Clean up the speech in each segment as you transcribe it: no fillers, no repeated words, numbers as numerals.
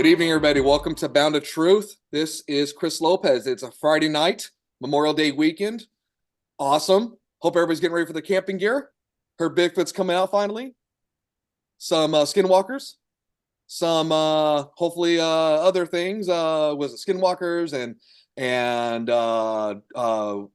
evening, everybody. Welcome to Bound to Truth. This is Chris Lopez. It's a Friday night, Memorial Day weekend. Awesome. Hope everybody's getting ready for the camping gear. Heard Bigfoot's coming out finally. Some skinwalkers. Some hopefully other things. Was it skinwalkers and I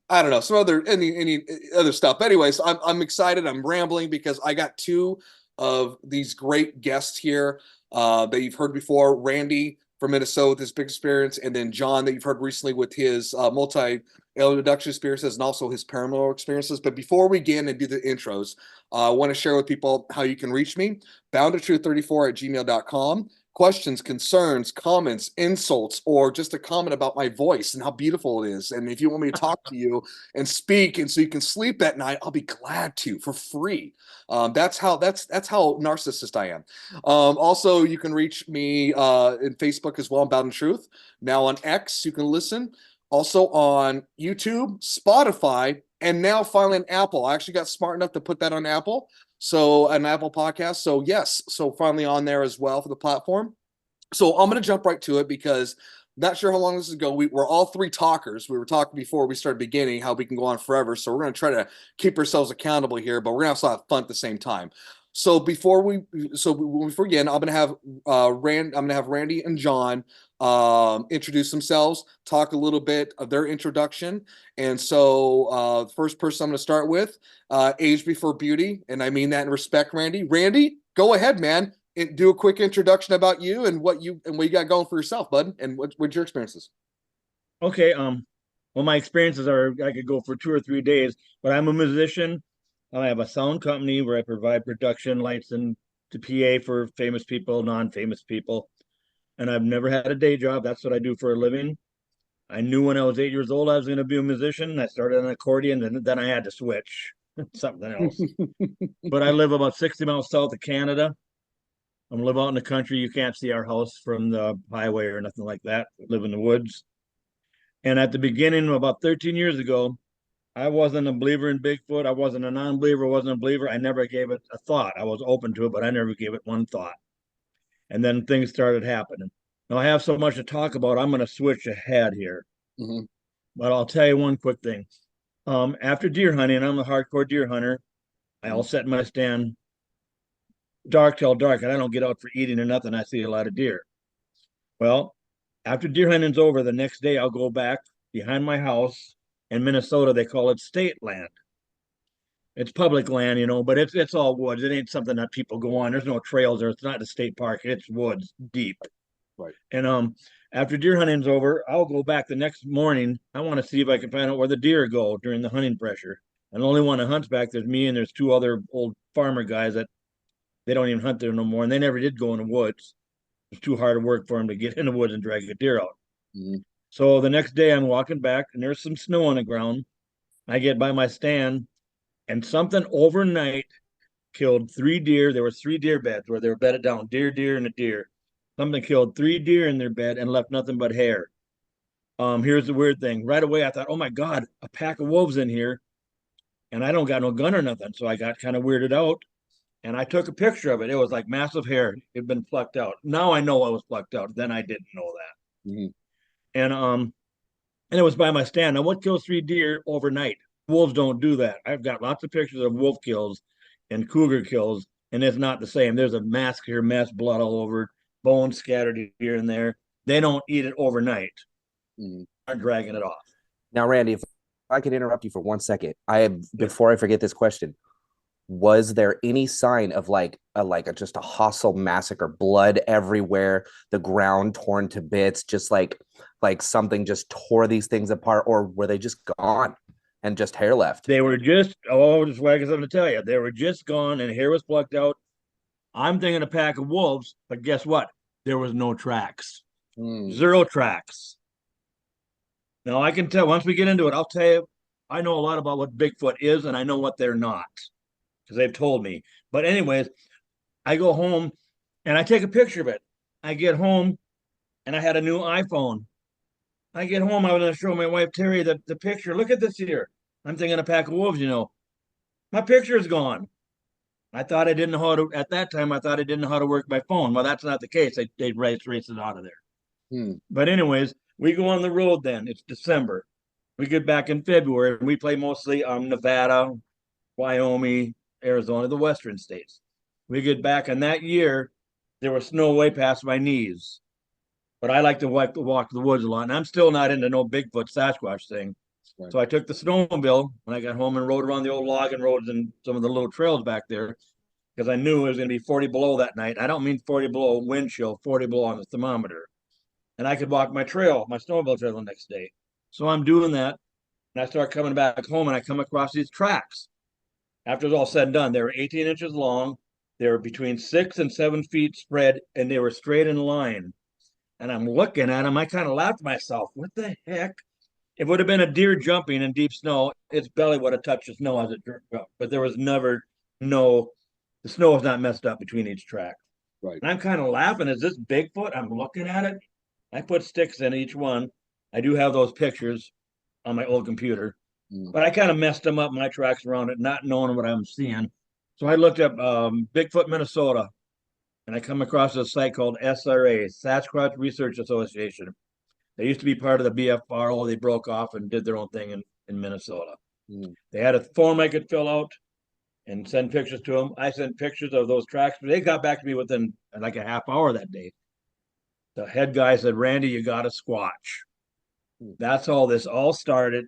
don't know, some other any other stuff. But anyways, I'm excited. I'm rambling because I got two of these great guests here that you've heard before. Randy from Minnesota with his big experience, and then John that you've heard recently with his multi-alien abduction experiences and also his paranormal experiences. But before we begin and do the intros, I want to share with people how you can reach me. boundtotruth34@gmail.com. Questions, concerns, comments, insults, or just a comment about my voice and how beautiful it is. And if you want me to talk to you and speak, and so you can sleep at night, I'll be glad to for free. That's how narcissist I am. Also, you can reach me in Facebook as well. I'm Bound in Truth. Now on X, you can listen. Also on YouTube, Spotify, and now finally on Apple. I actually got smart enough to put that on Apple. So an Apple podcast. So yes, so finally on there as well for the platform. So I'm going to jump right to it because not sure how long this is go. We're all three talkers. We were talking before we started beginning how we can go on forever. So we're going to try to keep ourselves accountable here, but we're going to also have fun at the same time. So when we begin, I'm going to have Randy and John introduce themselves, talk a little bit of their introduction. And so the first person I'm going to start with, age before beauty, and I mean that in respect, Randy. Randy, go ahead, man. And do a quick introduction about you and what you got going for yourself, bud, and what's your experiences. Okay. Well, my experiences are I could go for 2 or 3 days, but I'm a musician. I have a sound company where I provide production lights and to PA for famous people, non-famous people. And I've never had a day job. That's what I do for a living. I knew when I was 8 years old I was going to be a musician. I started an accordion, and then I had to switch something else. But I live about 60 miles south of Canada. I live out in the country. You can't see our house from the highway or nothing like that. I live in the woods. And at the beginning, about 13 years ago, I wasn't a believer in Bigfoot. I wasn't a non-believer. I wasn't a believer. I never gave it a thought. I was open to it, but I never gave it one thought. And then things started happening. Now I have so much to talk about. I'm going to switch ahead here. Mm-hmm. But I'll tell you one quick thing. After deer hunting, I'm a hardcore deer hunter. I'll set my stand dark till dark, and I don't get out for eating or nothing. I see a lot of deer. Well, after deer hunting's over, the next day I'll go back behind my house in Minnesota. They call it state land. It's public land, but it's all woods. It ain't something that people go on. There's no trails there. It's not a state park. It's woods deep. Right. And after deer hunting's over, I'll go back the next morning. I want to see if I can find out where the deer go during the hunting pressure. And the only one that hunts back, there's me and there's two other old farmer guys that they don't even hunt there no more. And they never did go in the woods. It's too hard to work for them to get in the woods and drag a deer out. Mm-hmm. So the next day I'm walking back and there's some snow on the ground. I get by my stand and something overnight killed 3 deer. There were 3 deer beds where they were bedded down, deer, and a deer. Something killed 3 deer in their bed and left nothing but hair. Here's the weird thing. Right away, I thought, oh my God, a pack of wolves in here. And I don't got no gun or nothing. So I got kind of weirded out. And I took a picture of it. It was like massive hair. It had been plucked out. Now I know it was plucked out. Then I didn't know that. Mm-hmm. And it was by my stand. Now, what kills 3 deer overnight? Wolves don't do that. I've got lots of pictures of wolf kills and cougar kills, and it's not the same. There's a mask here, mess, blood all over, bones scattered here and there. They don't eat it overnight. Mm-hmm. They're dragging it off. Now, Randy, if I could interrupt you for 1 second, before I forget this question, was there any sign of just a hostile massacre, blood everywhere, the ground torn to bits, just like something just tore these things apart, or were they just gone and just hair left? They were just just what I something to tell you. They were just gone and hair was plucked out. I'm thinking a pack of wolves, but guess what? There was no tracks. 0 tracks. Now I can tell once we get into it, I'll tell you, I know a lot about what Bigfoot is and I know what they're not because they've told me. But anyways, I go home and I take a picture of it. I get home and I had a new iPhone. I get home, I was going to show my wife Terry the picture. Look at this here. I'm thinking a pack of wolves, My picture is gone. I thought I didn't know how to, at that time, I thought I didn't know how to work my phone. Well, that's not the case. They race it out of there. Hmm. But anyways, we go on the road then. It's December. We get back in February and we play mostly Nevada, Wyoming, Arizona, the western states. We get back, and that year there was snow way past my knees. But I like to walk the woods a lot, and I'm still not into no Bigfoot Sasquatch thing. Right. So I took the snowmobile when I got home and rode around the old logging roads and some of the little trails back there because I knew it was going to be 40 below that night. I don't mean 40 below wind chill, 40 below on the thermometer. And I could walk my snowmobile trail the next day. So I'm doing that, and I start coming back home, and I come across these tracks. After it's all said and done, they were 18 inches long. They were between 6 and 7 feet spread, and they were straight in line. And I'm looking at them. I kind of laughed to myself. What the heck? It would have been a deer jumping in deep snow. Its belly would have touched the snow as it jerked up. But there was never the snow was not messed up between each track. Right. And I'm kind of laughing. Is this Bigfoot? I'm looking at it. I put sticks in each one. I do have those pictures on my old computer. But I kind of messed them up, my tracks around it, not knowing what I'm seeing. So I looked up Bigfoot, Minnesota, and I come across a site called SRA, Sasquatch Research Association. They used to be part of the BFRO. They broke off and did their own thing in Minnesota. They had a form I could fill out and send pictures to them. I sent pictures of those tracks, but they got back to me within like a half hour that day. The head guy said, Randy, you got a squatch. That's how this all started.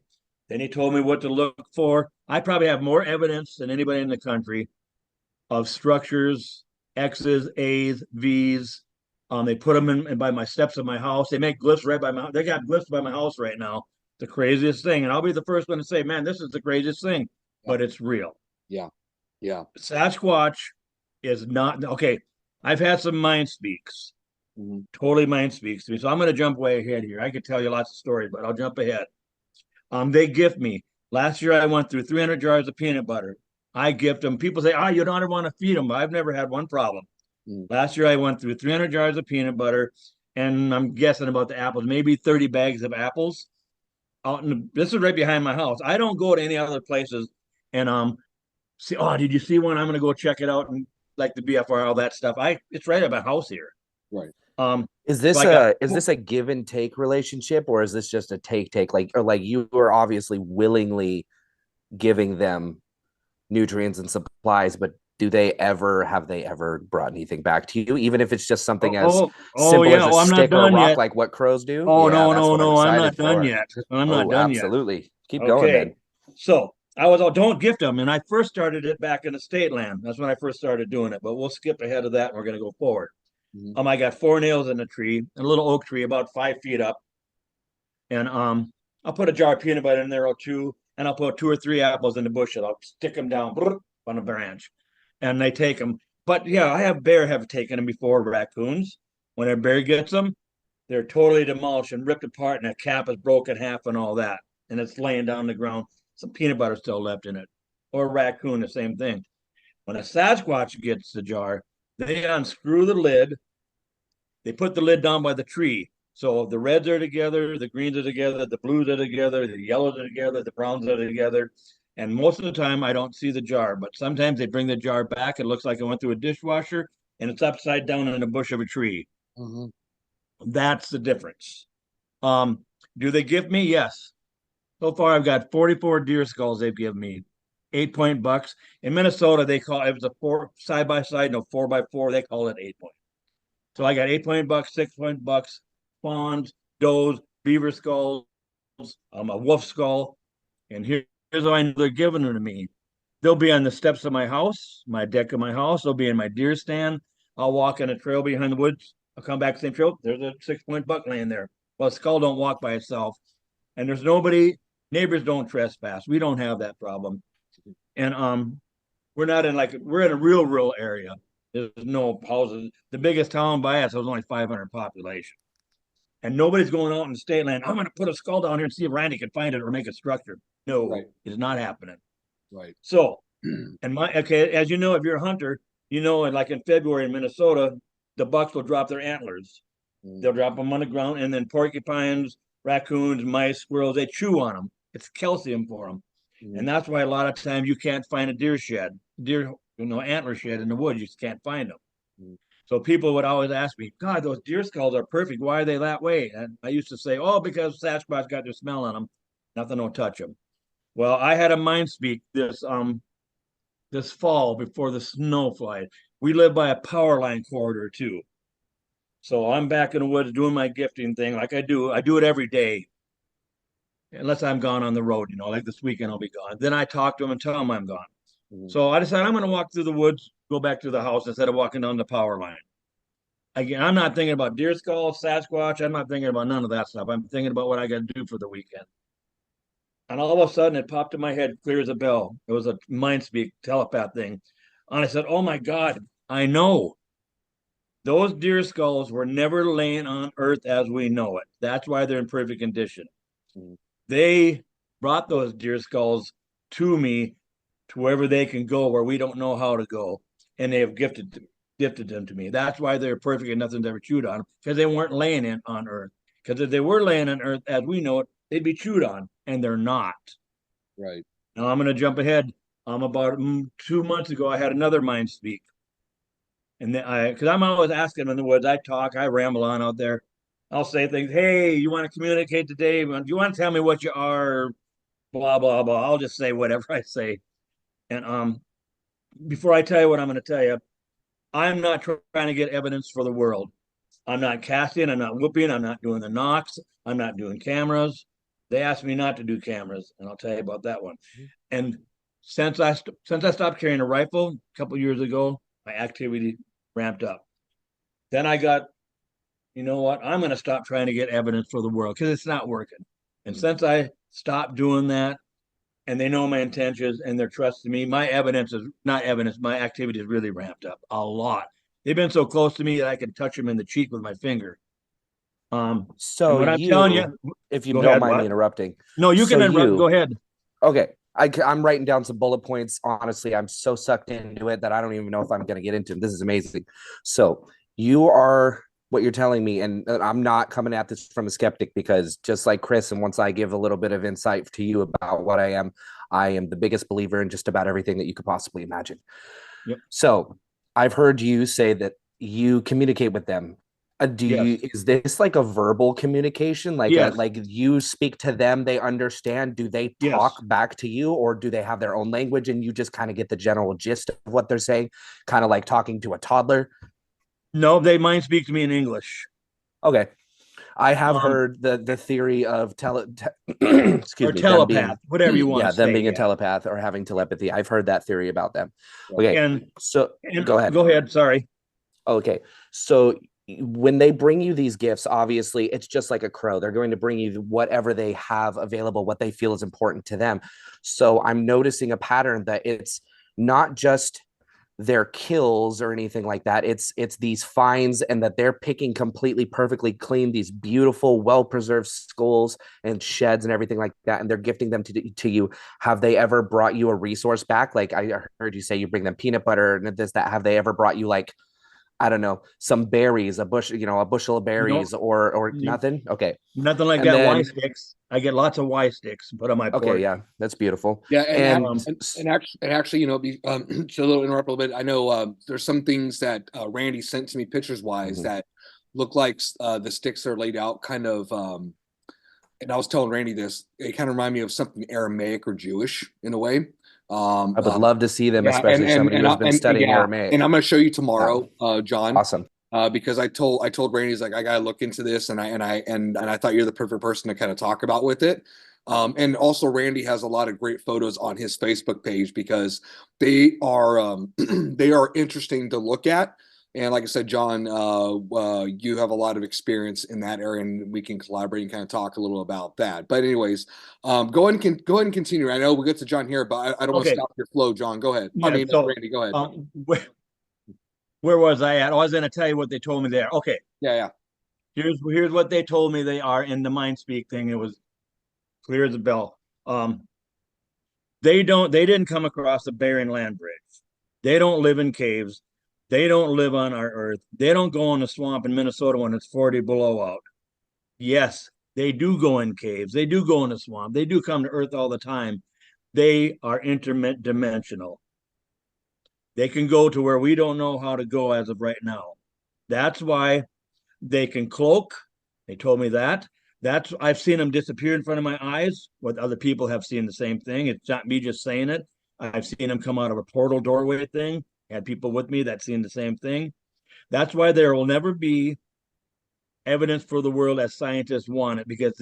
Then he told me what to look for. I probably have more evidence than anybody in the country of structures, X's, A's, V's. They put them in by my steps of my house. They make glyphs right by my. They got glyphs by my house right now. The craziest thing, and I'll be the first one to say, "Man, this is the craziest thing," but it's real. Yeah, yeah. Sasquatch is not okay. I've had some mind speaks. Totally mind speaks to me. So I'm going to jump way ahead here. I could tell you lots of stories, but I'll jump ahead. They gift me. Last year I went through 300 jars of peanut butter. I gift them. People say, "Oh, you don't want to feed them." I've never had one problem. Last year I went through 300 jars of peanut butter, and I'm guessing about the apples, maybe 30 bags of apples. This is right behind my house. I don't go to any other places and see. Oh, did you see one? I'm going to go check it out and like the BFR, all that stuff. It's right at my house here. Right. Is this so is this a give and take relationship, or is this just a take like, or like you are obviously willingly giving them nutrients and supplies, but have they ever brought anything back to you, even if it's just something as simple yeah. as a I'm stick not or a done rock, yet. like what crows do? Oh, Yeah, no, I'm not done for. yet. I'm not done yet. Absolutely. Keep going, Okay. man. So I was all, don't gift them. And I first started it back in estate land. That's when I first started doing it. But we'll skip ahead of that and we're going to go forward. I got 4 nails in the tree, a little oak tree about 5 feet up. And I'll put a jar of peanut butter in there or two, and I'll put 2 or 3 apples in the bush. I'll stick them down on a branch, and they take them. But yeah, I have taken them before, raccoons. When a bear gets them, they're totally demolished and ripped apart, and the cap is broken in half and all that, and it's laying down the ground. Some peanut butter still left in it, or a raccoon, the same thing. When a Sasquatch gets the jar, they unscrew the lid. They put the lid down by the tree. So the reds are together, the greens are together, the blues are together, the yellows are together, the browns are together. And most of the time, I don't see the jar, but sometimes they bring the jar back. It looks like it went through a dishwasher, and it's upside down in a bush of a tree. That's the difference. Do they give me? Yes. So far, I've got 44 deer skulls they've given me. 8-point bucks. In Minnesota, they call it was a 4 side by side, no 4x4. They call it 8-point. So I got 8-point bucks, 6-point bucks, fawns, does, beaver skulls, a wolf skull, and here's how I know they're giving them to me. They'll be on the steps of my house, my deck of my house. They'll be in my deer stand. I'll walk on a trail behind the woods. I'll come back the same trail. There's a 6-point buck laying there. Well, a skull don't walk by itself, and there's nobody. Neighbors don't trespass. We don't have that problem, and we're not in we're in a rural area. There's no houses. The biggest town by us was only 500 population. And nobody's going out in the state land. I'm going to put a skull down here and see if Randy can find it or make a structure. No, It's not happening. Right. So, as you know, if you're a hunter, you know, like in February in Minnesota, the bucks will drop their antlers. They'll drop them on the ground, and then porcupines, raccoons, mice, squirrels, they chew on them. It's calcium for them. And that's why a lot of times you can't find a deer shed. Deer antler shed in the woods. You just can't find them. Mm. So people would always ask me, God, those deer skulls are perfect. Why are they that way? And I used to say, oh, because Sasquatch got their smell on them. Nothing will touch them. Well, I had a mind speak this fall before the snow flies. We live by a power line corridor too. So I'm back in the woods doing my gifting thing like I do. I do it every day, unless I'm gone on the road, like this weekend I'll be gone. Then I talk to them and tell them I'm gone. Mm. So I decided I'm going to walk through the woods, go back to the house instead of walking down the power line. Again, I'm not thinking about deer skulls, Sasquatch. I'm not thinking about none of that stuff. I'm thinking about what I got to do for the weekend. And all of a sudden, it popped in my head, clear as a bell. It was a mind speak telepath thing. And I said, oh my God, I know. Those deer skulls were never laying on earth as we know it. That's why they're in perfect condition. Mm. They brought those deer skulls to me to wherever they can go, where we don't know how to go. And they have gifted them to me. That's why they're perfect and nothing's ever chewed on, because they weren't laying on earth. Because if they were laying on earth as we know it, they'd be chewed on, and they're not. Right. Now I'm going to jump ahead. About 2 months ago, I had another mind speak. And then because I'm always asking in the woods, I talk, I ramble on out there. I'll say things, hey, you want to communicate today? Do you want to tell me what you are? Blah, blah, blah. I'll just say whatever I say. And before I tell you what I'm going to tell you, I'm not trying to get evidence for the world. I'm not casting, I'm not whooping, I'm not doing the knocks, I'm not doing cameras. They asked me not to do cameras, and I'll tell you about that one. And since I stopped carrying a rifle a couple years ago, my activity ramped up. Then I got, you know what? I'm going to stop trying to get evidence for the world because it's not working. And since I stopped doing that, and they know my intentions and they're trusting me, my evidence is not evidence. My activity is really ramped up a lot. They've been so close to me that I can touch them in the cheek with my finger. So what I'm telling you, if you go don't ahead, mind what? me interrupting. No, you So can interrupt. Go ahead. Okay. I'm writing down some bullet points. Honestly, I'm so sucked into it that I don't even know if I'm going to get into them. This is amazing. So you are what you're telling me, and I'm not coming at this from a skeptic, because just like Chris, and once I give a little bit of insight to you about what I am the biggest believer in just about everything that you could possibly imagine. Yep. So I've heard you say that you communicate with them. Yes. Is this like a verbal communication? Yes. Like you speak to them, they understand. Do they Yes. talk back to you, or do they have their own language and you just kind of get the general gist of what they're saying? Kind of like talking to a toddler. No, they mind speak to me in English. Okay. I have heard the theory of excuse Or me, them telepath, being whatever you want to them say. being a telepath or having telepathy. I've heard that theory about them. Okay. And So go ahead. Go ahead. Sorry. Okay. So when they bring you these gifts, obviously it's just like a crow. They're going to bring you whatever they have available, what they feel is important to them. So I'm noticing a pattern that it's not just their kills or anything like that. It's these finds, and that they're picking completely perfectly clean, these beautiful, well-preserved skulls and sheds and everything like that, and they're gifting them to you. Have they ever brought you a resource back? Like I heard you say you bring them peanut butter and this, that. Have they ever brought you, like, I don't know, some berries, a bushel of berries, or nothing? Okay. Nothing like And that. then, Y sticks. I get lots of Y sticks put on my porch. okay, yeah, that's beautiful. Yeah, And just a little interrupt a little bit. I know there's some things that Randy sent to me pictures wise that look like the sticks are laid out kind of. And I was telling Randy this. It kind of remind me of something Aramaic or Jewish in a way. I would love to see them, Yeah, especially somebody who has been studying Aramaic. And I'm going to show you tomorrow, John. Awesome. Because I told Randy's like, I gotta look into this, and I thought you're the perfect person to kind of talk about with it. And also Randy has a lot of great photos on his Facebook page because they are they are interesting to look at. And like I said, John, you have a lot of experience in that area, and we can collaborate and kind of talk a little about that. But anyways, go ahead and continue. I know we'll get to John here, but I don't want to stop your flow, John. Go ahead. Yeah, Randy, go ahead. Where was I at? I was going to tell you what they told me there. Okay. Yeah. Here's what they told me they are in the mind speak thing. It was clear as a bell. They didn't come across a Bering land bridge. They don't live in caves. They don't live on our earth. They don't go in the swamp in Minnesota when it's 40 below out. Yes, they do go in caves. They do go in the swamp. They do come to earth all the time. They are interdimensional. They can go to where we don't know how to go as of right now. That's why they can cloak. They told me that. That's I've seen them disappear in front of my eyes. What other people have seen the same thing. It's not me just saying it. I've seen them come out of a portal doorway thing. Had people with me that seen the same thing. That's why there will never be evidence for the world as scientists want it, because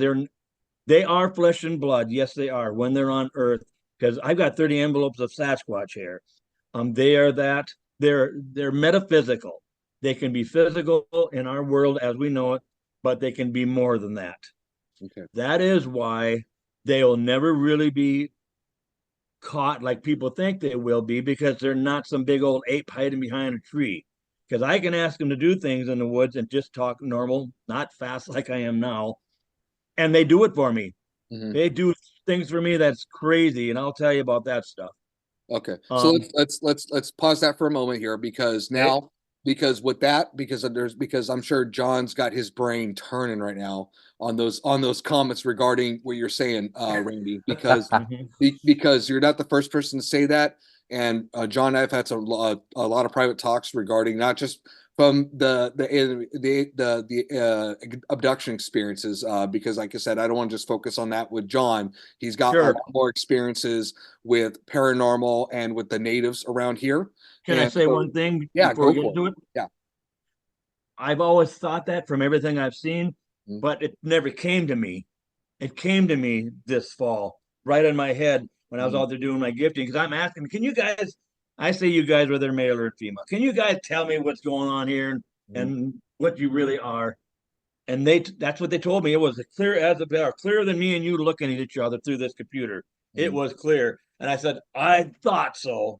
they are flesh and blood. Yes, they are when they're on Earth. Because I've got 30 envelopes of Sasquatch here. They are that they're metaphysical. They can be physical in our world as we know it, but they can be more than that. Okay. That is why they'll never really be caught like people think they will be, because they're not some big old ape hiding behind a tree. Because I can ask them to do things in the woods and just talk normal, not fast like I am now, and they do it for me. Mm-hmm. They do things for me that's crazy, and I'll tell you about that stuff. Okay. So let's pause that for a moment here, because now Okay. because I'm sure John's got his brain turning right now on those comments regarding what you're saying, Randy, because Mhm. because you're not the first person to say that. And John and I have had a lot of private talks regarding not just from the abduction experiences, because like I said, I don't want to just focus on that with John. He's got a Sure. lot more experiences with paranormal and with the natives around here. Can I And say so, one thing yeah, before we go get for it. into it? Yeah. I've always thought that from everything I've seen, Mhm. but it never came to me. It came to me this fall, right in my head when I was Mhm. out there doing my gifting. Because I'm asking, can you guys, I say you guys, whether male or female, can you guys tell me what's going on here Mhm. and what you really are? And that's what they told me. It was clear as a bell, clearer than me and you looking at each other through this computer. It Mhm. was clear. And I said, I thought so.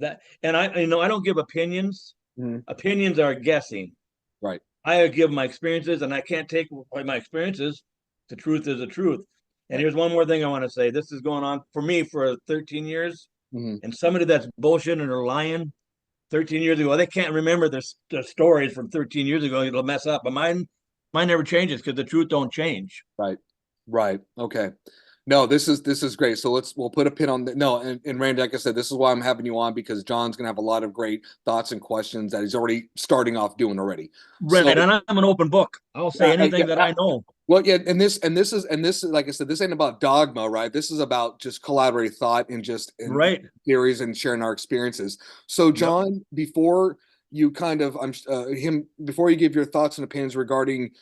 That, and I don't give opinions. Mhm. Opinions are guessing. Right. I give my experiences, and I can't take away my experiences. The truth is the truth. And Right. here's one more thing I want to say. This is going on for me for 13 years. Mhm. And somebody that's bullshitting or lying 13 years ago, they can't remember their stories from 13 years ago. It'll mess up. But mine never changes because the truth don't change. Right. Right. Okay. No, this is great. So we'll put a pin on that. No, and Randy, like I said, this is why I'm having you on, because John's gonna have a lot of great thoughts and questions that he's already starting off doing already. Right. So And I'm an open book. I'll say anything that I know. well, yeah, and this is like I said, this ain't about dogma, right? This is about just collaborative thought and just in Right. theories and sharing our experiences. So, Yep. John, before you kind of before you give your thoughts and opinions regarding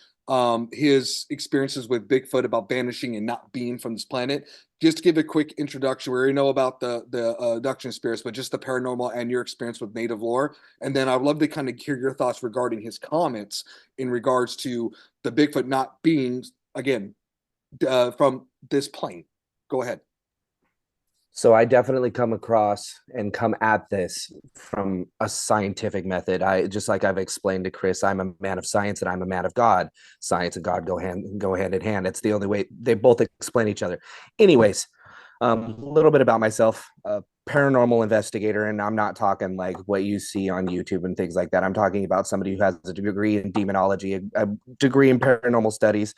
his experiences with Bigfoot about vanishing and not being from this planet, just give a quick introduction. We already know about the abduction spirits, but just the paranormal and your experience with native lore, and then I'd love to kind of hear your thoughts regarding his comments in regards to the Bigfoot not being, again, from this plane. Go ahead. So I definitely come across and come at this from a scientific method. I just like I've explained to Chris, I'm a man of science and I'm a man of God. Science and God go hand in hand. It's the only way they both explain each other. Anyways, a little bit about myself. Paranormal investigator, and I'm not talking like what you see on YouTube and things like that. I'm talking about somebody who has a degree in demonology, a degree in paranormal studies,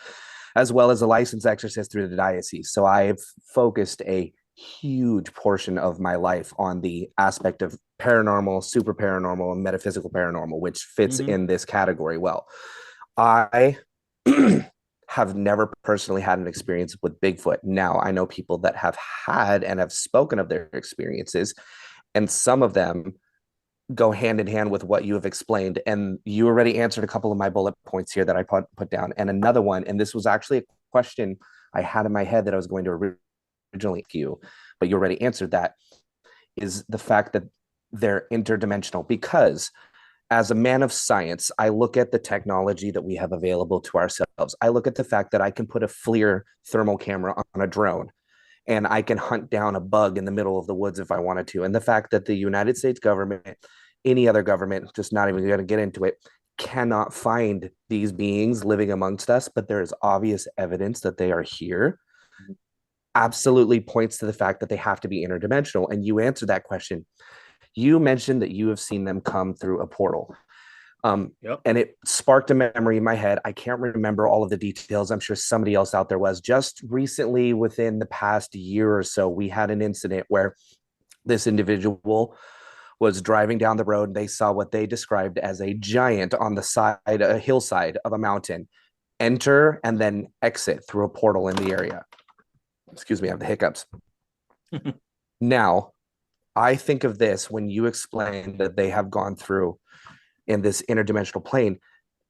as well as a licensed exorcist through the diocese. So I've focused a huge portion of my life on the aspect of paranormal, super paranormal, and metaphysical paranormal, which fits Mm-hmm. in this category well. I have never personally had an experience with Bigfoot. Now, I know people that have had and have spoken of their experiences, and some of them go hand in hand with what you have explained. And you already answered a couple of my bullet points here that I put down. And another one, and this was actually a question I had in my head that I was going to originally ask you, but you already answered that, is the fact that they're interdimensional. Because as a man of science, I look at the technology that we have available to ourselves. I look at the fact that I can put a FLIR thermal camera on a drone and I can hunt down a bug in the middle of the woods if I wanted to. And the fact that the United States government, any other government, just not even going to get into it, cannot find these beings living amongst us, but there is obvious evidence that they are here, absolutely points to the fact that they have to be interdimensional. And you answered that question. You mentioned that you have seen them come through a portal. Yep. And it sparked a memory in my head. I can't remember all of the details. I'm sure somebody else out there was. Just recently, within the past year or so, we had an incident where this individual was driving down the road and they saw what they described as a giant on the side, a hillside of a mountain, enter and then exit through a portal in the area. Excuse me, I have the hiccups. Now, I think of this when you explain that they have gone through in this interdimensional plane,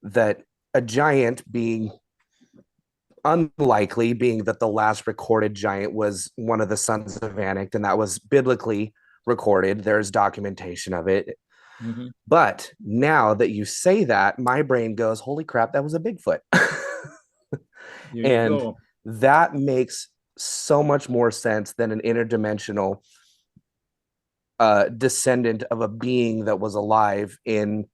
that a giant being unlikely, being that the last recorded giant was one of the sons of Anak, and that was biblically recorded. There's documentation of it. Mhm. But now that you say that, my brain goes, holy crap, that was a Bigfoot. There you And go. that makes so much more sense than an interdimensional descendant of a being that was alive in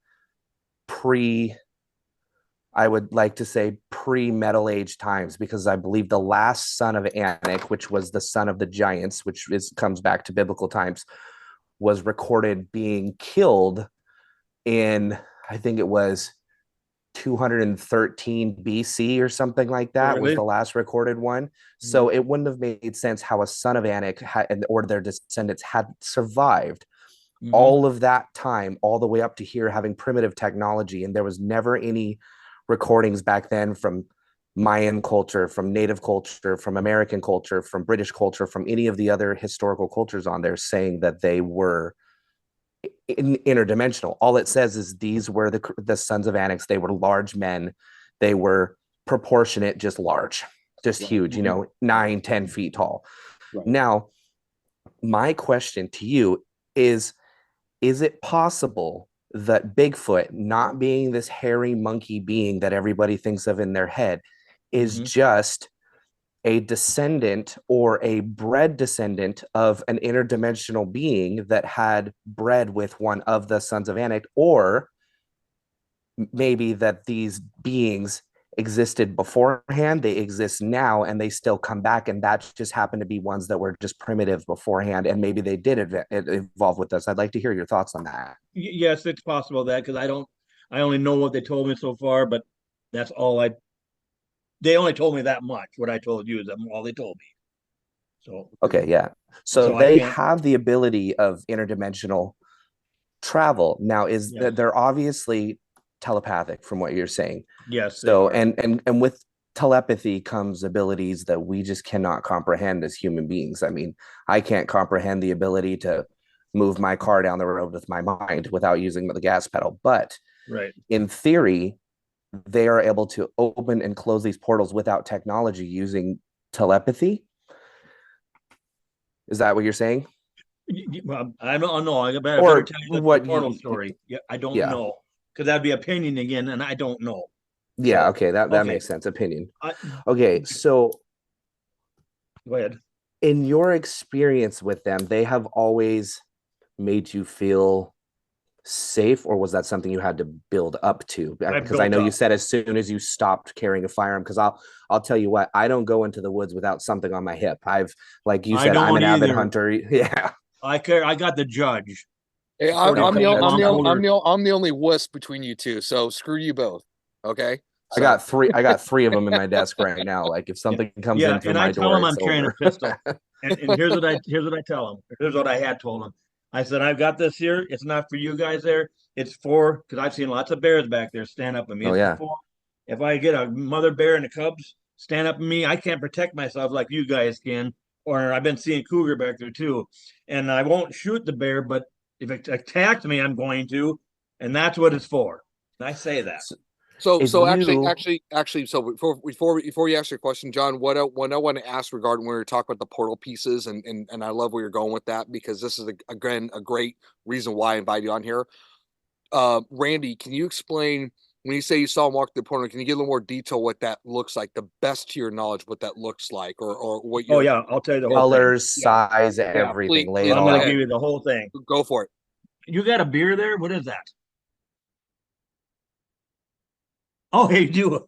I would like to say pre-Metal Age times, because I believe the last son of Anak, which was the son of the giants, which comes back to biblical times, was recorded being killed in, I think it was 213 BC or something like that. Was Really? the last recorded one. So it wouldn't have made sense how a son of Anak or their descendants had survived all of that time, all the way up to here, having primitive technology. And there was never any recordings back then from Mayan culture, from Native culture, from American culture, from British culture, from any of the other historical cultures on there saying that they were interdimensional. All it says is these were the sons of Anak. They were large men. They were proportionate, just large, just huge, 9-10 feet tall. Right. Now, my question to you is it possible that Bigfoot, not being this hairy monkey being that everybody thinks of in their head, is just a descendant or a bred descendant of an interdimensional being that had bred with one of the sons of Anak? Or maybe that these beings existed beforehand, they exist now, and they still come back, and that just happened to be ones that were just primitive beforehand, and maybe they did evolve with us. I'd like to hear your thoughts on that. Yes, it's possible that, because I only know what they told me so far, but that's all they only told me that much. What I told you is that all they told me. So okay, yeah. So So they have the ability of interdimensional travel. Now, that they're obviously telepathic from what you're saying. Yes. So and with telepathy comes abilities that we just cannot comprehend as human beings. I mean, I can't comprehend the ability to move my car down the road with my mind without using the gas pedal. But in theory, they are able to open and close these portals without technology using telepathy. Is that what you're saying? Well, I don't know. I better tell you the portal story. Yeah, I don't know, because that'd be opinion again, and I don't know. Yeah, okay, that makes sense. Opinion. Okay, so go ahead. In your experience with them, they have always made you feel safe, or was that something you had to build up to? Because I know you said as soon as you stopped carrying a firearm, because I'll tell you what, I don't go into the woods without something on my hip. Like you said, I'm an avid hunter. Yeah. I got the judge. Hey, I'm the only wuss between you two, so screw you both. Okay. So. I got three of them in my desk right now. Like if something comes in through my door, tell them I'm carrying a pistol. and here's what I tell them. Here's what I had told them. I said, I've got this here. It's not for you guys there. It's for, because I've seen lots of bears back there stand up at me. If I get a mother bear and the cubs stand up at me, I can't protect myself like you guys can. Or I've been seeing cougar back there too. And I won't shoot the bear, but if it attacks me, I'm going to. And that's what it's for. And I say that. So actually, so before you ask your question, John, what I want to ask regarding when we were talking about the portal pieces, and I love where you're going with that, because this is again a great reason why I invited you on here. Randy, can you explain, when you say you saw him walk the portal, can you give a little more detail what that looks like, the best to your knowledge, what that looks like, or what? I'll tell you the whole colors, size, everything. Please, I'm going to give you the whole thing. Go for it. You got a beer there? What is that? Oh, hey, you do.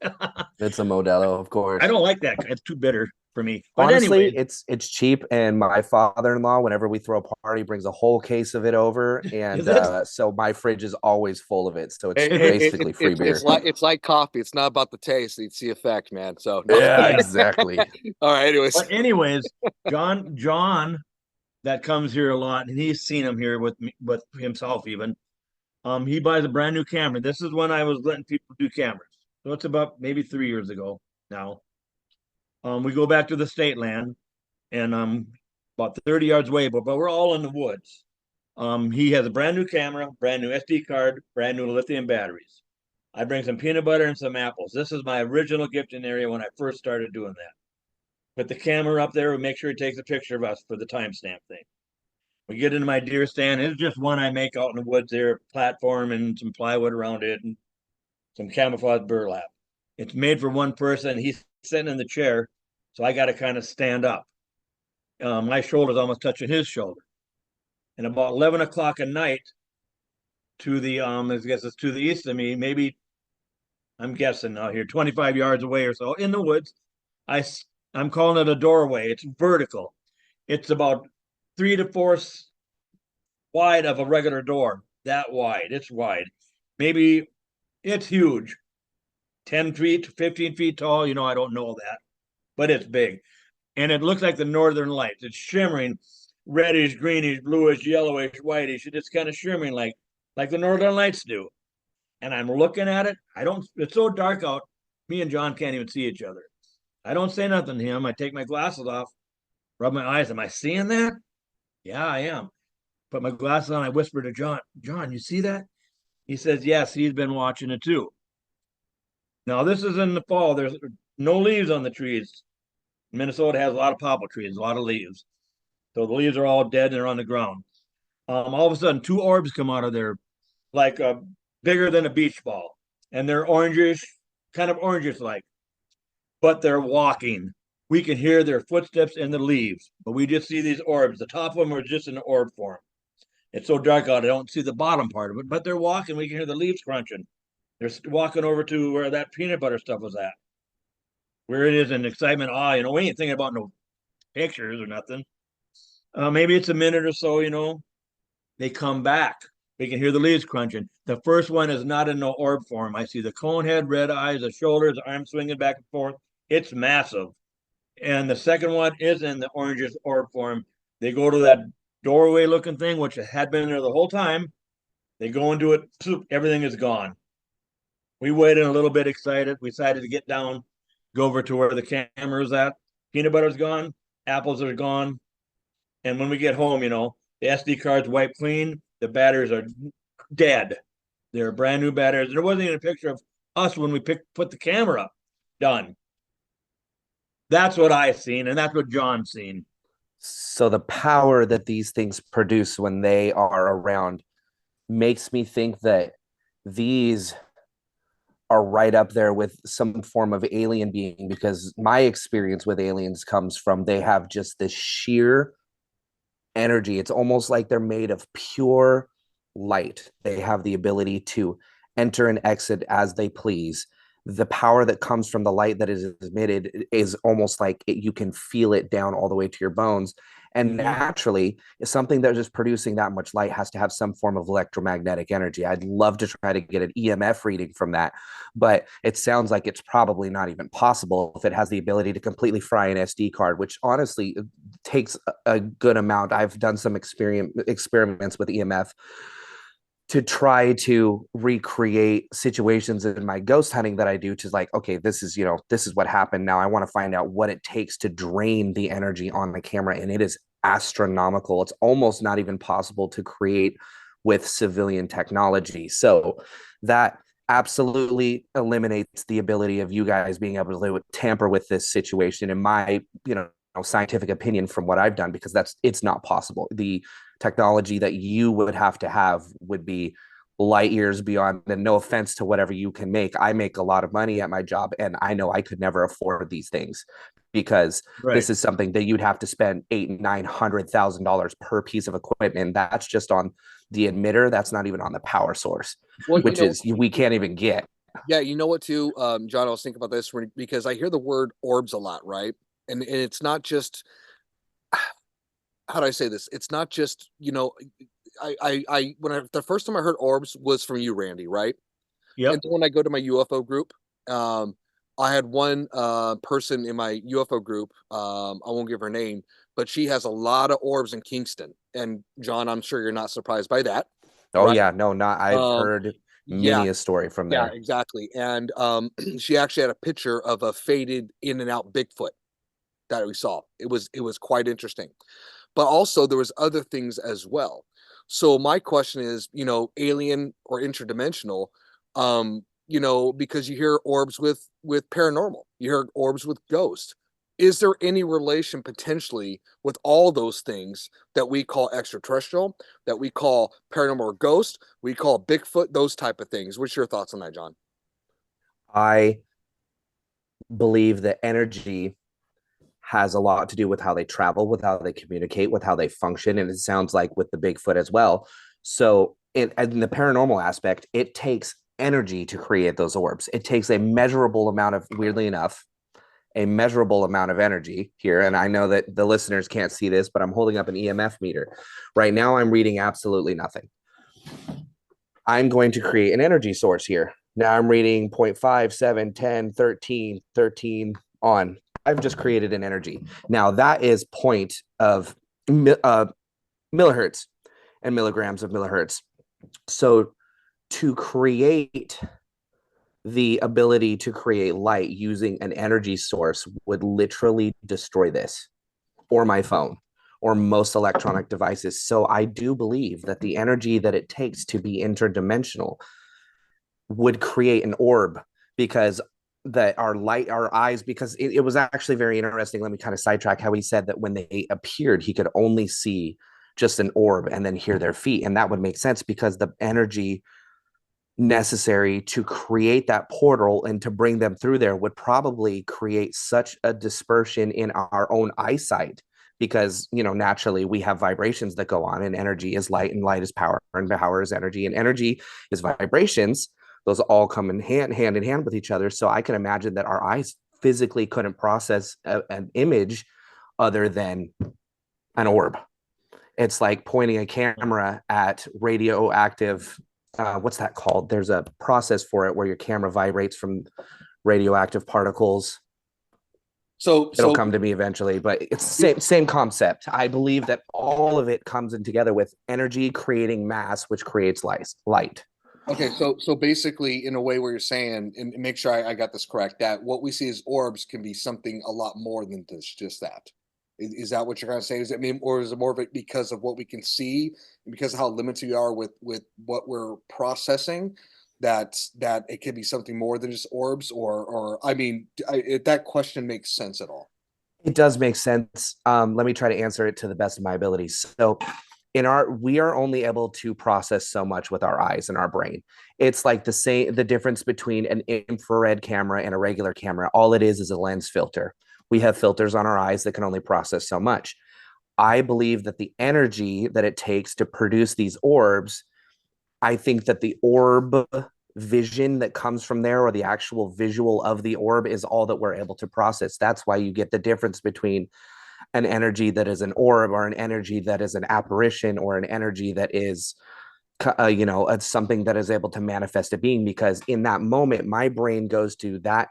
It's a Modelo, of course. I don't like that. It's too bitter for me. But honestly, anyway, it's cheap, and my father-in-law, whenever we throw a party, brings a whole case of it over, and so my fridge is always full of it. So it's basically free beer. It's like coffee. It's not about the taste; it's the effect, man. So yeah, exactly. All right. Anyways, John, that comes here a lot, and he's seen them here with me, with himself even. He buys a brand new camera. This is when I was letting people do cameras. So it's about maybe 3 years ago now. We go back to the state land, and about 30 yards away, but we're all in the woods. He has a brand new camera, brand new SD card, brand new lithium batteries. I bring some peanut butter and some apples. This is my original gifting area when I first started doing that. Put the camera up there, we make sure he takes a picture of us for the timestamp thing. We get into my deer stand. It's just one I make out in the woods there, platform and some plywood around it and some camouflage burlap. It's made for one person. He's sitting in the chair, so I got to kind of stand up. My shoulder's almost touching his shoulder. And about 11 o'clock at night, to the I guess it's to the east of me, maybe I'm guessing now here, 25 yards away or so in the woods. I'm calling it a doorway. It's vertical. It's about 3 to 4 wide of a regular door. That wide. It's wide. Maybe it's huge. 10 feet, 15 feet tall. You know, I don't know that, but it's big. And it looks like the northern lights. It's shimmering, reddish, greenish, bluish, yellowish, whitish. It's kind of shimmering like the northern lights do. And I'm looking at it. It's so dark out. Me and John can't even see each other. I don't say nothing to him. I take my glasses off, rub my eyes. Am I seeing that? Yeah, I am. Put my glasses on. I whisper to John, John, you see that? He says, yes, he's been watching it too. Now, this is in the fall. There's no leaves on the trees. Minnesota has a lot of poplar trees, a lot of leaves. So the leaves are all dead and they're on the ground. All of a sudden, 2 orbs come out of there, like bigger than a beach ball. And they're orangish, kind of orangish like, but they're walking. We can hear their footsteps in the leaves, but we just see these orbs. The top of them are just in orb form. It's so dark out, I don't see the bottom part of it, but they're walking. We can hear the leaves crunching. They're walking over to where that peanut butter stuff was at. Where it is in excitement, we ain't thinking about no pictures or nothing. Maybe it's a minute or so, they come back. We can hear the leaves crunching. The first one is not in no orb form. I see the cone head, red eyes, the shoulders, arms swinging back and forth. It's massive. And the second one is in the orangish orb form. They go to that doorway looking thing, which had been there the whole time. They go into it, everything is gone. We waited a little bit excited. We decided to get down, go over to where the camera is at. Peanut butter's gone, apples are gone. And when we get home, the SD card's wiped clean. The batteries are dead. They're brand new batteries. There wasn't even a picture of us when we put the camera up. Done. That's what I've seen, and that's what John's seen. So the power that these things produce when they are around makes me think that these are right up there with some form of alien being, because my experience with aliens comes from they have just this sheer energy. It's almost like they're made of pure light. They have the ability to enter and exit as they please. The power that comes from the light that is emitted is almost like you can feel it down all the way to your bones. And naturally, something that is producing that much light has to have some form of electromagnetic energy. I'd love to try to get an EMF reading from that, but it sounds like it's probably not even possible if it has the ability to completely fry an SD card, which honestly takes a good amount. I've done some experiments with EMF to try to recreate situations in my ghost hunting that I do, to like, okay, this is what happened. Now I want to find out what it takes to drain the energy on the camera. And it is astronomical. It's almost not even possible to create with civilian technology. So that absolutely eliminates the ability of you guys being able to tamper with this situation, in my, scientific opinion, from what I've done, because it's not possible. The technology that you would have to have would be light years beyond. And no offense to whatever you can make, I make a lot of money at my job, and I know I could never afford these things, because this is something that you'd have to spend $800,000-$900,000 per piece of equipment. That's just on the emitter. That's not even on the power source, which we can't even get. Yeah, you know what too, John, I was thinking about this because I hear the word orbs a lot, right? And it's not just, how do I say this? It's not just, the first time I heard orbs was from you, Randy, right? Yep. And then when I go to my UFO group, I had one person in my UFO group. I won't give her name, but she has a lot of orbs in Kingston. And John, I'm sure you're not surprised by that, Oh right? yeah, no, not I've Um, heard yeah, many a story from yeah, there. exactly. And she actually had a picture of a faded in and out Bigfoot that we saw. It was quite interesting. But also there was other things as well. So my question is, alien or interdimensional, because you hear orbs with paranormal, you hear orbs with ghosts. Is there any relation potentially with all those things that we call extraterrestrial, that we call paranormal or ghost, we call Bigfoot, those type of things? What's your thoughts on that, John? I believe that energy has a lot to do with how they travel, with how they communicate, with how they function. And it sounds like with the Bigfoot as well. So, in the paranormal aspect, it takes energy to create those orbs. It takes a measurable amount of, weirdly enough, a measurable amount of energy here. And I know that the listeners can't see this, but I'm holding up an EMF meter. Right now, I'm reading absolutely nothing. I'm going to create an energy source here. Now I'm reading 0 0.5, 7, 10, 13, 13 on. I've just created an energy. Now that is point of millihertz and milligrams of millihertz. So to create the ability to create light using an energy source would literally destroy this or my phone or most electronic devices. So I do believe that the energy that it takes to be interdimensional would create an orb, because that our eyes, because it was actually very interesting. Let me kind of sidetrack how he said that when they appeared, he could only see just an orb and then hear their feet. And that would make sense because the energy necessary to create that portal and to bring them through there would probably create such a dispersion in our own eyesight, because naturally we have vibrations that go on, and energy is light and light is power and power is energy and energy is vibrations. Those all come in hand in hand with each other. So I can imagine that our eyes physically couldn't process an image other than an orb. It's like pointing a camera at radioactive, what's that called? There's a process for it where your camera vibrates from radioactive particles. So It'll come to me eventually, but it's the same concept. I believe that all of it comes in together with energy creating mass, which creates light. Okay, so basically, in a way, where you're saying, and make sure I got this correct, that what we see as orbs can be something a lot more than just that. Is that what you're kind of saying? Is it mean, or is it more of it because of what we can see and because of how limited we are with what we're processing, that it could be something more than just orbs? Or I mean, if that question makes sense at all. It does make sense. Let me try to answer it to the best of my abilities. So we are only able to process so much with our eyes and our brain. It's like the difference between an infrared camera and a regular camera. All it is a lens filter. We have filters on our eyes that can only process so much. I believe that the energy that it takes to produce these orbs, I think that the orb vision that comes from there, or the actual visual of the orb, is all that we're able to process. That's why you get the difference between an energy that is an orb, or an energy that is an apparition, or an energy that is something that is able to manifest a being. Because in that moment my brain goes to that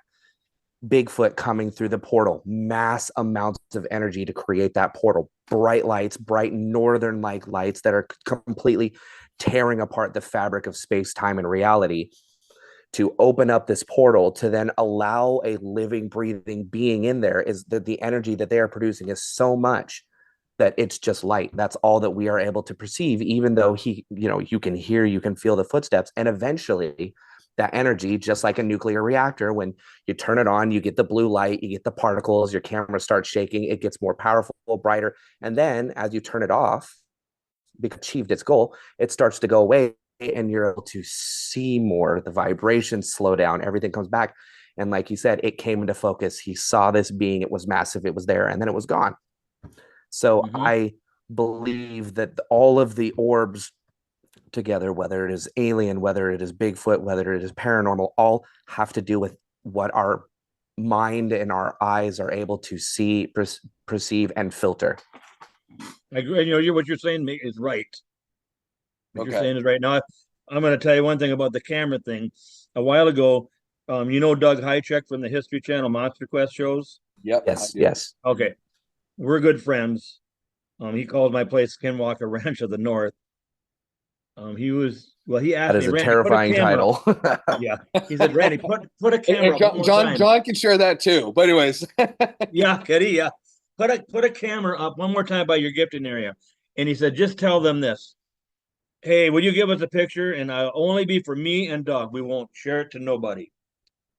Bigfoot coming through the portal, mass amounts of energy to create that portal, bright lights, bright northern like lights that are completely tearing apart the fabric of space, time, and reality, to open up this portal to then allow a living, breathing being in there. Is that the energy that they are producing is so much that it's just light. That's all that we are able to perceive, even though you can hear, you can feel the footsteps. And eventually that energy, just like a nuclear reactor, when you turn it on, you get the blue light, you get the particles, your camera starts shaking, it gets more powerful, brighter. And then as you turn it off, because it achieved its goal, it starts to go away, and you're able to see more. The vibrations slow down, everything comes back. And like you said, it came into focus. He saw this being, it was massive, it was there, and then it was gone. So I believe that all of the orbs together, whether it is alien, whether it is Bigfoot, whether it is paranormal, all have to do with what our mind and our eyes are able to see, perceive, and filter. I agree. What you're saying is right. What you're Okay. saying is right. Now, I'm going to tell you one thing about the camera thing. A while ago, You know Doug Hychek from the History Channel Monster Quest shows? Yep. Yes, yes. Okay. We're good friends. He called my place Skinwalker Ranch of the North. He That asked is me, a Randy, put a terrifying camera. title. Yeah. He said, Randy, put a camera And up one more time. John can share that too. But anyways, Yeah, Kitty, yeah. Put a camera up one more time by your gifting area. And he said, just tell them this. Hey, will you give us a picture? And I'll only be for me and Doug. We won't share it to nobody.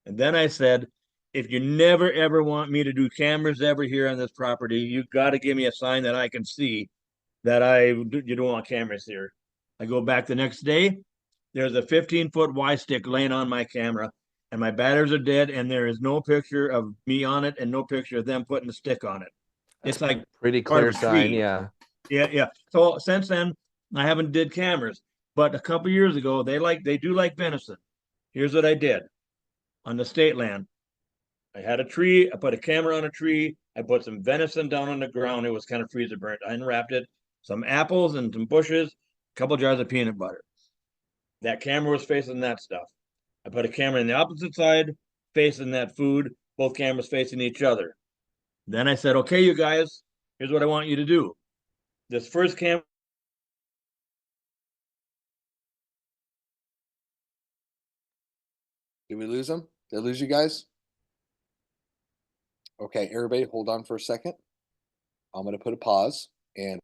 And then I said, if you never ever want me to do cameras ever here on this property, you got to give me a sign that I can see that you don't want cameras here. I go back the next day. There's a 15-foot Y stick laying on my camera, and my batteries are dead, and there is no picture of me on it, and no picture of them putting the stick on it. It's like Pretty part clear of a sign, tree. yeah. Yeah. So since then, I haven't did cameras, but a couple years ago, they do like venison. Here's what I did on the state land. I had a tree. I put a camera on a tree. I put some venison down on the ground. It was kind of freezer burnt. I unwrapped it, some apples and some bushes, a couple jars of peanut butter. That camera was facing that stuff. I put a camera on the opposite side, facing that food, both cameras facing each other. Then I said, okay, you guys, here's what I want you to do. This first camera. did we lose him? Did I lose you guys? Okay, everybody, hold on for a second. I'm going to put a pause, and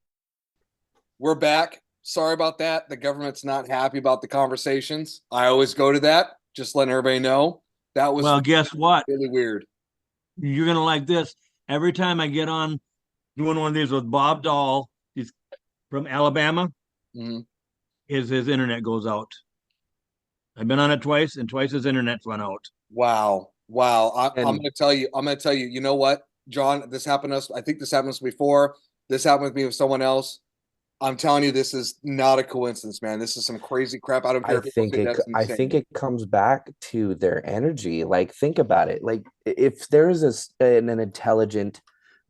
we're back. Sorry about that. The government's not happy about the conversations. I always go to that. Just letting everybody know. That was Well, guess what? really weird. You're gonna like this. Every time I get on doing one of these with Bob Dahl, he's from Alabama, Mhm. his internet goes out. I've been on it twice, and twice his internet's went out. Wow. I'm And- going to tell you. I'm going to tell you. You know what, John? This happened to us. I think this happened to us before. This happened with me with someone else. I'm telling you, this is not a coincidence, man. This is some crazy crap. I don't care if people say that's I insane. think it comes back to their energy. Like, think about it. Like, if there is an intelligent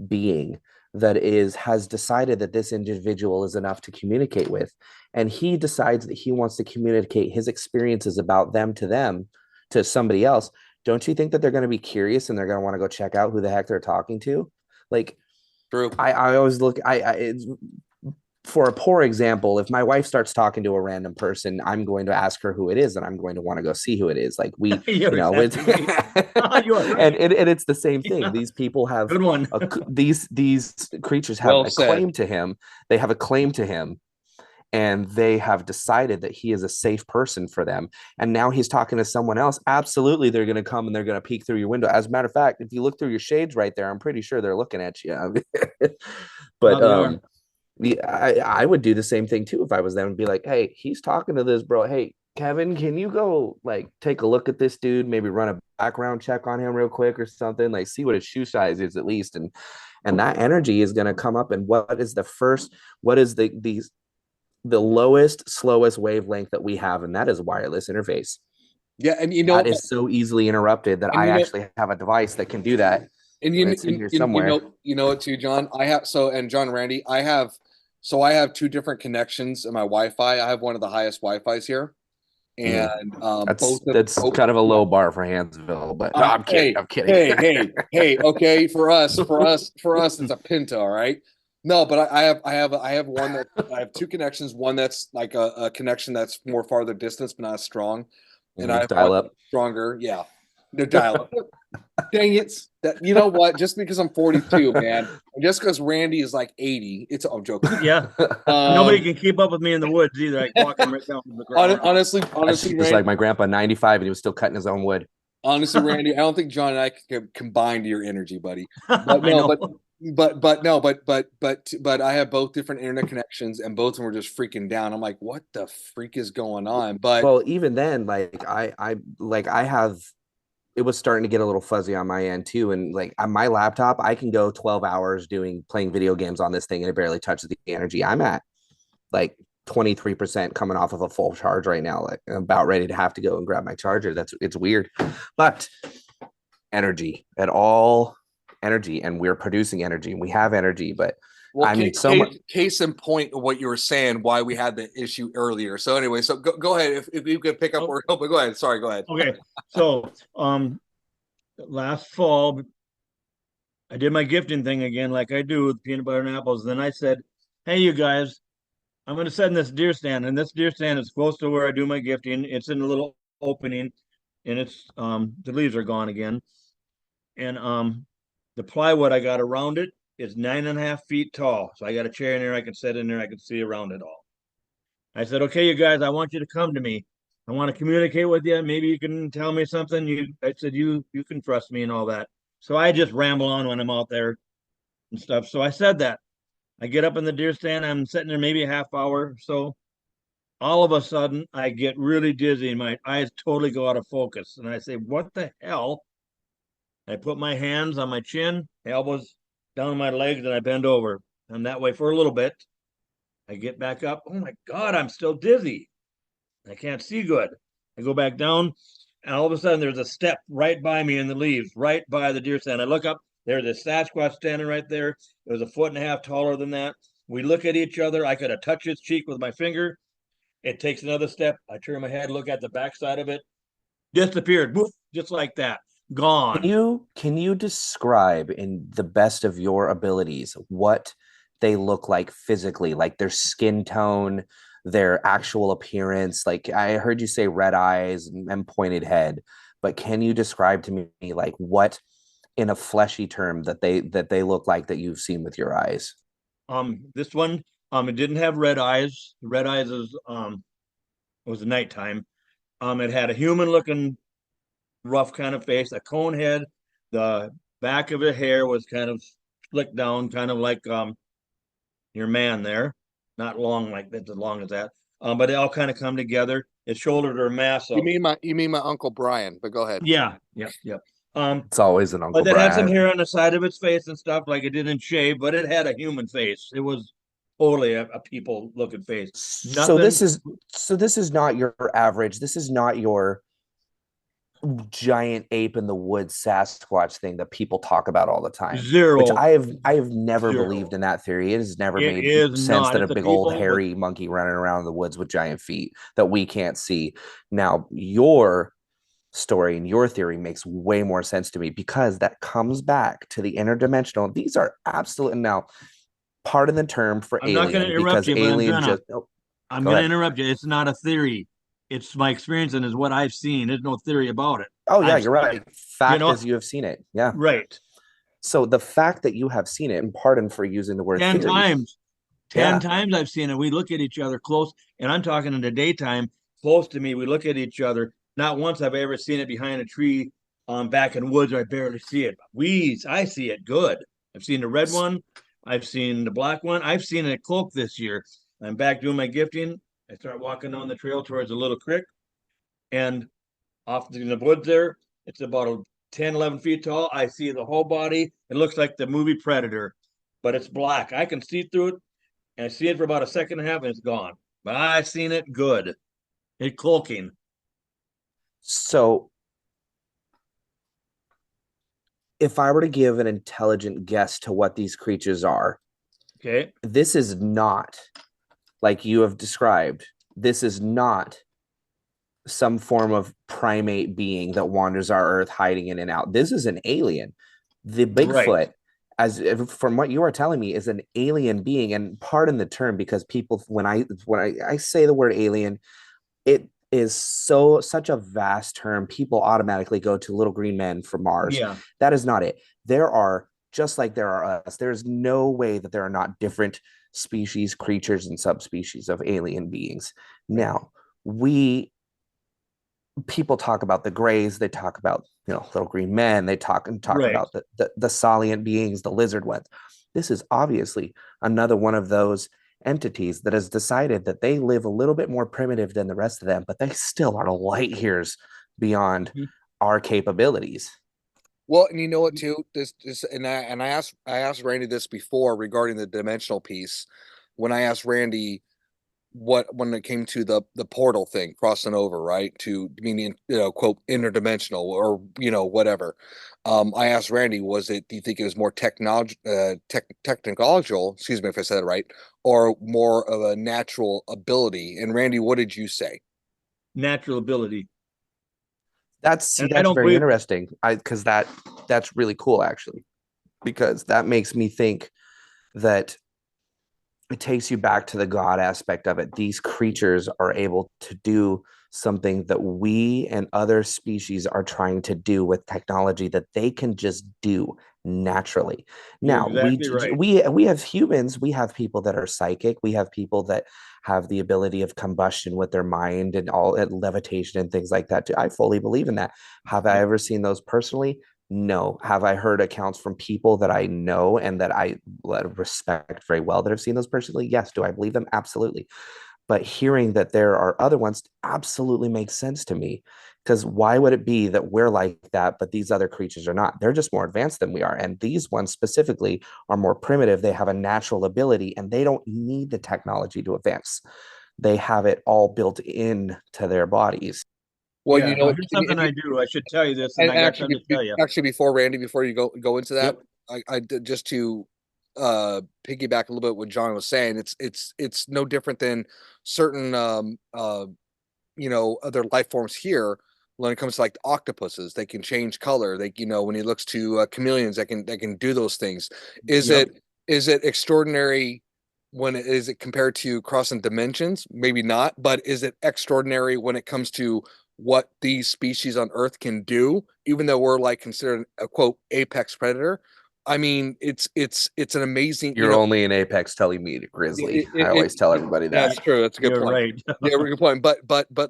being that has decided that this individual is enough to communicate with, and he decides that he wants to communicate his experiences about them to somebody else, don't you think that they're going to be curious and they're going to want to go check out who the heck they're talking to? Like, True. I always look. It's, for a poor example, if my wife starts talking to a random person, I'm going to ask her who it is, and I'm going to want to go see who it is. Like, we, You're you know, exactly right. You are right. and it's the same thing. Yeah. These people have Good one. these creatures have Well a said. claim to him. They have a claim to him, and they have decided that he is a safe person for them. And now he's talking to someone else. Absolutely, they're going to come and they're going to peek through your window. As a matter of fact, if you look through your shades right there, I'm pretty sure they're looking at you. But Well, they are. I would do the same thing too if I was them and be like, hey, he's talking to this bro. Hey, Kevin, can you go like take a look at this dude? Maybe run a background check on him real quick or something. Like, see what his shoe size is at least, and that energy is going to come up. And what is the lowest, slowest wavelength that we have, and that is wireless interface. Yeah, and you know that is so easily interrupted that I actually have a device that can do that. And it's in here somewhere. You know it too, John. And John Randy, I have two different connections in my Wi-Fi. I have one of the highest Wi-Fi's here, and that's kind of a low bar for Hansville. But no, I'm kidding. I'm kidding. Hey. Okay, for us, it's a Pinto, all right. No, but I have one that I have two connections. One that's like a connection that's more farther distance, but not as strong. And I have dial up stronger. Yeah, no dial up. Dang it! You know what? Just because I'm 42, man, and just because Randy is like 80, I'm joking. Yeah, nobody can keep up with me in the woods either. I walk them right down to the ground. Honestly, just Randy, like my grandpa, 95, and he was still cutting his own wood. Honestly, Randy, I don't think John and I can combine to your energy, buddy. But no, but I have both different internet connections, and both of them were just freaking down. I'm like, what the freak is going on? But well, even then, like I have. It was starting to get a little fuzzy on my end too. And like on my laptop, I can go 12 hours playing video games on this thing and it barely touches the energy. I'm at like 23% coming off of a full charge right now. Like I'm about ready to have to go and grab my charger. It's weird, but energy and we're producing energy and we have energy, but Well, I mean, so much. case in point of what you were saying, why we had the issue earlier. So anyway, so go ahead. If you could pick up Oh, where, oh, but go ahead. Sorry, go ahead. okay. So, last fall, I did my gifting thing again, like I do with peanut butter and apples. Then I said, "Hey, you guys, I'm going to set in this deer stand, and this deer stand is close to where I do my gifting. It's in a little opening, and it's the leaves are gone again, and the plywood I got around it is 9.5 feet tall. So I got a chair in there, I can sit in there, I can see around it all. I said, okay, you guys, I want you to come to me. I want to communicate with you. Maybe you can tell me something. I said, you can trust me and all that. So I just ramble on when I'm out there and stuff. So I said that. I get up in the deer stand. I'm sitting there maybe a half hour or so. All of a sudden, I get really dizzy and my eyes totally go out of focus. And I say, what the hell? I put my hands on my chin, elbows down my legs, and I bend over. I'm that way for a little bit. I get back up. Oh my God, I'm still dizzy. I can't see good. I go back down, and all of a sudden there's a step right by me in the leaves, right by the deer stand. I look up, there's a Sasquatch standing right there. It was 1.5 feet taller than that. We look at each other. I could have touched his cheek with my finger. It takes another step. I turn my head, look at the backside of it. Disappeared. Woof, just like that. Gone. Can you describe in the best of your abilities what they look like physically, like their skin tone, their actual appearance? Like I heard you say red eyes and pointed head, but can you describe to me like what in a fleshy term that they look like that you've seen with your eyes? This one, it didn't have red eyes. Red eyes is it was nighttime. It had a human looking rough kind of face, a cone head. The back of the hair was kind of slicked down, kind of like your man there. Not long like that, as long as that. But they all kind of come together. Its shoulders are massive. You mean my Uncle Brian, but go ahead. Yeah, yep, yep. It's always an Uncle But it had some Brian. hair on the side of its face and stuff, like it didn't shave, but it had a human face. It was totally a people looking face. So Nothing. this is not your average. This is not your giant ape in the woods Sasquatch thing that people talk about all the time, which Zero. I have never Zero. believed in that theory. It has never It made is sense not. that a It's a big old people with hairy monkey running around in the woods with giant feet that we can't see. Now, your story and your theory makes way more sense to me because that comes back to the interdimensional. These are absolute now part of the term for I'm not going to alien interrupt because you, but alien just I'm go going to ahead. interrupt you. It's not a theory. It's my experience and is what I've seen. There's no theory about it. Oh yeah, I've you're seen right. it. You Fact know, is you have seen it. Yeah. right. So the fact that you have seen it, and pardon for using the word 10 theory, times. 10 yeah. times I've seen it. We look at each other close, and I'm talking in the daytime, close to me. We look at each other. Not once have I ever seen it behind a tree back in the woods where I barely see it. I see it good. I've seen the red one. I've seen the black one. I've seen a cloak this year. I'm back doing my gifting. I start walking down the trail towards a little creek, and off in the woods there, it's about 10, 11 feet tall. I see the whole body. It looks like the movie Predator, but it's black. I can see through it, and I see it for about a second and a half, and it's gone. But I seen it good. It cloaking. So if I were to give an intelligent guess to what these creatures are, Okay. this is not like you have described. This is not some form of primate being that wanders our earth hiding in and out. This is an alien. The Right. Bigfoot, as from what you are telling me, is an alien being. And pardon the term, because people, when I say the word alien, it is such a vast term. People automatically go to little green men from Mars. Yeah. That is not it. There are, just like there are us, there's no way that there are not different species, creatures, and subspecies of alien beings. Now, we people talk about the grays, they talk about little green men, they talk Right. about the salient beings, the lizard ones. This is obviously another one of those entities that has decided that they live a little bit more primitive than the rest of them, but they still are light years beyond our capabilities. Well, and you know what too? This and I asked Randy this before regarding the dimensional piece. When I asked Randy, when it came to the portal thing crossing over, right, to meaning, quote, interdimensional, or whatever. I asked Randy, do you think it was more technological, excuse me if I said it right, or more of a natural ability? And Randy, what did you say? Natural ability. That's And I that's don't very believe interesting. Because that's really cool actually, because that makes me think that it takes you back to the God aspect of it. These creatures are able to do something that we and other species are trying to do with technology that they can just do naturally. you're Now, exactly right. we have humans, we have people that are psychic, we have people that have the ability of combustion with their mind and all and levitation and things like that too. I fully believe in that. Have I Yep. ever seen those personally? No. Have I heard accounts from people that I know and that I respect very well that have seen those personally? Yes. Do I believe them? Absolutely. But hearing that there are other ones absolutely makes sense to me. Because why would it be that we're like that, but these other creatures are not? They're just more advanced than we are. And these ones specifically are more primitive. They have a natural ability and they don't need the technology to advance. They have it all built in to their bodies. Well, Yeah. Now here's something I do. I should tell you this, and and I got something to tell you. actually, before Randy, before you go into that, Yep. I did, just to piggyback a little bit what John was saying. It's no different than certain other life forms here. When it comes to like octopuses, they can change color. They, when he looks to chameleons, they can do those things. Is Yep. it extraordinary when is it compared to crossing dimensions? Maybe not, but is it extraordinary when it comes to what these species on Earth can do, even though we're like considered a quote apex predator? I mean, it's an amazing, You're only an apex telling me grizzly. I it, always tell everybody that's that. true. That's a good You're point. right. Yeah, good point. But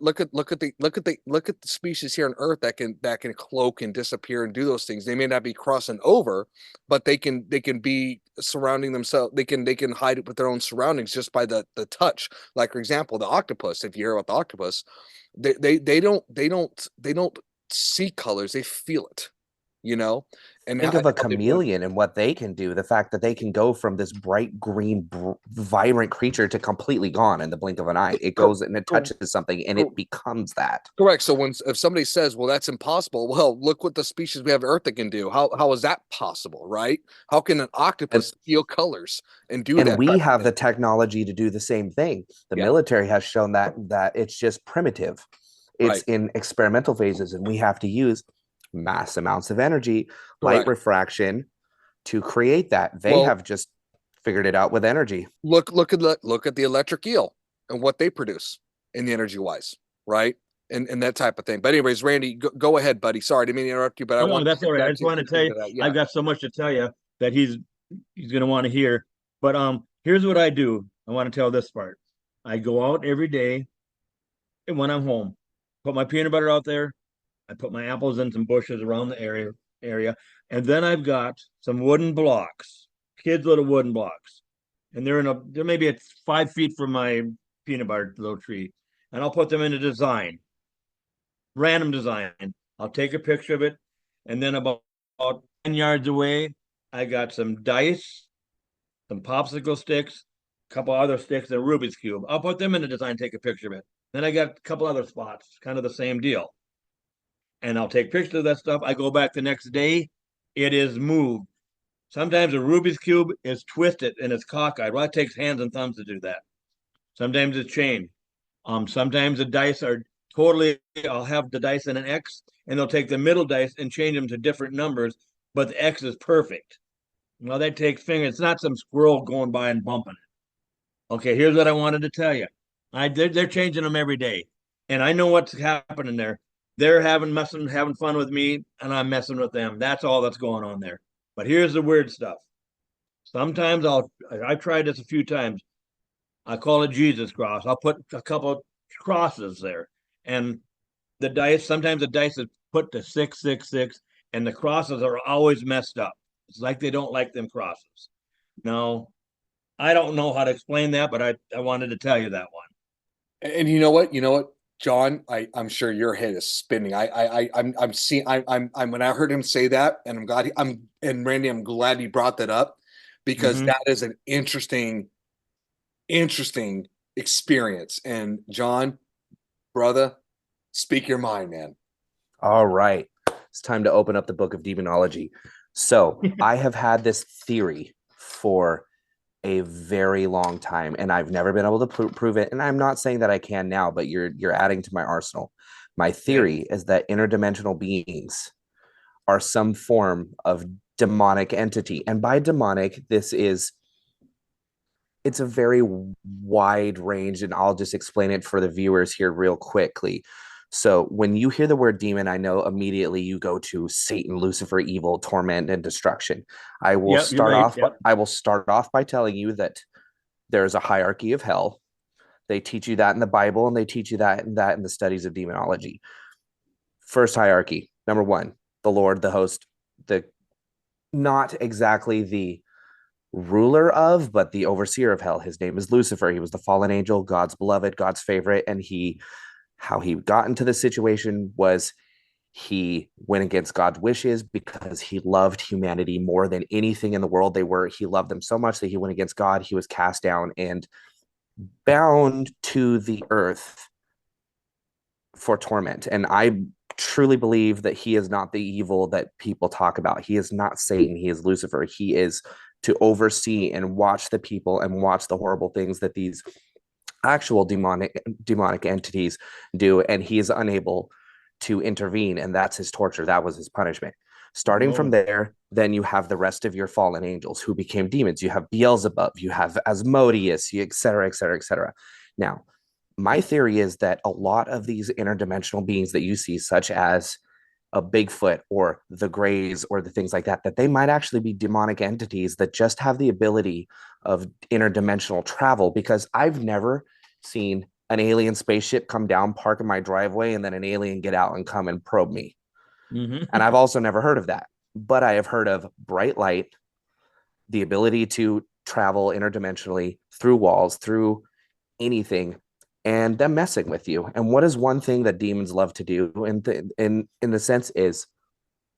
look at the species here on Earth that can cloak and disappear and do those things. They may not be crossing over, but they can be surrounding themselves. They can hide it with their own surroundings just by the touch. Like for example, the octopus. If you hear about the octopus, they don't see colors. They feel it. You know, and Think of a chameleon and what they can do. The fact that they can go from this bright green, vibrant creature to completely gone in the blink of an eye. It goes and it touches something and it becomes that. Correct. So if somebody says, "Well, that's impossible," well, look what the species we have on Earth that can do. How is that possible, right? How can an And, octopus feel colors and do and that we type of have thing? the technology to do the same thing. The Yeah, military has shown that it's just primitive. It's right. in experimental phases, and we have to use mass amounts of energy, light Correct. refraction to create that. They Well, have just figured it out with energy. look at the electric eel and what they produce in the energy wise, right? And that type of thing. But anyways, Randy, go ahead, buddy. Sorry, I didn't mean to interrupt you, but I Oh, no, want that's to all get right. I back just want to tell you, into that. Yeah. I've got so much to tell you that he's gonna want to hear. But here's what I do. I want to tell this part. I go out every day, and when I'm home, put my peanut butter out there. I put my apples in some bushes around the area, and then I've got some wooden blocks, kids' little wooden blocks, and they're maybe at 5 feet from my peanut butter little tree, and I'll put them in a design, random design. I'll take a picture of it, and then about 10 yards away, I got some dice, some popsicle sticks, a couple other sticks, and a Rubik's Cube. I'll put them in the design, take a picture of it. Then I got a couple other spots, kind of the same deal. And I'll take pictures of that stuff. I go back the next day, it is moved. Sometimes a Rubik's Cube is twisted and it's cockeyed. Well, it takes hands and thumbs to do that. Sometimes it's changed. Sometimes the dice are totally, I'll have the dice in an X and they'll take the middle dice and change them to different numbers, but the X is perfect. Well, that takes fingers. It's not some squirrel going by and bumping it. Okay, here's what I wanted to tell you. They're changing them every day, and I know what's happening there. They're having fun with me, and I'm messing with them. That's all that's going on there. But here's the weird stuff. Sometimes I've tried this a few times. I call it Jesus cross. I'll put a couple crosses there, and the dice. Sometimes the dice is put to 666, and the crosses are always messed up. It's like they don't like them crosses. Now, I don't know how to explain that, but I wanted to tell you that one. And you know what? You know what, John? I'm sure your head is spinning. I'm seeing. I'm when I heard him say that, and I'm glad. And Randy, I'm glad you brought that up because Mm-hmm. that is an interesting experience. And John, brother, speak your mind, man. All right. It's time to open up the book of demonology. So I have had this theory for a very long time, and I've never been able to prove it. And I'm not saying that I can now, but you're adding to my arsenal. My theory is that interdimensional beings are some form of demonic entity. And by demonic, it's a very wide range, and I'll just explain it for the viewers here real quickly. So when you hear the word demon, I know immediately you go to Satan, Lucifer, evil, torment, and destruction. I will Yep, you're start right. off. Yep. I will start off by telling you that there's a hierarchy of hell. They teach you that in the Bible, and they teach you that in the studies of demonology. First hierarchy, number one, the Lord, the host, the not exactly the ruler of, but the overseer of hell. His name is Lucifer. He was the fallen angel, God's beloved, God's favorite. And how he got into the situation was he went against God's wishes because he loved humanity more than anything in the world. He loved them so much that he went against God. He was cast down and bound to the earth for torment. And I truly believe that he is not the evil that people talk about. He is not Satan. He is Lucifer. He is to oversee and watch the people and watch the horrible things that these actual demonic entities do, and he is unable to intervene, and that's his torture. That was his punishment. Starting from there, then you have the rest of your fallen angels who became demons. You have Beelzebub, you have Asmodeus, et cetera, et cetera, et cetera. Now, my theory is that a lot of these interdimensional beings that you see, such as a Bigfoot or the Greys or the things like that, that they might actually be demonic entities that just have the ability of interdimensional travel, because I've never seen an alien spaceship come down, park in my driveway, and then an alien get out and come and probe me. Mm-hmm. And I've also never heard of that. But I have heard of bright light, the ability to travel interdimensionally through walls, through anything, and them messing with you. And what is one thing that demons love to do? And in the sense is,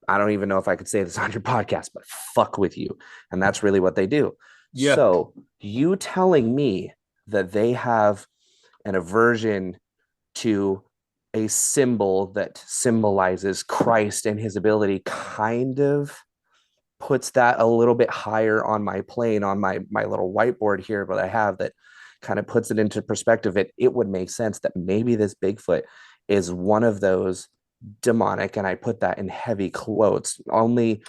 I don't even know if I could say this on your podcast, but fuck with you. And that's really what they do. Yeah. So you telling me that they have an aversion to a symbol that symbolizes Christ and his ability kind of puts that a little bit higher on my plane, on my little whiteboard here, but I have that kind of puts it into perspective. It would make sense that maybe this Bigfoot is one of those demonic, and I put that in heavy quotes, only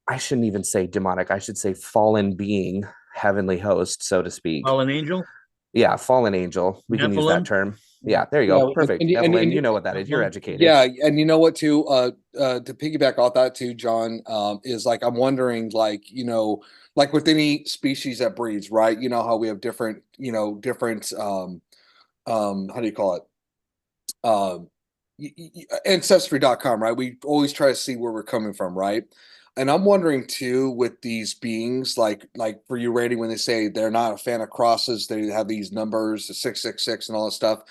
I shouldn't even say demonic, I should say fallen being, heavenly host, so to speak. Fallen angel. Yeah, fallen angel. We can use that Nephilim. term. Yeah, there you go. Yeah, Perfect. Evelyn, you know what that is. You're educated. Yeah, and you know what too? To piggyback off that too, John, is like I'm wondering, like, like with any species that breeds, right? You know how we have different, different how do you call it? Ancestry.com, right? We always try to see where we're coming from, right? And I'm wondering too, with these beings, like for you, Randy, when they say they're not a fan of crosses, they have these numbers, the 666 and all that stuff.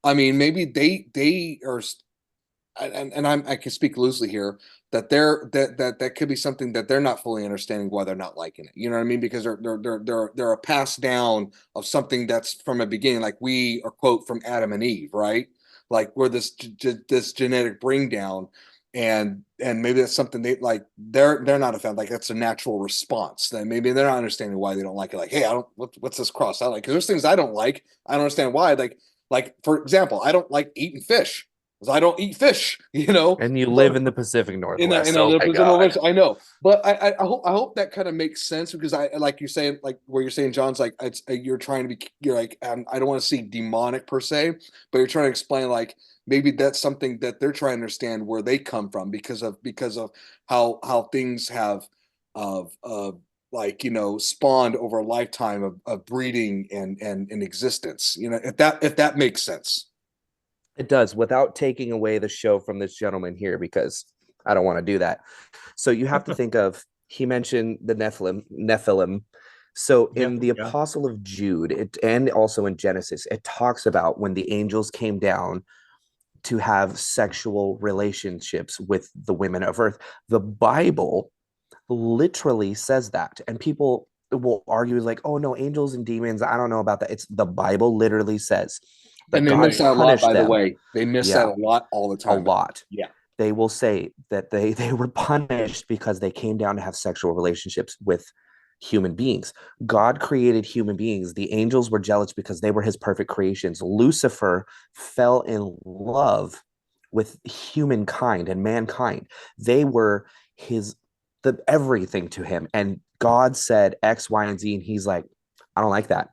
I mean, maybe they are, and I can speak loosely here, that that could be something that they're not fully understanding why they're not liking it. You know what I mean? Because they're a pass down of something that's from a beginning, like we are quote from Adam and Eve, right? Like we're this genetic bring down, and maybe that's something they're not a fan, like that's a natural response. Then maybe they're not understanding why they don't like it. Like, hey, I don't what's this cross? I like, because there's things I don't like. I don't understand why. Like for example, I don't like eating fish because I don't eat fish. And you So, live in the Pacific Northwest. Oh my God. I know, but I hope that kind of makes sense, because I like you're saying, like where you're saying, John's like you're trying to be, you're like, I don't want to see demonic per se, but you're trying to explain like maybe that's something that they're trying to understand where they come from, because of how things have of like spawned over a lifetime of breeding and existence. If that makes sense. It does, without taking away the show from this gentleman here, because I don't want to do that. So you have to think of, he mentioned the Nephilim. So in the Apostle of Jude, and also in Genesis, it talks about when the angels came down to have sexual relationships with the women of earth. The Bible literally says that. And people, will argue like, oh no, angels and demons, I don't know about that. It's the Bible literally says that And they God miss that a lot, punished by the them. way. They miss that Yeah, a lot all the a time. lot. Yeah. They will say that they were punished because they came down to have sexual relationships with human beings. God created human beings. The angels were jealous because they were his perfect creations. Lucifer fell in love with humankind and mankind. They were his the everything to him. And God said X, Y, and Z, and he's like, I don't like that.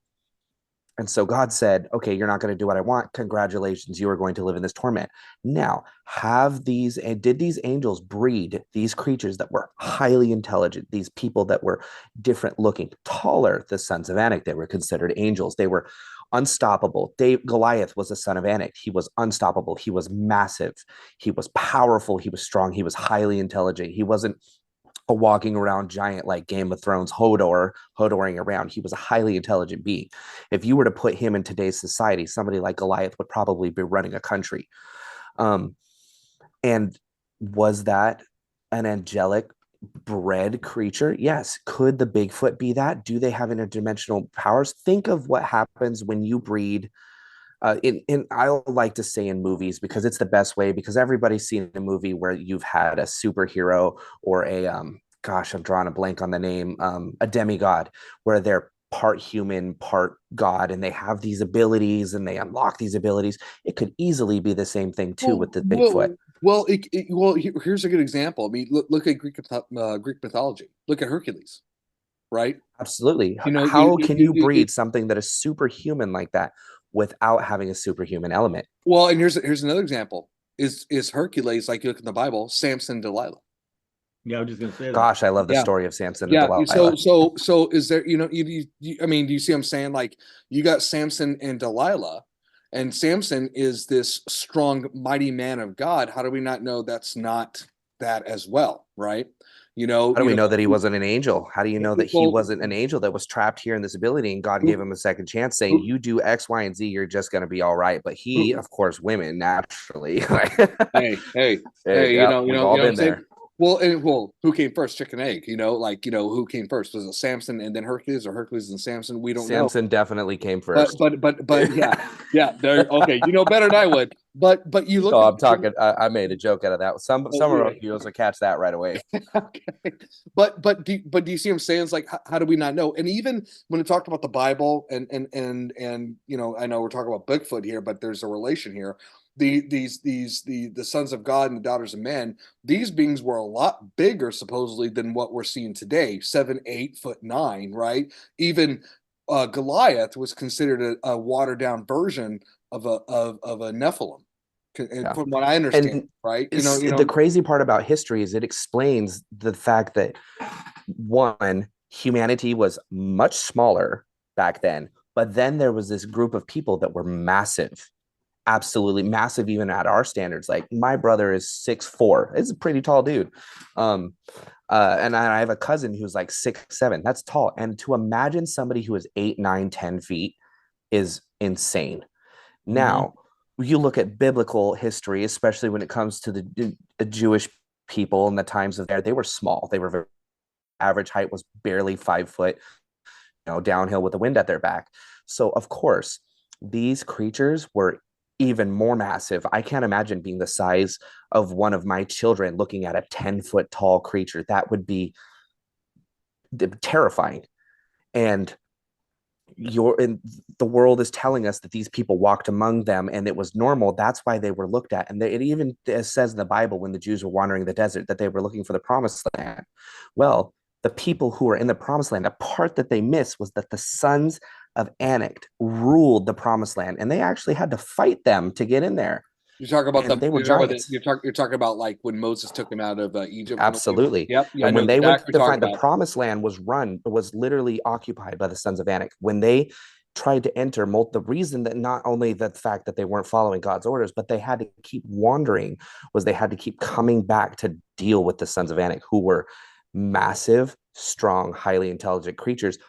And so God said, okay, you're not going to do what I want. Congratulations, you are going to live in this torment. Now, did these angels breed these creatures that were highly intelligent, these people that were different looking, taller, the sons of Anak? They were considered angels. They were unstoppable. Goliath was a son of Anak. He was unstoppable. He was massive. He was powerful. He was strong. He was highly intelligent. He wasn't a walking around giant like Game of Thrones Hodoring around. He was a highly intelligent being. If you were to put him in today's society, somebody like Goliath would probably be running a country. Um, and was that an angelic bred creature? Yes. Could the Bigfoot be that? Do they have interdimensional powers? Think of what happens when you breed in I like to say in movies because it's the best way, because everybody's seen a movie where you've had a superhero or a gosh, I'm drawing a blank on the name, a demigod, where they're part human, part god, and they have these abilities and they unlock these abilities. It could easily be the same thing too Well, with the Bigfoot. here's a good example. I mean, look at Greek mythology. Look at Hercules, right? Absolutely. You know, How can you breed something that is superhuman like that without having a superhuman element? well, and here's another example. Is Hercules, like you look in the Bible, Samson, Delilah? Yeah, I was just gonna say that. Gosh, I love the Yeah. story of Samson and Yeah. Delilah. So is there, I mean, do you see what I'm saying? Like you got Samson and Delilah, and Samson is this strong, mighty man of God. How do we not know that's not that as well? Right. How do we know that he wasn't an angel? How do you know that he Well, wasn't an angel that was trapped here in this ability and God gave him a second chance saying, you do X, Y, and Z, you're just going to be all right. But he, of course, women naturally. hey, Yeah, we've all what I'm been saying? there. Well, who came first, chicken egg? Who came first? Was it Samson and then Hercules, or Hercules and Samson? We don't know. Samson definitely came But first. yeah, yeah. There, okay, you know better than I would. But you look So at I'm talking. I made a joke out of that. Some of our viewers will catch that right away. okay. Do you see what I'm saying? It's like how do we not know? And even when we talked about the Bible and I know we're talking about Bigfoot here, but there's a relation here. The sons of God and the daughters of men, these beings were a lot bigger supposedly than what we're seeing today, 7, 8 foot 9, right? Even Goliath was considered a watered down version of a Nephilim, Yeah. from what I understand, And right? the crazy part about history is it explains the fact that one, humanity was much smaller back then, but then there was this group of people that were massive, absolutely massive, even at our standards. Like my brother is 6'4". It's a pretty tall dude. And I have a cousin who's like 6'7". That's tall. And to imagine somebody who is 8, 9, 10 feet is insane. Now, you look at biblical history, especially when it comes to the Jewish people in the times of there, they were small. They were very, average height was barely 5 foot, downhill with the wind at their back. So, of course, these creatures were even more massive. I can't imagine being the size of one of my children looking at a 10-foot tall creature. That would be terrifying. And the world is telling us that these people walked among them and it was normal. That's why they were looked at. And it even says in the Bible when the Jews were wandering the desert that they were looking for the promised land. Well, the people who were in the promised land, a part that they missed was that the sons of Anak ruled the promised land, and they actually had to fight them to get in there. You're talking about and they were giants. You're talking about like when Moses took him out of Egypt. Absolutely. Yep. Yeah, and when they exactly went to find the promised land was literally occupied by the sons of Anak. When they tried to enter, the reason that not only the fact that they weren't following God's orders, but they had to keep wandering, was they had to keep coming back to deal with the sons of Anak, who were massive, strong, highly intelligent creatures,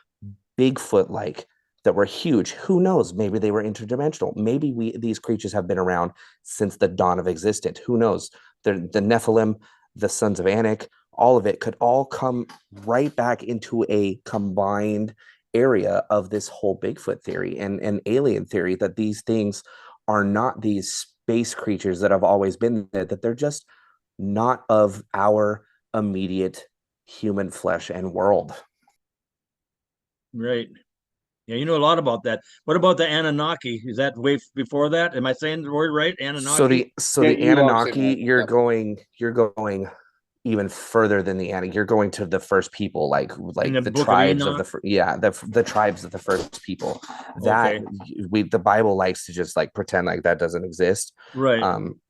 Bigfoot like, that were huge. Who knows? Maybe they were interdimensional. Maybe these creatures have been around since the dawn of existence. Who knows? The Nephilim, the sons of Anak, all of it could all come right back into a combined area of this whole Bigfoot theory and alien theory, that these things are not these space creatures that have always been there, that they're just not of our immediate human flesh and world. Right. Yeah, you know a lot about that. What about the Anunnaki? Is that way before that? Am I saying the word right? Anunnaki? So Yeah, the you are saying Anunnaki, that. you're going even further than the Anunnaki. You're going to the first people, like In the the Book of tribes of Enoch? the tribes of the first people. That Okay. the Bible likes to just like pretend like that doesn't exist. Right. Um,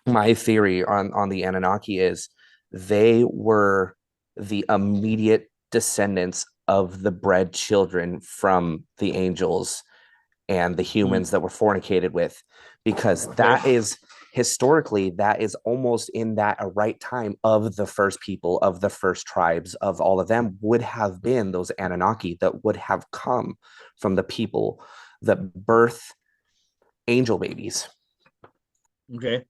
my theory on the Anunnaki is they were the immediate descendants of the bred children from the angels and the humans that were fornicated with, because that is historically, that is almost in that a right time of the first people, of the first tribes, of all of them would have been those Anunnaki that would have come from the people that birth angel babies. Okay.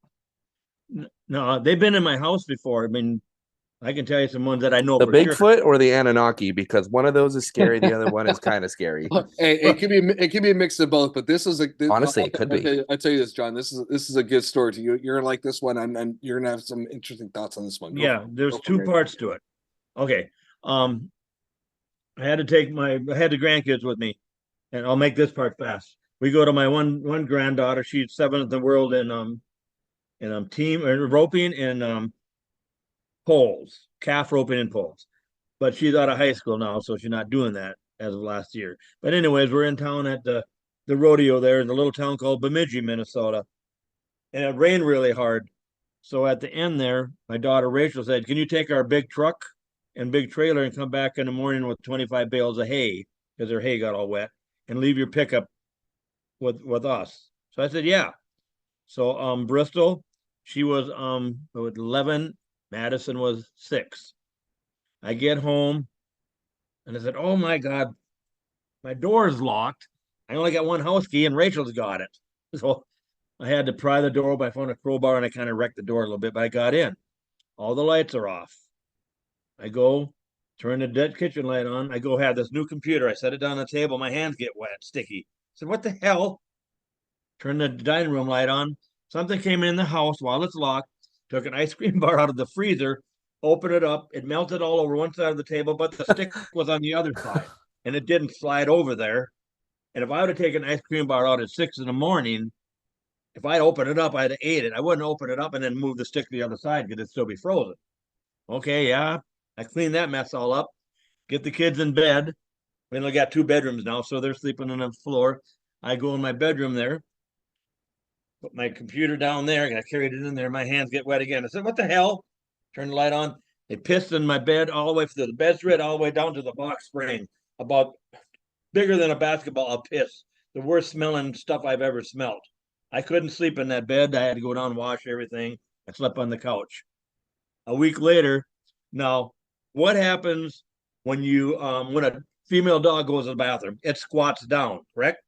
No, they've been in my house before. I mean, I can tell you some ones that I know The for sure. Bigfoot or the Anunnaki, because one of those is scary, the other one is kind of scary. Hey, it could be a mix of both, but this is Honestly, it could be. I'll tell you this, John. This is a good story to you. You're gonna like this one, and you're gonna have some interesting thoughts on this one. Yeah, there's go for two it. parts to it. Okay. Um, I had the grandkids with me, and I'll make this part fast. We go to my one granddaughter. She's seventh in the world in team or roping and poles, calf roping and poles. But she's out of high school now, so she's not doing that as of last year. But anyways, we're in town at the rodeo there in the little town called Bemidji, Minnesota, and it rained really hard. So at the end there, my daughter Rachel said, "Can you take our big truck and big trailer and come back in the morning with 25 bales of hay because their hay got all wet and leave your pickup with us?" So I said, "Yeah." So Bristol, she was with 11, Madison was 6. I get home and I said, "Oh my God, my door is locked. I only got one house key and Rachel's got it." So I had to pry the door open. I found a crowbar and I kind of wrecked the door a little bit, but I got in. All the lights are off. I go turn the dead kitchen light on. I go have this new computer. I set it down on the table. My hands get wet, sticky. I said, "What the hell?" Turn the dining room light on. Something came in the house while it's locked, took an ice cream bar out of the freezer, opened it up. It melted all over one side of the table, but the stick was on the other side and it didn't slide over there. And if I would have taken an ice cream bar out at 6 in the morning, if I'd opened it up, I'd have ate it. I wouldn't open it up and then move the stick to the other side because it'd still be frozen. Okay, yeah. I cleaned that mess all up, get the kids in bed. We only got 2 bedrooms now, so they're sleeping on the floor. I go in my bedroom there, put my computer down there, and I carried it in there. My hands get wet again. I said, "What the hell?" Turn the light on. They pissed in my bed all the way through the bedspread, all the way down to the box spring, about bigger than a basketball of piss. The worst smelling stuff I've ever smelled. I couldn't sleep in that bed. I had to go down and wash everything. I slept on the couch. A week later, now what happens when a female dog goes to the bathroom? It squats down, correct?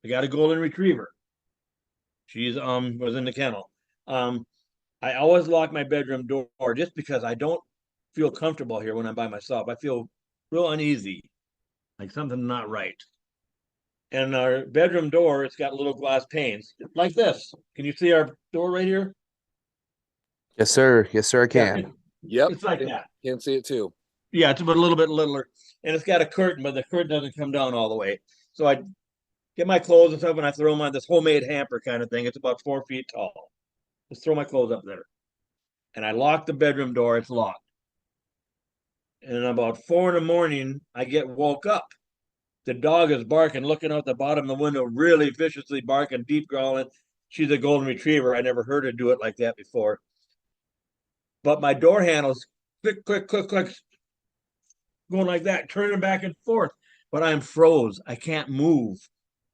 I got a golden retriever. She's was in the kennel. I always lock my bedroom door just because I don't feel comfortable here when I'm by myself. I feel real uneasy, like something not right. And our bedroom door, it's got little glass panes like this. Can you see our door right here? Yes, sir. Yes, sir. I Yeah, can. Yep, it's like that. can't see it too. Yeah, it's a little bit littler, and it's got a curtain, but the curtain doesn't come down all the way. So I get my clothes and stuff, and I throw them on this homemade hamper kind of thing. It's about 4 feet tall. Just throw my clothes up there, and I lock the bedroom door. It's locked. And about 4 in the morning, I get woke up. The dog is barking, looking out the bottom of the window, really viciously barking, deep growling. She's a golden retriever. I never heard her do it like that before. But my door handles click, click, click, click, going like that, turning back and forth. But I'm froze. I can't move.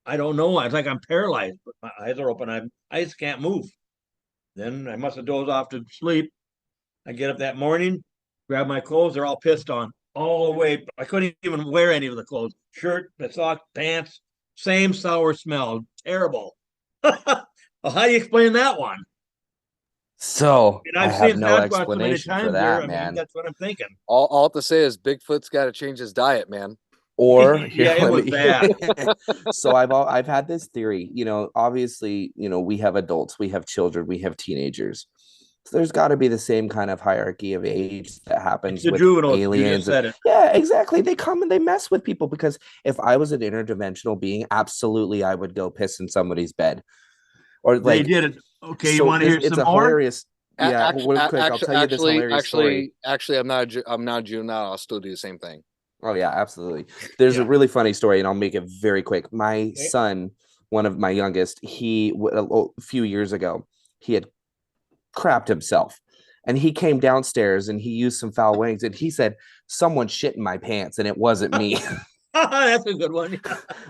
I don't know. It's like I'm paralyzed, but my eyes are open. I just can't move. Then I must have dozed off to sleep. I get up that morning, grab my clothes. They're all pissed on all the way. I couldn't even wear any of the clothes. Shirt, the sock, pants, same sour smell. Terrible. Well, how do you explain that one? So And I I've have seen no Sasquatch so many explanation for times there. that, I mean, man. that's what I'm thinking. All I have to say is Bigfoot's got to change his diet, man. Or here, Yeah, it let was me. bad. So I've had this theory. Obviously, we have adults, we have children, we have teenagers. So there's got to be the same kind of hierarchy of age that It's happens the with juveniles. You just aliens. said it. Yeah, exactly. They come and they mess with people because if I was an interdimensional being, absolutely I would go piss in somebody's bed. Or They like, did it. Okay, you so want to this hear it's some a more? hilarious. Yeah, real quick, I'll tell you this hilarious story. I'm not a juvenile. I'll still do the same thing. Oh yeah, absolutely. There's a Yeah. really funny story, and I'll make it very quick. My Okay. son, one of my youngest, a few years ago, he had crapped himself, and he came downstairs and he used some foul wings, and he said, "Someone shit in my pants," and it wasn't me. That's a good one.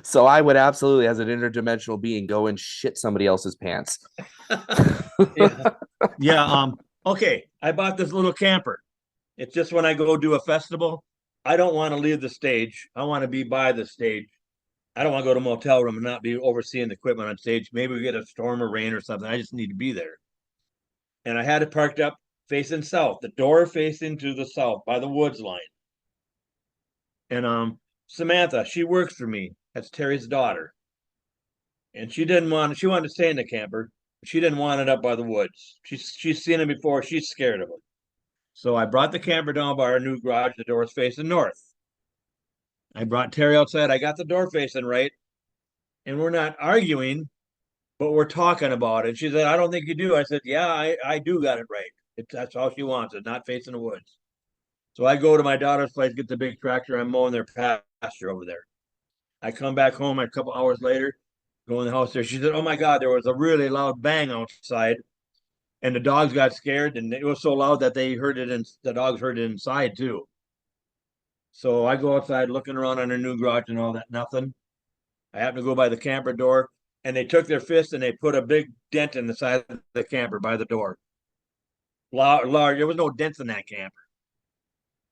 So I would absolutely, as an interdimensional being, go and shit somebody else's pants. Yeah. Yeah. Okay. I bought this little camper. It's just when I go do a festival, I don't want to leave the stage. I want to be by the stage. I don't want to go to a motel room and not be overseeing the equipment on stage. Maybe we get a storm or rain or something. I just need to be there. And I had it parked up facing south, the door facing to the south by the woods line. And Samantha, she works for me. That's Terry's daughter. And she wanted to stay in the camper, but she didn't want it up by the woods. She's seen it before. She's scared of it. So I brought the camper down by our new garage. The door's facing north. I brought Terry outside. I got the door facing right, and we're not arguing, but we're talking about it. She said, "I don't think you do." I said, "Yeah, I do got it right. That's how she wants it, not facing the woods." So I go to my daughter's place, get the big tractor. I'm mowing their pasture over there. I come back home a couple hours later, go in the house there. She said, "Oh my God, there was a really loud bang outside, and the dogs got scared, and it was so loud that they heard it, and the dogs heard it inside too." So I go outside looking around on their new garage and all that, nothing. I happen to go by the camper door, and they took their fist and they put a big dent in the side of the camper by the door. Large, there was no dents in that camper.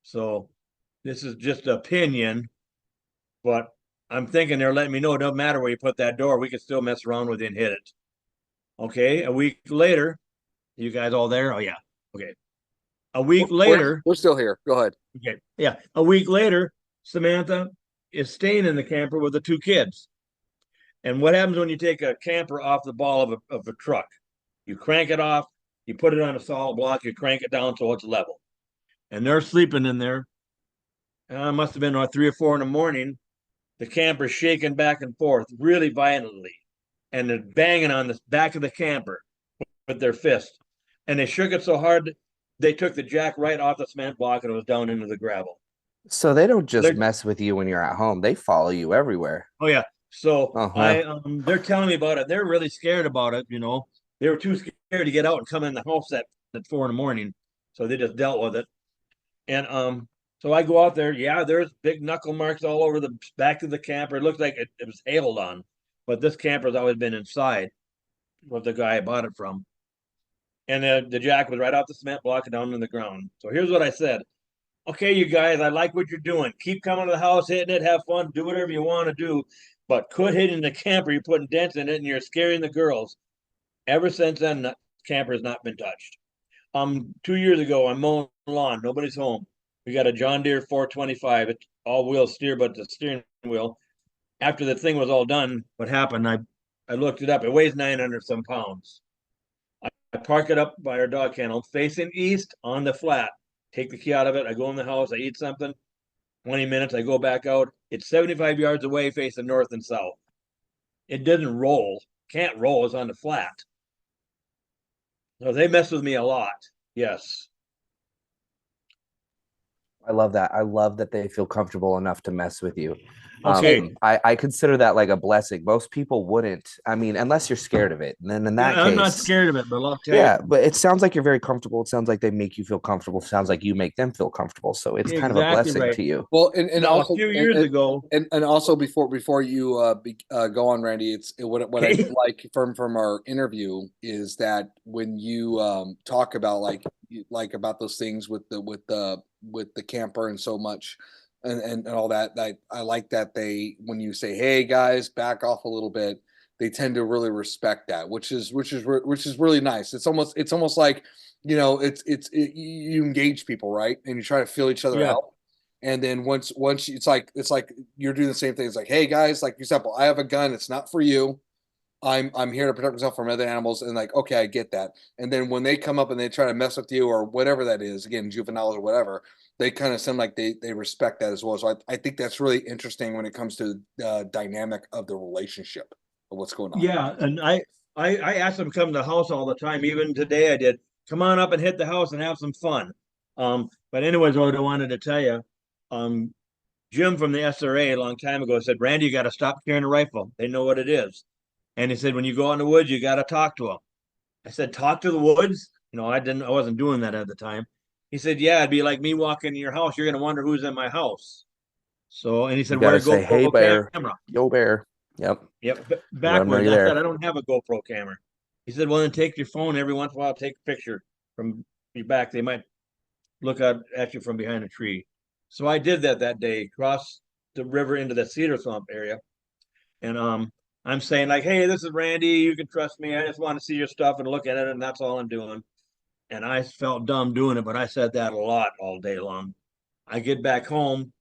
So this is just opinion, but I'm thinking they're letting me know it doesn't matter where you put that door, we can still mess around with it and hit it. Okay, a week later, you guys all there? Oh yeah. Okay. A week later, We're still here. Go ahead. okay, yeah. A week later, Samantha is staying in the camper with the two kids. And what happens when you take a camper off the ball of a truck? You crank it off, you put it on a solid block, you crank it down so it's level. And they're sleeping in there. It must have been 3 or 4 in the morning. The camper's shaking back and forth really violently. And they're banging on the back of the camper with their fist. And they shook it so hard, they took the jack right off the cement block and it was down into the gravel. So they don't just They're, mess with you when you're at home; they follow you everywhere. oh yeah. So Uh-huh. they're telling me about it. They're really scared about it. They were too scared to get out and come in the house at 4 in the morning, so they just dealt with it. And so I go out there. Yeah, there's big knuckle marks all over the back of the camper. It looks like it was hailed on, but this camper's always been inside. Was the guy I bought it from, and the jack was right off the cement block and down in the ground. So here's what I said. Okay, you guys, I like what you're doing. Keep coming to the house, hitting it, have fun, do whatever you want to do, but quit hitting the camper. You're putting dents in it, and you're scaring the girls. Ever since then, the camper has not been touched. 2 years ago, I'm mowing the lawn. Nobody's home. We got a John Deere 425. It's all-wheel steer, but the steering wheel. After the thing was all done, what happened? I looked it up. It weighs 900 some pounds. I park it up by our dog kennel, facing east on the flat. Take the key out of it. I go in the house. I eat something. 20 minutes. I go back out. It's 75 yards away, facing north and south. It doesn't roll. Can't roll. It's on the flat. So they mess with me a lot. Yes. I love that. I love that they feel comfortable enough to mess with you. Okay. I consider that like a blessing. Most people wouldn't. I mean, unless you're scared of it. And then in that Yeah, I'm not case, scared of it, but I'll tell yeah, you. but it sounds like you're very comfortable. It sounds like they make you feel comfortable. It sounds like you make them feel comfortable. So it's kind of a Exactly blessing right. to you. Well, and Now, a also few years ago, and also before you go on, Randy, what I did like from our interview is that when you talk about like about those things with the camper and so much and all that, I like that they when you say, hey guys, back off a little bit, they tend to really respect that, which is really nice. It's almost like, you know, you engage people, right, and you try to feel each other Yeah. out. And then once it's like you're doing the same thing. It's like, hey guys, like example, I have a gun. It's not for you. I'm here to protect myself from other animals, and like, okay, I get that. And then when they come up and they try to mess with you or whatever that is, again, juveniles or whatever, they kind of seem like they respect that as well. So I think that's really interesting when it comes to the dynamic of the relationship of what's going on. Yeah, and I asked them to come to the house all the time. Even today, I did. Come on up and hit the house and have some fun. But anyways, what I wanted to tell you, um, Jim from the SRA a long time ago said, Randy, you got to stop carrying a rifle. They know what it is. And he said, when you go out in the woods, you got to talk to them. I said, talk to the woods? You know, I wasn't doing that at the time. He said, yeah, it'd be like me walking in your house. You're going to wonder who's in my house. So, and he You said, gotta wear a say, "Hey, GoPro bear, camera. yo, bear." Yep. Yep, Let 'em know backwards. you're I there. said, I don't have a GoPro camera. He said, well, then take your phone every once in a while, take a picture from your back. They might look out at you from behind a tree. So I did that day, crossed the river into the cedar swamp area. And I'm saying like, hey, this is Randy. You can trust me. I just want to see your stuff and look at it, and that's all I'm doing. And I felt dumb doing it, but I said that a lot all day long. I get back home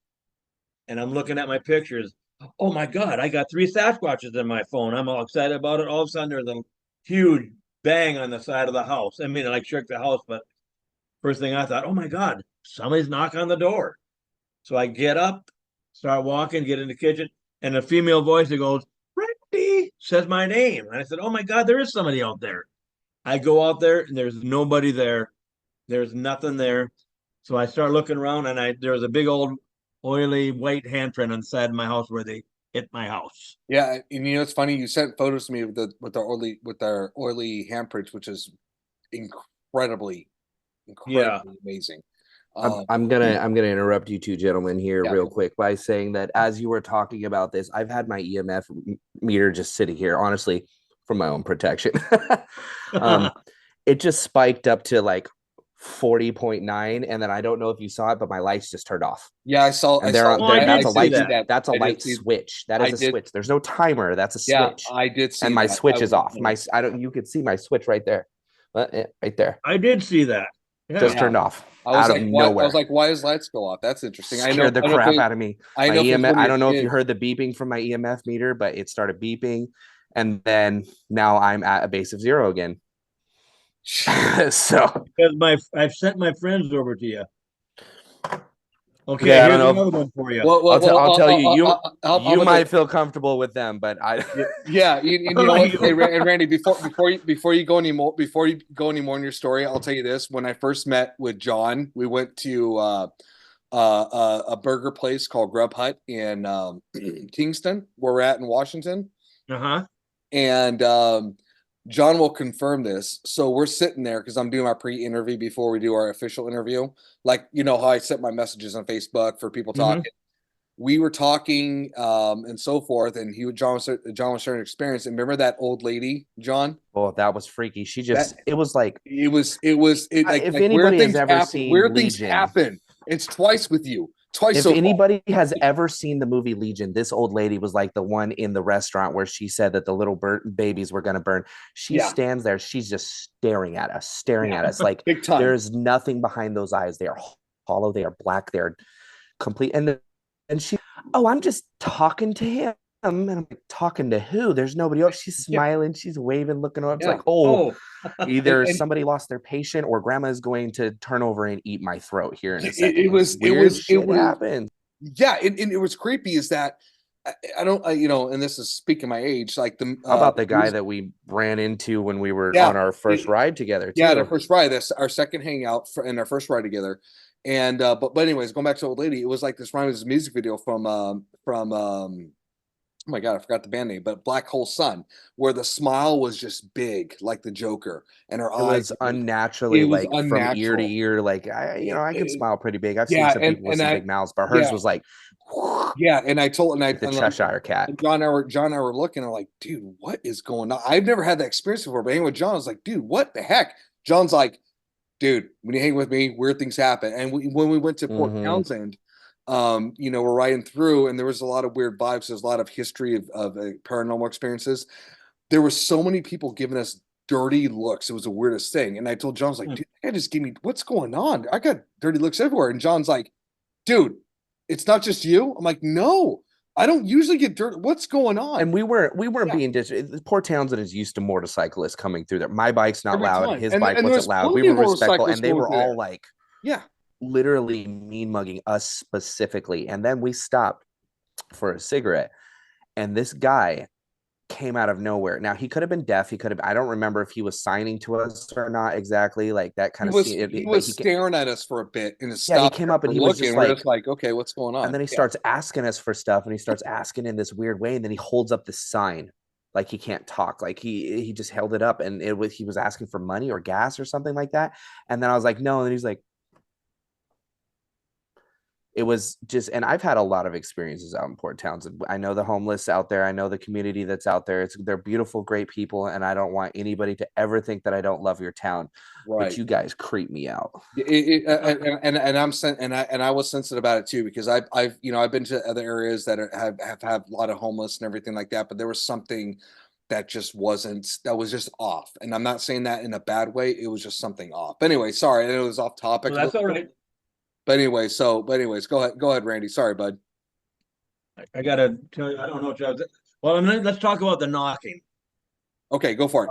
and I'm looking at my pictures. Oh my God, I got 3 Sasquatches in my phone. I'm all excited about it. All of a sudden, there's a huge bang on the side of the house. I mean, it like shook the house, but first thing I thought, oh my God, somebody's knocking on the door. So I get up, start walking, get in the kitchen, and a female voice that goes, Randy, says my name. And I said, oh my God, there is somebody out there. I go out there and there's nobody there. There's nothing there. So I start looking around and there was a big old oily white handprint on the side of my house where they hit my house. Yeah, and you know it's funny. You sent photos to me with their oily handprints, which is incredibly Yeah. amazing. I'm gonna interrupt you two gentlemen here Yeah. real quick by saying that as you were talking about this, I've had my EMF meter just sitting here, honestly, for my own protection. It just spiked up to like 40.9, and then I don't know if you saw it, but my lights just turned off. Yeah, I saw. And I that's a did see light. that. That's a I did light see- switch. That is I a did- switch. There's no timer. That's a Yeah, switch. I did see. And my that. switch I is was- off. I don't. You could see my switch right there. Right there. I did see that. Yeah. Just turned off I was out like, of why, nowhere. I was like, why does lights go off? That's interesting. Scared the crap out of me. I My know. EMF, I don't know if you heard the beeping from my EMF meter, but it started beeping, and then now I'm at a base of 0 again. So Because I've sent my friends over to you. Okay, Yeah, I don't here's know. another one for you. I'll tell you, you might feel. feel comfortable with them, but I. Yeah, you know what? Hey, and Randy, before you go any more in your story, I'll tell you this. When I first met with John, we went to a burger place called Grub Hut in Kingston, where we're at in Washington. Uh-huh. And John will confirm this. So we're sitting there because I'm doing our pre-interview before we do our official interview. Like, you know how I sent my messages on Facebook for people talking. We were talking and so forth, and John was sharing an experience. And remember that old lady, John? Oh, that was freaky. It was like if anybody has ever seen weird things Legion. happen. It's twice with you. Twice. If so anybody has ever seen the movie Legion, this old lady was like the one in the restaurant where she said that the little babies were going to burn. She stands there. She's just staring at us. Like big time. There's nothing behind those eyes. They are hollow. They are black. They're complete. And she, oh, I'm just talking to him. And I'm like, talking to who? There's nobody else. She's smiling. She's waving, looking up. It's like, either somebody lost their patient or grandma is going to turn over and eat my throat here in a second. It happened. Yeah, and it was creepy. Is that I don't, and this is speaking my age. Like how about the guy that we ran into when we were on our first ride together? Yeah, our first ride. That's our second hangout and our first ride together. And but anyways, going back to the old lady, it was like this music video from oh my God, I forgot the band name, but Black Hole Sun, where the smile was just big, like the Joker, and her eyes was unnaturally from ear to ear. Like I can smile pretty big. I've seen some people with some big mouths, but hers was like, and I told the Cheshire Cat. John and I were looking, and I'm like, dude, what is going on? I've never had that experience before, but hanging with John, I was like, dude, what the heck? John's like, dude, when you hang with me, weird things happen. And when we went to Port Townsend. We're riding through, and there was a lot of weird vibes. There's a lot of history of paranormal experiences. there were so many people giving us dirty looks. It was the weirdest thing. And I told John, I was like, dude, that guy just gave me, what's going on? I got dirty looks everywhere. And John's like, dude, it's not just you. I'm like, no, I don't usually get dirty. What's going on? And we weren't being poor Townsend is used to motorcyclists coming through there. My bike's not Every loud. time. His And bike there wasn't was loud. We plenty were of respectful, motorcyclists and they going were through all there. like Yeah. literally mean mugging us specifically. And then we stopped for a cigarette, and this guy came out of nowhere. Now he could have been deaf. He could have. I don't remember if he was signing to us or not exactly. Like that kind He of was scene. he But was staring at us for a bit and it yeah, he stopped. came up and he was looking. just We're like, just like, okay, what's going on? and then he starts asking us for stuff, and he starts asking in this weird way, and then he holds up this sign like he can't talk, like he just held it up, and he was asking for money or gas or something like that. And then I was like, no, and then he's like, it was just, and I've had a lot of experiences out in Port Townsend. I know the homeless out there. I know the community that's out there. They're beautiful, great people, and I don't want anybody to ever think that I don't love your town. Right. But you guys creep me out. And I was sensitive about it too, because I've I've been to other areas that have had a lot of homeless and everything like that, but there was something that was just off. And I'm not saying that in a bad way. It was just something off. But anyway, sorry, I know it was off topic. Well, that's all right. But anyways, go ahead, Randy. Sorry, bud. I gotta tell you, I don't know what well, let's talk about the knocking. Okay, go for it.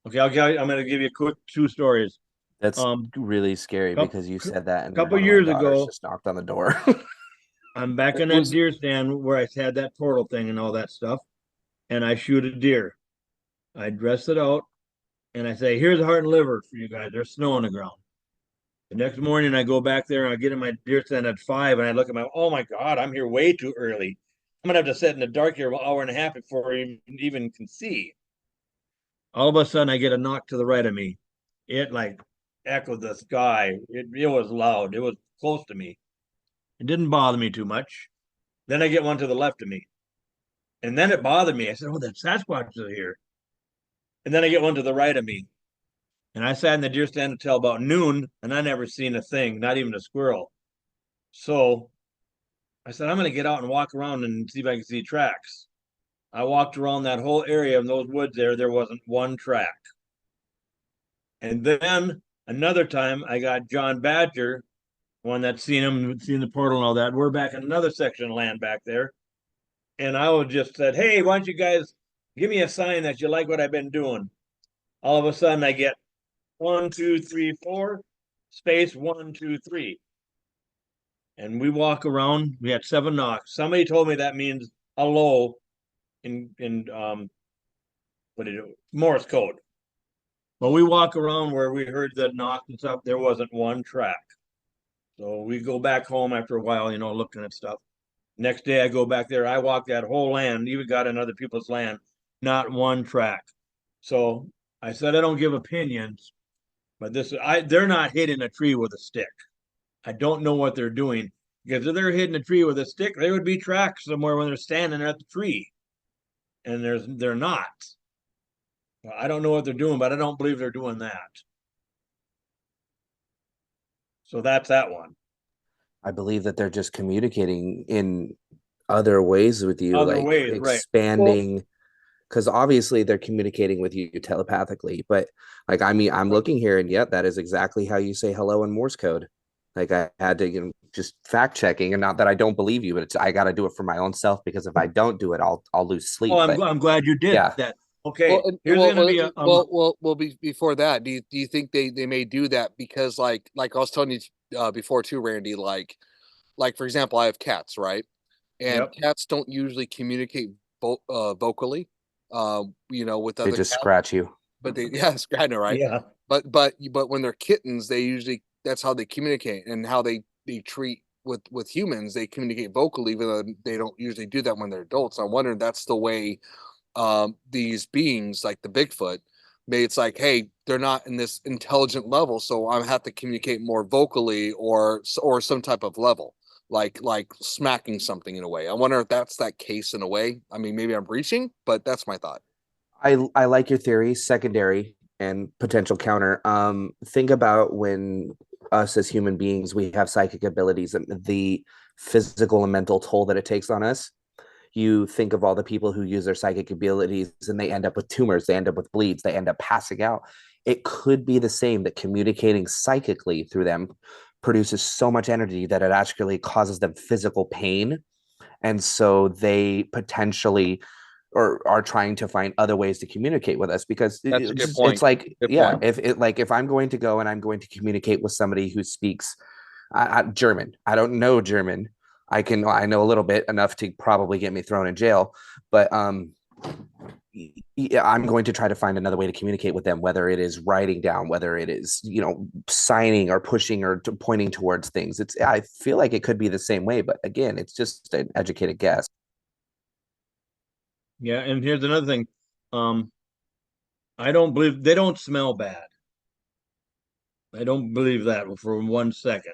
Okay, I'm gonna give you a quick two stories. That's really scary because you said that, and a couple years ago just knocked on the door. I'm back in that deer stand where I had that portal thing and all that stuff, and I shoot a deer. I dress it out, and I say, "Here's a heart and liver for you guys." There's snow on the ground. The next morning, I go back there and I get in my deer stand at 5, and I look at oh my God, I'm here way too early. I'm gonna have to sit in the dark here an hour and a half before I even can see. All of a sudden, I get a knock to the right of me. It like echoed the sky. It was loud. It was close to me. It didn't bother me too much. Then I get one to the left of me. And then it bothered me. I said, oh, that Sasquatch is here. And then I get one to the right of me. And I sat in the deer stand until about noon, and I never seen a thing, not even a squirrel. So I said, I'm going to get out and walk around and see if I can see tracks. I walked around that whole area of those woods there. There wasn't one track. And then another time I got John Badger, one that's seen the portal and all that. We're back in another section of land back there. And I would just said, hey, why don't you guys give me a sign that you like what I've been doing? All of a sudden I get 1, 2, 3, 4, space 1, 2, 3. And we walk around. We had 7 knocks. Somebody told me that means hello in Morse code. But we walk around where we heard the knock and stuff. There wasn't one track. So we go back home after a while, looking at stuff. Next day I go back there. I walk that whole land, even got in other people's land, not one track. So I said I don't give opinions, but they're not hitting a tree with a stick. I don't know what they're doing, because if they're hitting a tree with a stick, there would be tracks somewhere when they're standing at the tree, and they're not. I don't know what they're doing, but I don't believe they're doing that. So that's that one. I believe that they're just communicating in other ways with you, expanding, because obviously they're communicating with you telepathically. But I'm looking here, and yet that is exactly how you say hello in Morse code. Like I had to just fact checking, and not that I don't believe you, but I got to do it for my own self, because if I don't do it, I'll lose sleep. Oh, I'm glad you did that. Okay, before that, do you think they may do that because like I was telling you before too, Randy, like for example, I have cats, right? And cats don't usually communicate vocally, with other they just cats. Scratch you. But I know, right? Yeah. But when they're kittens, that's how they communicate, and how they treat with humans. They communicate vocally, even though they don't usually do that when they're adults. I'm wondering that's the way these beings like the Bigfoot, maybe it's like, hey, they're not in this intelligent level, so I have to communicate more vocally or some type of level, like smacking something in a way. I wonder if that's that case in a way. I mean, maybe I'm reaching, but that's my thought. I like your theory, secondary and potential counter. Think about when us as human beings, we have psychic abilities, and the physical and mental toll that it takes on us. You think of all the people who use their psychic abilities and they end up with tumors, they end up with bleeds, they end up passing out. It could be the same, that communicating psychically through them produces so much energy that it actually causes them physical pain. And so they potentially or are trying to find other ways to communicate with us, because That's a good point. it's like, Good yeah, point. if I'm going to go and I'm going to communicate with somebody who speaks German, I don't know German. I know a little bit, enough to probably get me thrown in jail, but yeah, I'm going to try to find another way to communicate with them, whether it is writing down, whether it is, signing or pushing or pointing towards things. I feel like it could be the same way, but again, it's just an educated guess. Yeah, and here's another thing. I don't believe they don't smell bad. I don't believe that for 1 second.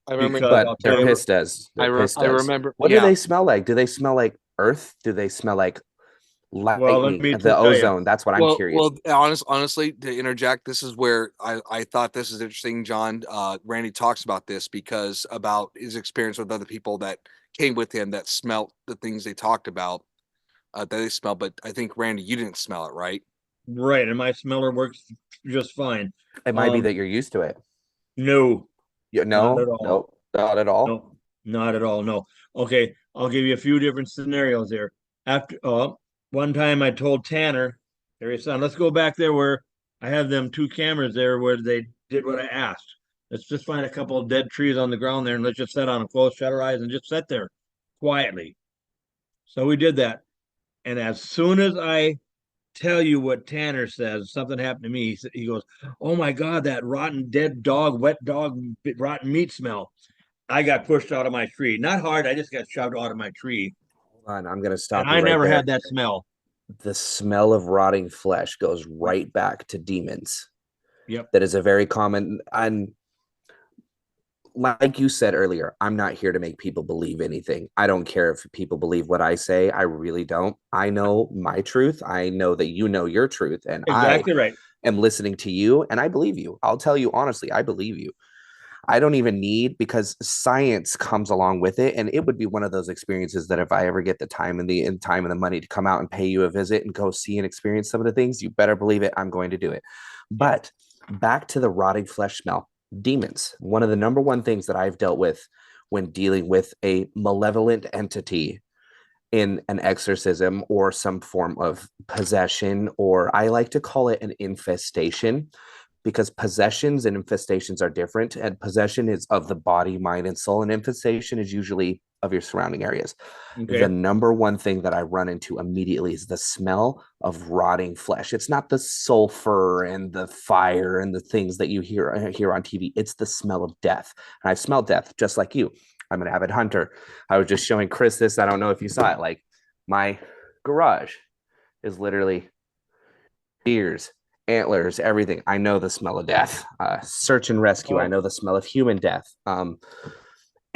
I remember, Because But I'll their tell you, piss does. Their piss I does. remember. What yeah. do they smell like? Do they smell like earth? Do they smell like well, let lightning? me The tell you. ozone. That's what I'm curious. Honestly, to interject, this is where I thought this is interesting, John. Randy talks about this because about his experience with other people that came with him that smelt the things they talked about that they smell. But I think, Randy, you didn't smell it, right? Right, and my smeller works just fine. It might be that you're used to it. No, No, not at all. no, not at all. No, not at all. No. Okay, I'll give you a few different scenarios here. After one time I told Tanner, Harry's son, let's go back there where I have them 2 cameras there where they did what I asked. Let's just find a couple of dead trees on the ground there and let's just sit on them, close, shut our eyes, and just sit there quietly. So we did that. And as soon as I tell you what Tanner says, something happened to me. He goes, "Oh my God, that rotten dead dog, wet dog, rotten meat smell." I got pushed out of my tree. Not hard. I just got shoved out of my tree. Hold on, I'm going to And stop you I right never there. had that smell. The smell of rotting flesh goes right back to demons. Yep. That is a very common, and like you said earlier, I'm not here to make people believe anything. I don't care if people believe what I say. I really don't. I know my truth. I know that you know your truth, and Exactly right. I am listening to you, and I believe you. I'll tell you honestly, I believe you. I don't even need, because science comes along with it, and it would be one of those experiences that if I ever get the time and the money to come out and pay you a visit and go see and experience some of the things, you better believe it, I'm going to do it. But back to the rotting flesh smell. Demons. One of the number one things that I've dealt with when dealing with a malevolent entity in an exorcism or some form of possession, or I like to call it an infestation, because possessions and infestations are different. And possession is of the body, mind, and soul, and infestation is usually of your surrounding areas. Okay. The number one thing that I run into immediately is the smell of rotting flesh. It's not the sulfur and the fire and the things that you hear on TV. It's the smell of death. And I've smelled death just like you. I'm an avid hunter. I was just showing Chris this. I don't know if you saw it. Like, my garage is literally ears, antlers, everything. I know the smell of death. Search and rescue. I know the smell of human death.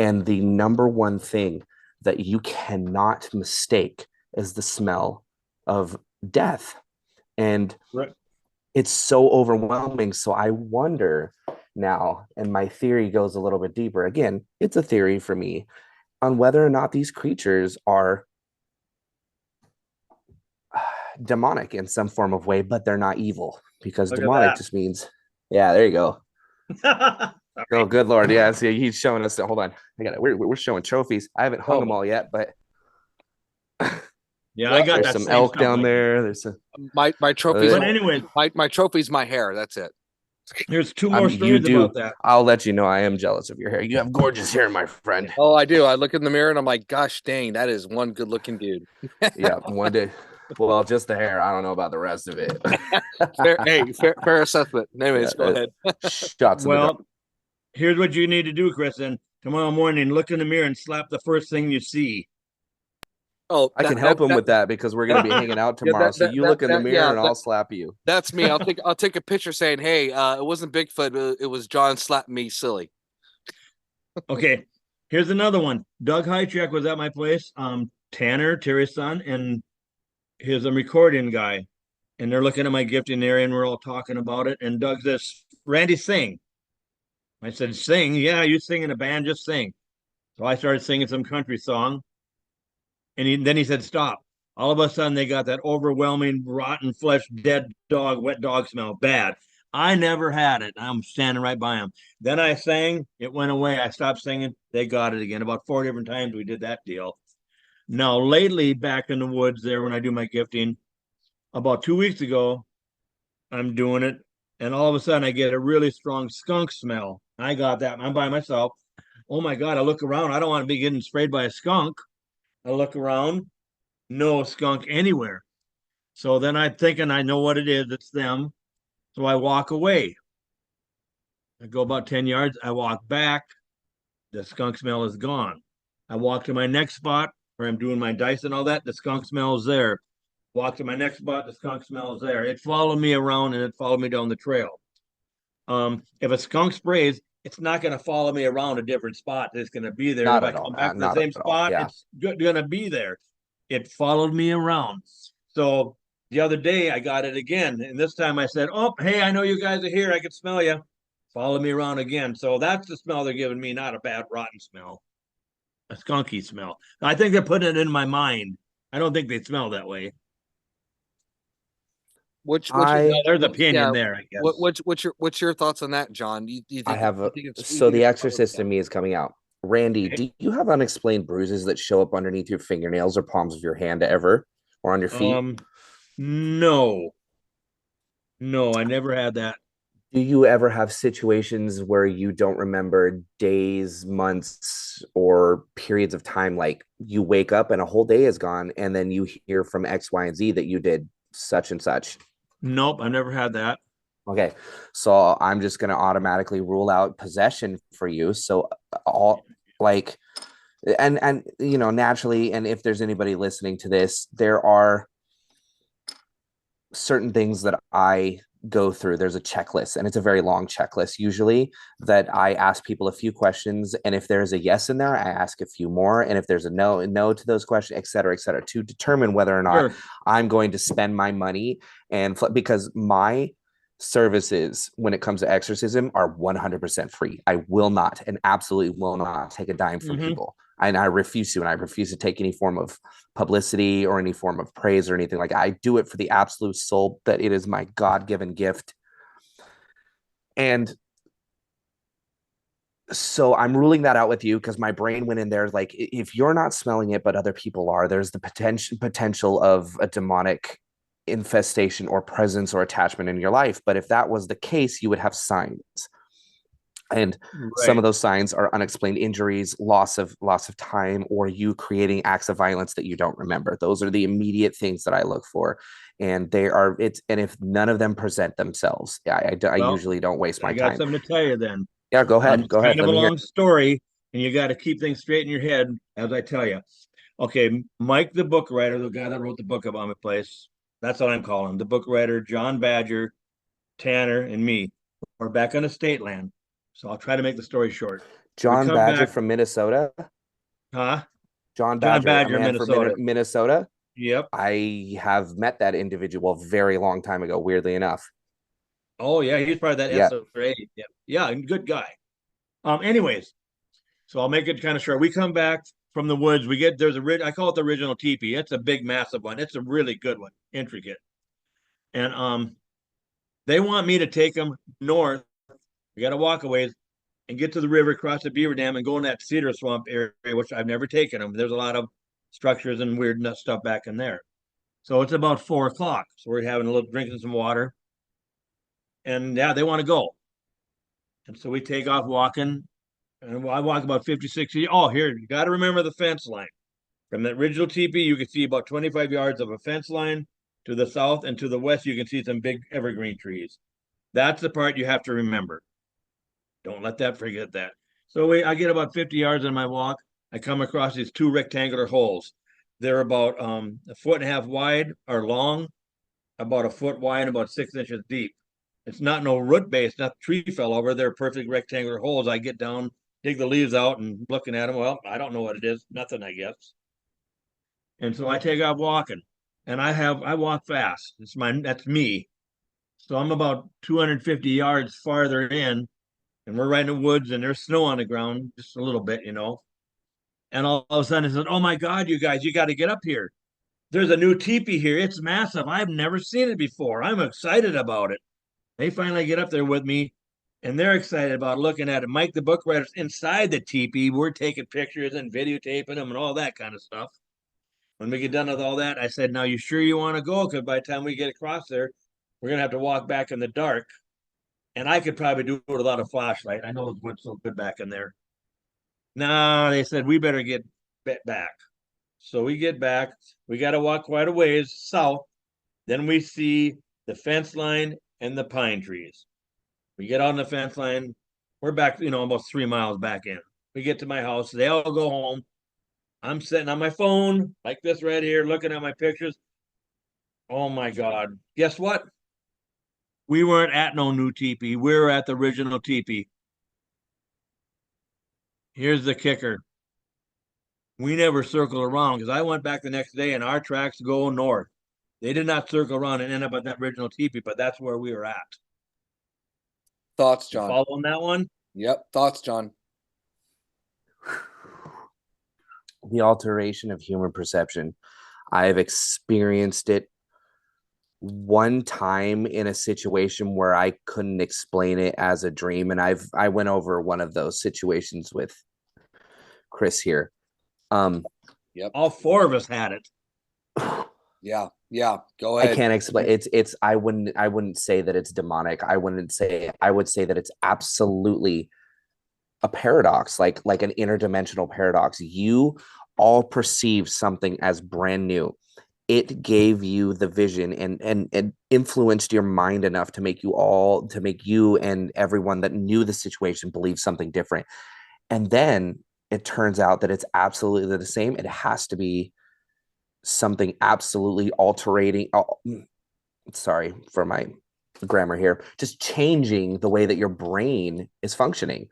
And the number one thing that you cannot mistake is the smell of death. And it's so overwhelming. So I wonder now, and my theory goes a little bit deeper. Again, it's a theory for me, on whether or not these creatures are demonic in some form of way, but they're not evil, because demonic just means, yeah, there you go. Oh, good Lord. Yeah. See, he's showing us that. Hold on. I got it. We're showing trophies. I haven't hung them all yet, but yeah, I got there's that some elk down there. There's my trophies. But anyway, my trophy's my hair. That's it. There's 2 more stories about that. I'll let you know. I am jealous of your hair. You have gorgeous hair, my friend. Oh, I do. I look in the mirror and I'm like, gosh dang, that is one good looking dude. Yeah, one day. Well, just the hair. I don't know about the rest of it. fair assessment. Anyways, go ahead. Shots. Well, here's what you need to do, Chris. And tomorrow morning, look in the mirror and slap the first thing you see. Oh, I can help him with that, because we're going to be hanging out tomorrow. So you look in the mirror and I'll slap you. That's me. I'll take a picture saying, "Hey, it wasn't Bigfoot. It was John slapped me silly." Okay, here's another one. Doug Hychek was at my place. Tanner, Terry's son, and he's a recording guy. And they're looking at my gifting area and we're all talking about it. And Doug says, "Randy, sing." I said, "Sing? Yeah, you sing in a band, just sing." So I started singing some country song. And then he said, stop. All of a sudden, they got that overwhelming, rotten flesh, dead dog, wet dog smell. Bad. I never had it. I'm standing right by him. Then I sang. It went away. I stopped singing. They got it again. About 4 different times we did that deal. Now, lately, back in the woods there when I do my gifting, about 2 weeks ago, I'm doing it. And all of a sudden, I get a really strong skunk smell. I got that. I'm by myself. Oh my God. I look around. I don't want to be getting sprayed by a skunk. I look around. No skunk anywhere. So then I'm thinking I know what it is. It's them. So I walk away. I go about 10 yards. I walk back. The skunk smell is gone. I walk to my next spot where I'm doing my dice and all that. The skunk smell is there. Walk to my next spot. The skunk smell is there. It followed me around and it followed me down the trail. If a skunk sprays, it's not going to follow me around a different spot. It's going to be there. Not If I at all. come back to the Not same at all. spot, Yeah. it's going to be there. It followed me around. So the other day I got it again. And this time I said, oh, hey, I know you guys are here. I can smell you. Follow me around again. So that's the smell they're giving me, not a bad rotten smell, a skunky smell. I think they're putting it in my mind. I don't think they smell that way. What's I- your, Well, there's what- opinion yeah, there, I guess. what's your thoughts on that, John? Do you I think have you think it's so easy The to Exorcist smell? in me is coming out. Randy, Okay. do you have unexplained bruises that show up underneath your fingernails or palms of your hand ever, or on your feet? No, I never had that. Do you ever have situations where you don't remember days, months, or periods of time? Like you wake up and a whole day is gone, and then you hear from X, Y, and Z that you did such and such. Nope, I never had that. Okay, so I'm just going to automatically rule out possession for you. So all like, and naturally, and if there's anybody listening to this, there are certain things that I go through. There's a checklist, and it's a very long checklist usually, that I ask people a few questions, and if there's a yes in there, I ask a few more, and if there's a no to those questions, et cetera, to determine whether or not Sure. I'm going to spend my money because my services when it comes to exorcism are 100% free. I will not and absolutely will not take a dime from people. And I refuse to take any form of publicity or any form of praise or anything like that. I do it for the absolute soul that it is my God-given gift. And so I'm ruling that out with you because my brain went in there like, if you're not smelling it but other people are, there's the potential of a demonic infestation or presence or attachment in your life. But if that was the case, you would have signs. And some of those signs are unexplained injuries, loss of time, or you creating acts of violence that you don't remember. Those are the immediate things that I look for. And and if none of them present themselves, I usually don't waste my I got time. something to tell you then. Yeah, go ahead. It's kind of Let a me hear. long story, and you got to keep things straight in your head as I tell you. Okay, Mike, the book writer, the guy that wrote the book about my place, that's what I'm calling him. The book writer, John Badger, Tanner, and me. We're back on estate land. So I'll try to make the story short. John Badger from Minnesota. Huh? John John Badger, a man Minnesota. from Minnesota. Yep. I have met that individual a very long time ago, weirdly enough. Oh, yeah, he's part of that Yeah. SRA. Yeah, good guy. Anyways, so I'll make it kind of short. We come back from the woods. I call it the original teepee. It's a big, massive one. It's a really good one, intricate. And they want me to take them north. We got to walk a ways and get to the river, cross the beaver dam, and go in that cedar swamp area, which I've never taken them. There's a lot of structures and weird nut stuff back in there. So it's about 4:00. So we're having a little drinking some water. And yeah, they want to go. And so we take off walking. And I walk about 50, 60. Oh, here, you got to remember the fence line. From the original teepee, you can see about 25 yards of a fence line. To the south and to the west, you can see some big evergreen trees. That's the part you have to remember. Don't let that forget that. So I get about 50 yards on my walk. I come across these two rectangular holes. They're about 1.5 feet wide or long, about 1 foot wide, and about 6 inches deep. It's not no root base, not tree fell over. They're perfect rectangular holes. I get down, dig the leaves out, and looking at them. Well, I don't know what it is. Nothing, I guess. And so I take off walking, and I walk fast. That's me. So I'm about 250 yards farther in, and we're right in the woods, and there's snow on the ground, just a little bit. And all of a sudden, I said, "Oh my God, you guys, you got to get up here. There's a new teepee here. It's massive. I've never seen it before. I'm excited about it." They finally get up there with me, and they're excited about looking at it. Mike, the book writer's inside the teepee. We're taking pictures and videotaping them and all that kind of stuff. When we get done with all that, I said, "Now, you sure you want to go? Because by the time we get across there, we're going to have to walk back in the dark. And I could probably do it without a flashlight. I know the wood's so good back in there." No, they said, "We better get back." So we get back. We got to walk quite a ways south. Then we see the fence line and the pine trees. We get on the fence line. We're back, almost 3 miles back in. We get to my house. They all go home. I'm sitting on my phone like this right here, looking at my pictures. Oh my God. Guess what? We weren't at no new teepee. We were at the original teepee. Here's the kicker. We never circled around because I went back the next day and our tracks go north. They did not circle around and end up at that original teepee, but that's where we were at. Thoughts, You John? follow on that one? Yep. Thoughts, John? The alteration of human perception. I've experienced it one time in a situation where I couldn't explain it as a dream, and I went over one of those situations with Chris here. Yep. All four of us had it. Yeah. Go ahead. I can't explain. It's. I wouldn't say that it's demonic. I would say that it's absolutely a paradox, like an interdimensional paradox. You all perceive something as brand new. It gave you the vision and influenced your mind enough to make you and everyone that knew the situation believe something different. And then it turns out that it's absolutely the same. It has to be something absolutely altering. Sorry for my grammar here. Just changing the way that your brain is functioning.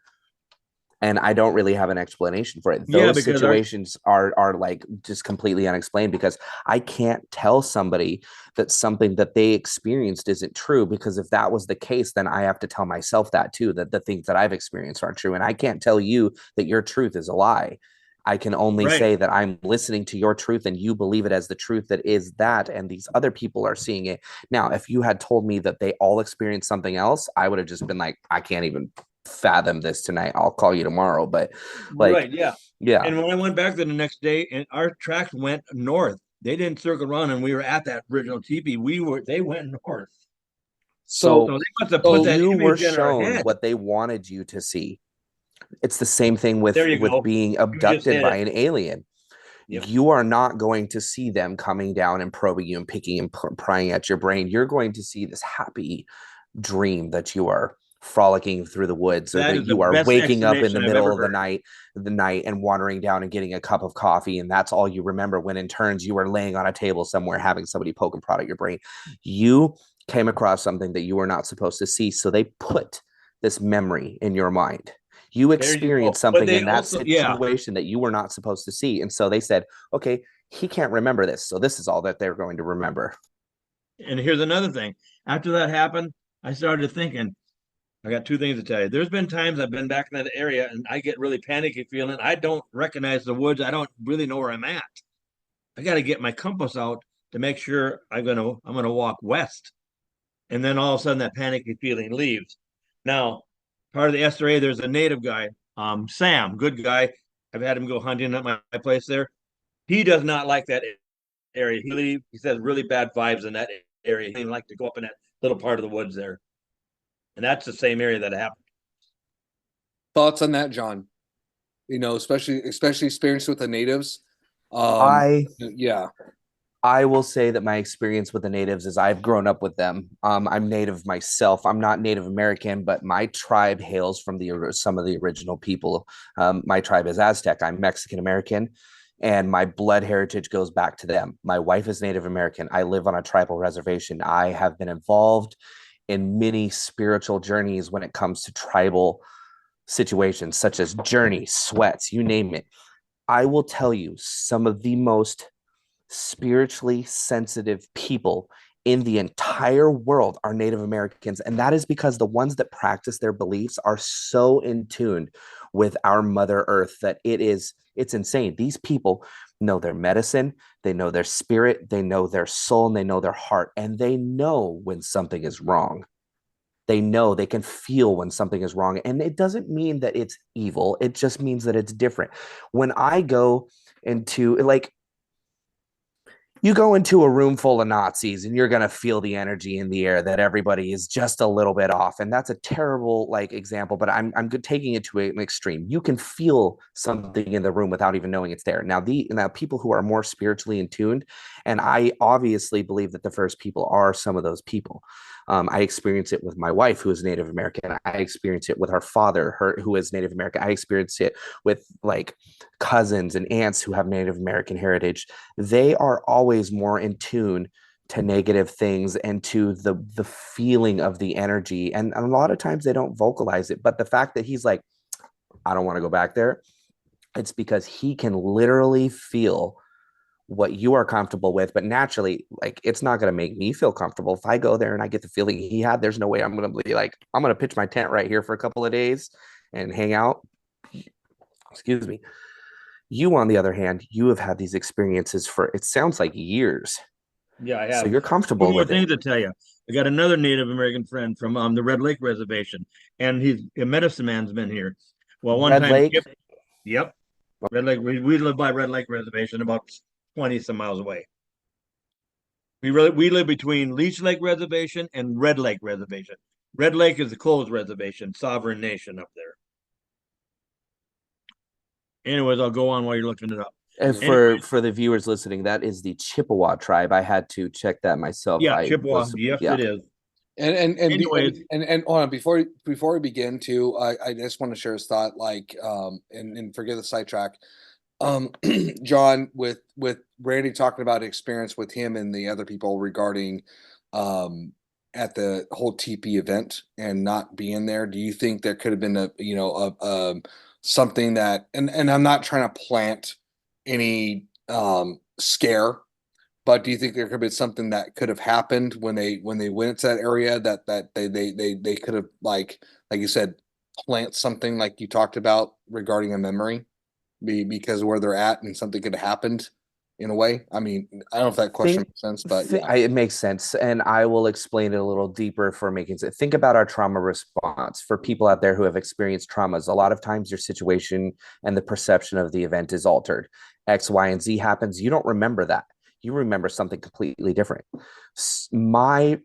And I don't really have an explanation for it. Those situations are like just completely unexplained, because I can't tell somebody that something that they experienced isn't true, because if that was the case, then I have to tell myself that too, that the things that I've experienced aren't true. And I can't tell you that your truth is a lie. I can only say that I'm listening to your truth and you believe it as the truth that is that, and these other people are seeing it. Now, if you had told me that they all experienced something else, I would have just been like, I can't even fathom this tonight. I'll call you tomorrow. But yeah. And when I went back there the next day, and our tracks went north, they didn't circle around, and we were at that original teepee. They went north. So they must have put that you were image in our shown head. what they wanted you to see. It's the same thing with go. being abducted by an alien. Yep. You are not going to see them coming down and probing you and picking and prying at your brain. You're going to see this happy dream that you are frolicking through the woods, or that you are waking up in the middle of the night and wandering down and getting a cup of coffee, and that's all you remember, when in turns you are laying on a table somewhere having somebody poke and prod at your brain. You came across something that you were not supposed to see, so they put this memory in your mind. You experienced something in that situation that you were not supposed to see, and so they said, okay, he can't remember this, so this is all that they're going to remember. And here's another thing. After that happened, I started thinking, I got two things to tell you. There's been times I've been back in that area and I get really panicky feeling. I don't recognize the woods. I don't really know where I'm at. I got to get my compass out to make sure I'm gonna walk west. And then all of a sudden that panicky feeling leaves. Now, part of the SRA, there's a native guy, Sam, good guy. I've had him go hunting at my place there. He does not like that area. He says really bad vibes in that area. He doesn't like to go up in that little part of the woods there. And that's the same area that happened. Thoughts on that, John? Especially experience with the natives. I will say that my experience with the natives is I've grown up with them. I'm Native myself. I'm not Native American, but my tribe hails from some of the original people. My tribe is Aztec. I'm Mexican American, and my blood heritage goes back to them. My wife is Native American. I live on a tribal reservation. I have been involved in many spiritual journeys when it comes to tribal situations, such as journeys, sweats, you name it. I will tell you, some of the most spiritually sensitive people in the entire world are Native Americans. And that is because the ones that practice their beliefs are so in tune with our Mother Earth that it is It's insane. These people know their medicine, they know their spirit, they know their soul, and they know their heart, and they know when something is wrong. They know, they can feel when something is wrong. And it doesn't mean that it's evil. It just means that it's different. When I go into, like, you go into a room full of Nazis and you're going to feel the energy in the air that everybody is just a little bit off. And that's a terrible like example, but I'm taking it to an extreme. You can feel something in the room without even knowing it's there. Now people who are more spiritually in tuned, and I obviously believe that the first people are some of those people. I experience it with my wife, who is Native American. I experience it with her father, who is Native American. I experience it with like cousins and aunts who have Native American heritage. They are always more in tune to negative things and to the feeling of the energy. And a lot of times they don't vocalize it. But the fact that he's like, I don't want to go back there, it's because he can literally feel what you are comfortable with, but naturally, like, it's not going to make me feel comfortable. If I go there and I get the feeling he had, there's no way I'm going to be like, I'm going to pitch my tent right here for a couple of days and hang out. Excuse me. You, on the other hand, you have had these experiences for, it sounds like years. Yeah, I have. So you're comfortable One more with thing it. to tell you. I got another Native American friend from the Red Lake Reservation, and he's a medicine man's been here. Well, one Red time, Lake? Yep, Red Lake. We live by Red Lake Reservation, about 20 some miles away. We live between Leech Lake Reservation and Red Lake Reservation. Red Lake is a closed reservation, sovereign nation up there. Anyways, I'll go on while you're looking it up. And for the viewers listening, that is the Chippewa tribe. I had to check that myself. Yeah, Chippewa. Yes, it is. And hold on, before we begin too, I just want to share his thought, like, and forget the sidetrack. John, with Randy talking about experience with him and the other people regarding at the whole TP event and not being there, do you think there could have been something that, and I'm not trying to plant any scare, but do you think there could have been something that could have happened when they went to that area that they could have, like you said, plant something like you talked about regarding a memory, because where they're at, and something could have happened in a way? I mean, I don't know if that question makes sense, but yeah. It makes sense. And I will explain it a little deeper for making sense. Think about our trauma response. For people out there who have experienced traumas, a lot of times your situation and the perception of the event is altered. X, Y, and Z happens. You don't remember that. You remember something completely different. My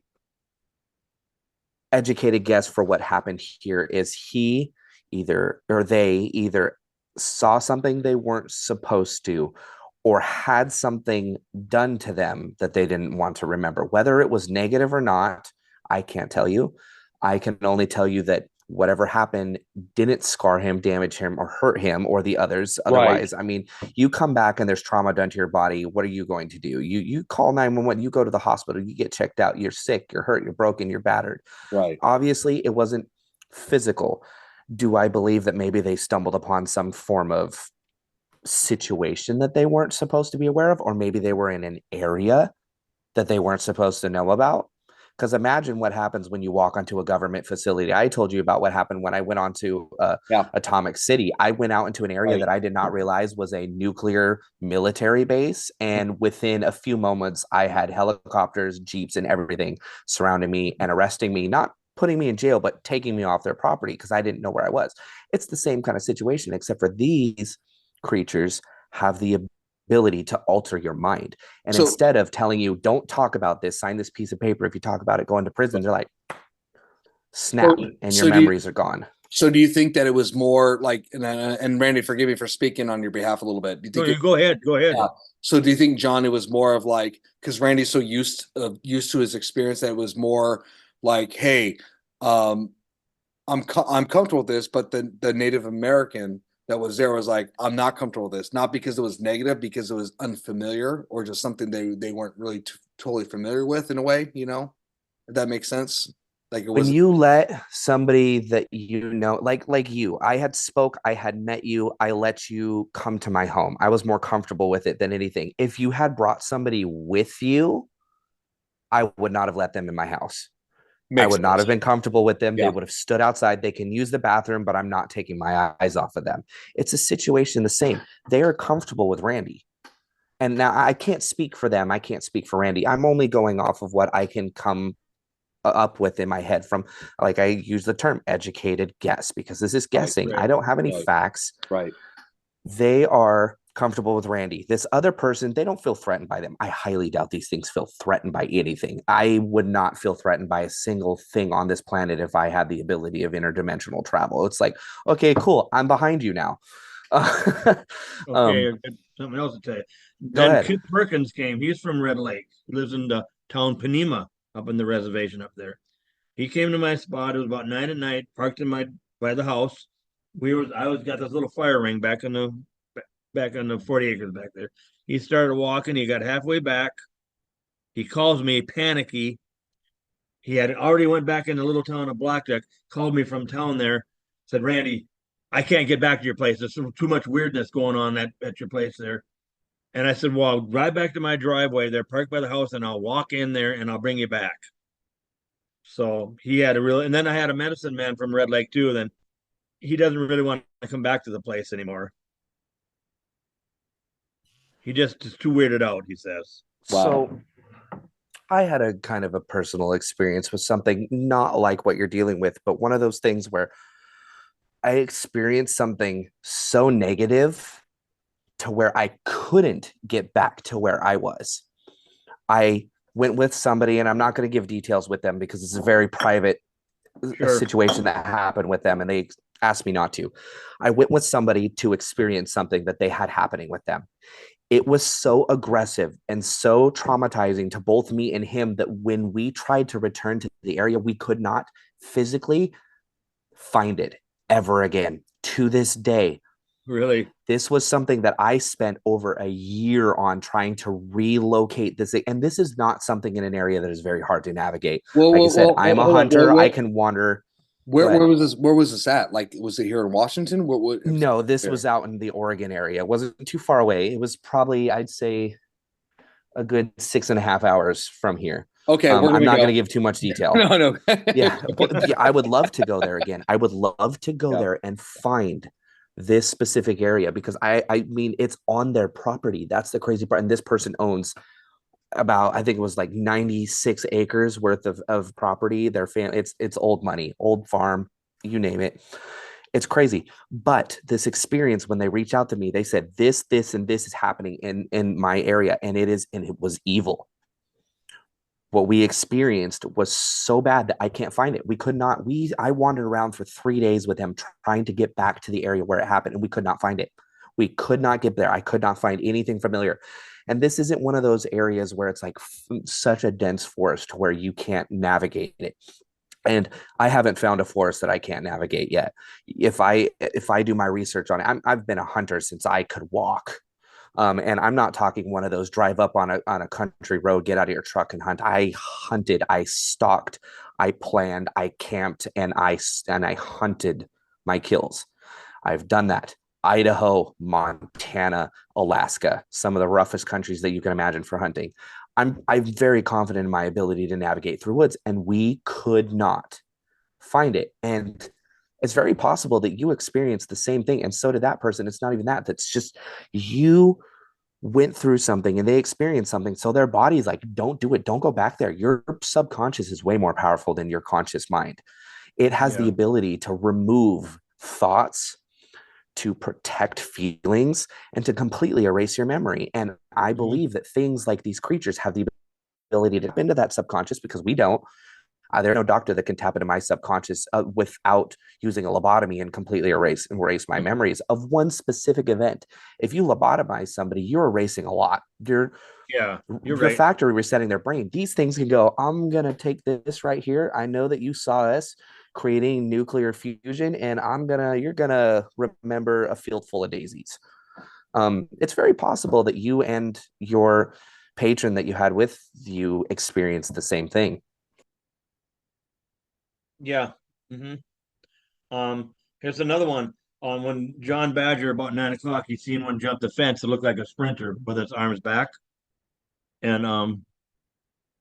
educated guess for what happened here is they either saw something they weren't supposed to, or had something done to them that they didn't want to remember. Whether it was negative or not, I can't tell you. I can only tell you that whatever happened didn't scar him, damage him, or hurt him or the others. Otherwise, right. I mean, you come back and there's trauma done to your body. What are you going to do? You call 911, you go to the hospital, you get checked out, you're sick, you're hurt, you're broken, you're battered. Right. Obviously, it wasn't physical. Do I believe that maybe they stumbled upon some form of situation that they weren't supposed to be aware of, or maybe they were in an area that they weren't supposed to know about? Because imagine what happens when you walk onto a government facility. I told you about what happened when I went onto Atomic City. I went out into an area that I did not realize was a nuclear military base, and within a few moments I had helicopters, jeeps, and everything surrounding me and arresting me, not putting me in jail, but taking me off their property because I didn't know where I was. It's the same kind of situation, except for these creatures have the ability to alter your mind. And so, instead of telling you, don't talk about this, sign this piece of paper, if you talk about it, go into prison, they're like, snap, and your memories are gone. So do you think that it was more like, and Randy, forgive me for speaking on your behalf a little bit. Do you think go ahead. Yeah. So do you think, John, it was more of like, because Randy's so used to his experience, that it was more like, hey, I'm comfortable with this, but the Native American that was there was like, I'm not comfortable with this, not because it was negative, because it was unfamiliar or just something they weren't really totally familiar with, in a way, if that makes sense. Like, when you let somebody that like you, I had met you, I let you come to my home. I was more comfortable with it than anything. If you had brought somebody with you, I would not have let them in my house. I Makes would not sense. have been comfortable with them. They Yeah. would have stood outside. They can use the bathroom, but I'm not taking my eyes off of them. It's a situation the same. They are comfortable with Randy. And now I can't speak for them. I can't speak for Randy. I'm only going off of what I can come up with in my head from, like, I use the term educated guess because this is guessing. right, I don't have any right. facts. Right. They are comfortable with Randy. This other person, they don't feel threatened by them. I highly doubt these things feel threatened by anything. I would not feel threatened by a single thing on this planet if I had the ability of interdimensional travel. It's like, okay, cool. I'm behind you now. Okay, I got something else to tell you. Go Then ahead. Kip Perkins came. He's from Red Lake. He lives in the town Panema up in the reservation up there. He came to my spot. It was about 9 at night, parked in my by the house. I was got this little fire ring back on the 40 acres back there. He started walking. He got halfway back. He calls me panicky. He had already went back in the little town of Blackjack, called me from town there, said, Randy, I can't get back to your place. There's too much weirdness going on at your place there. And I said, well, I'll drive back to my driveway there, park by the house, and I'll walk in there and I'll bring you back. So he had and then I had a medicine man from Red Lake too. Then he doesn't really want to come back to the place anymore. He just is too weirded out, he says. Wow. So I had a kind of a personal experience with something not like what you're dealing with, but one of those things where I experienced something so negative to where I couldn't get back to where I was. I went with somebody, and I'm not going to give details with them because it's a very private Sure. situation that happened with them, and they asked me not to. I went with somebody to experience something that they had happening with them. It was so aggressive and so traumatizing to both me and him that when we tried to return to the area, we could not physically find it ever again. To this day, Really? this was something that I spent over a year on trying to relocate this. And this is not something in an area that is very hard to navigate. Like I said, I'm a hunter. I can wander. Where was this? Where was this at? Like, was it here in Washington? No, this was out in the Oregon area. It wasn't too far away. It was probably, I'd say, a good 6.5 hours from here. Okay, I'm not going to give too much detail. No. Yeah, but yeah, I would love to go there again. I would love to go there and find this specific area because I mean, it's on their property. That's the crazy part. And this person owns about, I think it was like 96 acres worth of property. Their family, it's old money, old farm, you name it. It's crazy. But this experience, when they reach out to me, they said this, and this is happening in my area, and it was evil. What we experienced was so bad that I can't find it. We could not. I wandered around for 3 days with him trying to get back to the area where it happened, and we could not find it. We could not get there. I could not find anything familiar. And this isn't one of those areas where it's like such a dense forest where you can't navigate it. And I haven't found a forest that I can't navigate yet. If I do my research on it, I've been a hunter since I could walk. And I'm not talking one of those drive up on a country road, get out of your truck and hunt. I hunted, I stalked, I planned, I camped, and I hunted my kills. I've done that. Idaho, Montana, Alaska, some of the roughest countries that you can imagine for hunting. I'm very confident in my ability to navigate through woods, and we could not find it. And it's very possible that you experienced the same thing, and so did that person. It's not even that. That's just you went through something and they experienced something. So their body's like, don't do it. Don't go back there. Your subconscious is way more powerful than your conscious mind. It has the ability to remove thoughts, to protect feelings, and to completely erase your memory. And I believe that things like these creatures have the ability to tap into that subconscious because we don't. There's no doctor that can tap into my subconscious without using a lobotomy and completely erase my memories of one specific event. If you lobotomize somebody, you're erasing a lot. You're right. factory resetting their brain. These things can go, I'm going to take this right here. I know that you saw us creating nuclear fusion, and you're going to remember a field full of daisies. It's very possible that you and your patron that you had with you experienced the same thing. Yeah. Here's another one. When John Badger about 9 o'clock, he seen one jump the fence. It looked like a sprinter with its arms back. And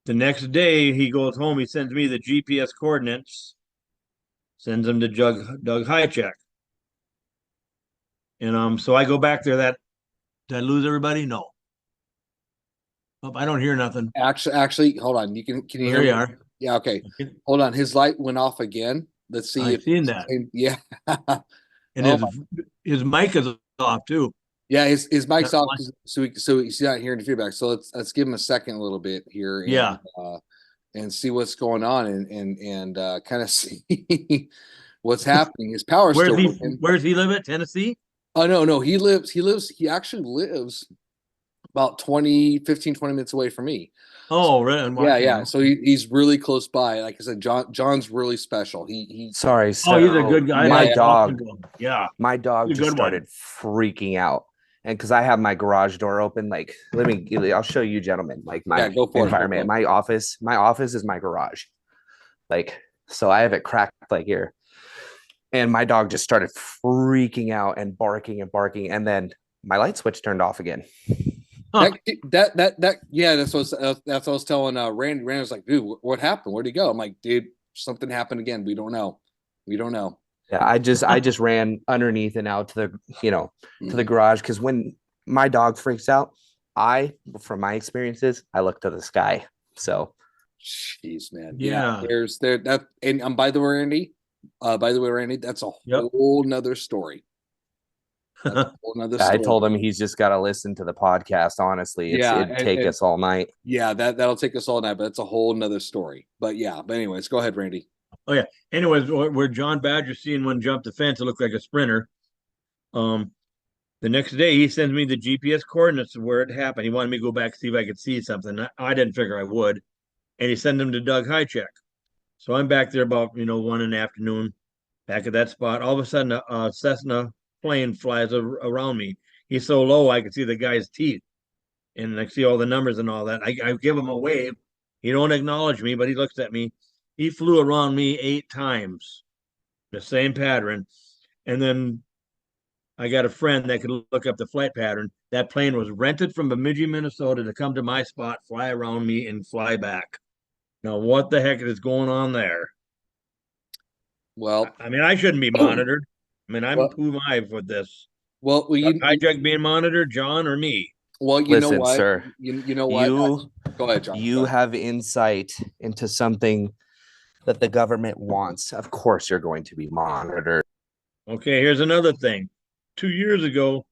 The next day he goes home, he sends me the GPS coordinates, sends them to Doug Highcheck. And so I go back there. Did I lose everybody? No. Oh, I don't hear nothing. Actually, hold on. Can you hear There me? you are. Yeah, okay. Okay. Hold on. His light went off again. Let's see I've if seen that. yeah. And Oh his mic is off too. yeah, his mic's That off one- so he's not hearing the feedback. So let's give him a second a little bit here Yeah. and see what's going on and kind of see what's happening. His power's still working. Where's he live at? Tennessee? Oh no, he actually lives about 15, 20 minutes away from me. Oh, really? In Yeah, yeah. Washington. So he's really close by. Like I said, John's really special. He Sorry. Oh, he's a good guy. My Like dog, talking to him. Yeah. my dog He's a just good one. started freaking out. And because I have my garage door open, like I'll show you gentlemen, like my go for it, environment. My office is my garage. Like, so I have it cracked like here. And my dog just started freaking out and barking, and then my light switch turned off again. Huh. Yeah, that's what I was telling Randy. Randy was like, dude, what happened? Where'd he go? I'm like, dude, something happened again. We don't know. Yeah, I just ran underneath and out to the garage, because when my dog freaks out, from my experiences, I look to the sky. So Jeez, man. Yeah. There's that and by the way, Randy, that's a Yep. whole nother story. That's a whole nother story. I told him he's just got to listen to the podcast. Honestly, it'd take us all night. Yeah, that'll take us all night, but it's a whole nother story. But anyways, go ahead, Randy. Oh yeah. Anyways, where John Badger seen one jump the fence, it looked like a sprinter. The next day he sends me the GPS coordinates of where it happened. He wanted me to go back see if I could see something. I didn't figure I would, and he sent them to Doug Highcheck. So I'm back there about 1 in the afternoon, back at that spot. All of a sudden, a Cessna plane flies around me. He's so low I can see the guy's teeth, and I see all the numbers and all that. I give him a wave. He don't acknowledge me, but he looks at me. He flew around me 8 times, the same pattern, and then I got a friend that could look up the flight pattern. That plane was rented from Bemidji, Minnesota to come to my spot, fly around me, and fly back. Now, what the heck is going on there? Well, I mean, I shouldn't be monitored. I mean, Well- who am I with this? well, Hijack being monitored, John or me? you know Listen, what, sir, you know what? Go ahead, John. You Go ahead. have insight into something that the government wants. Of course, you're going to be monitored. Okay, here's another thing. 2 years ago,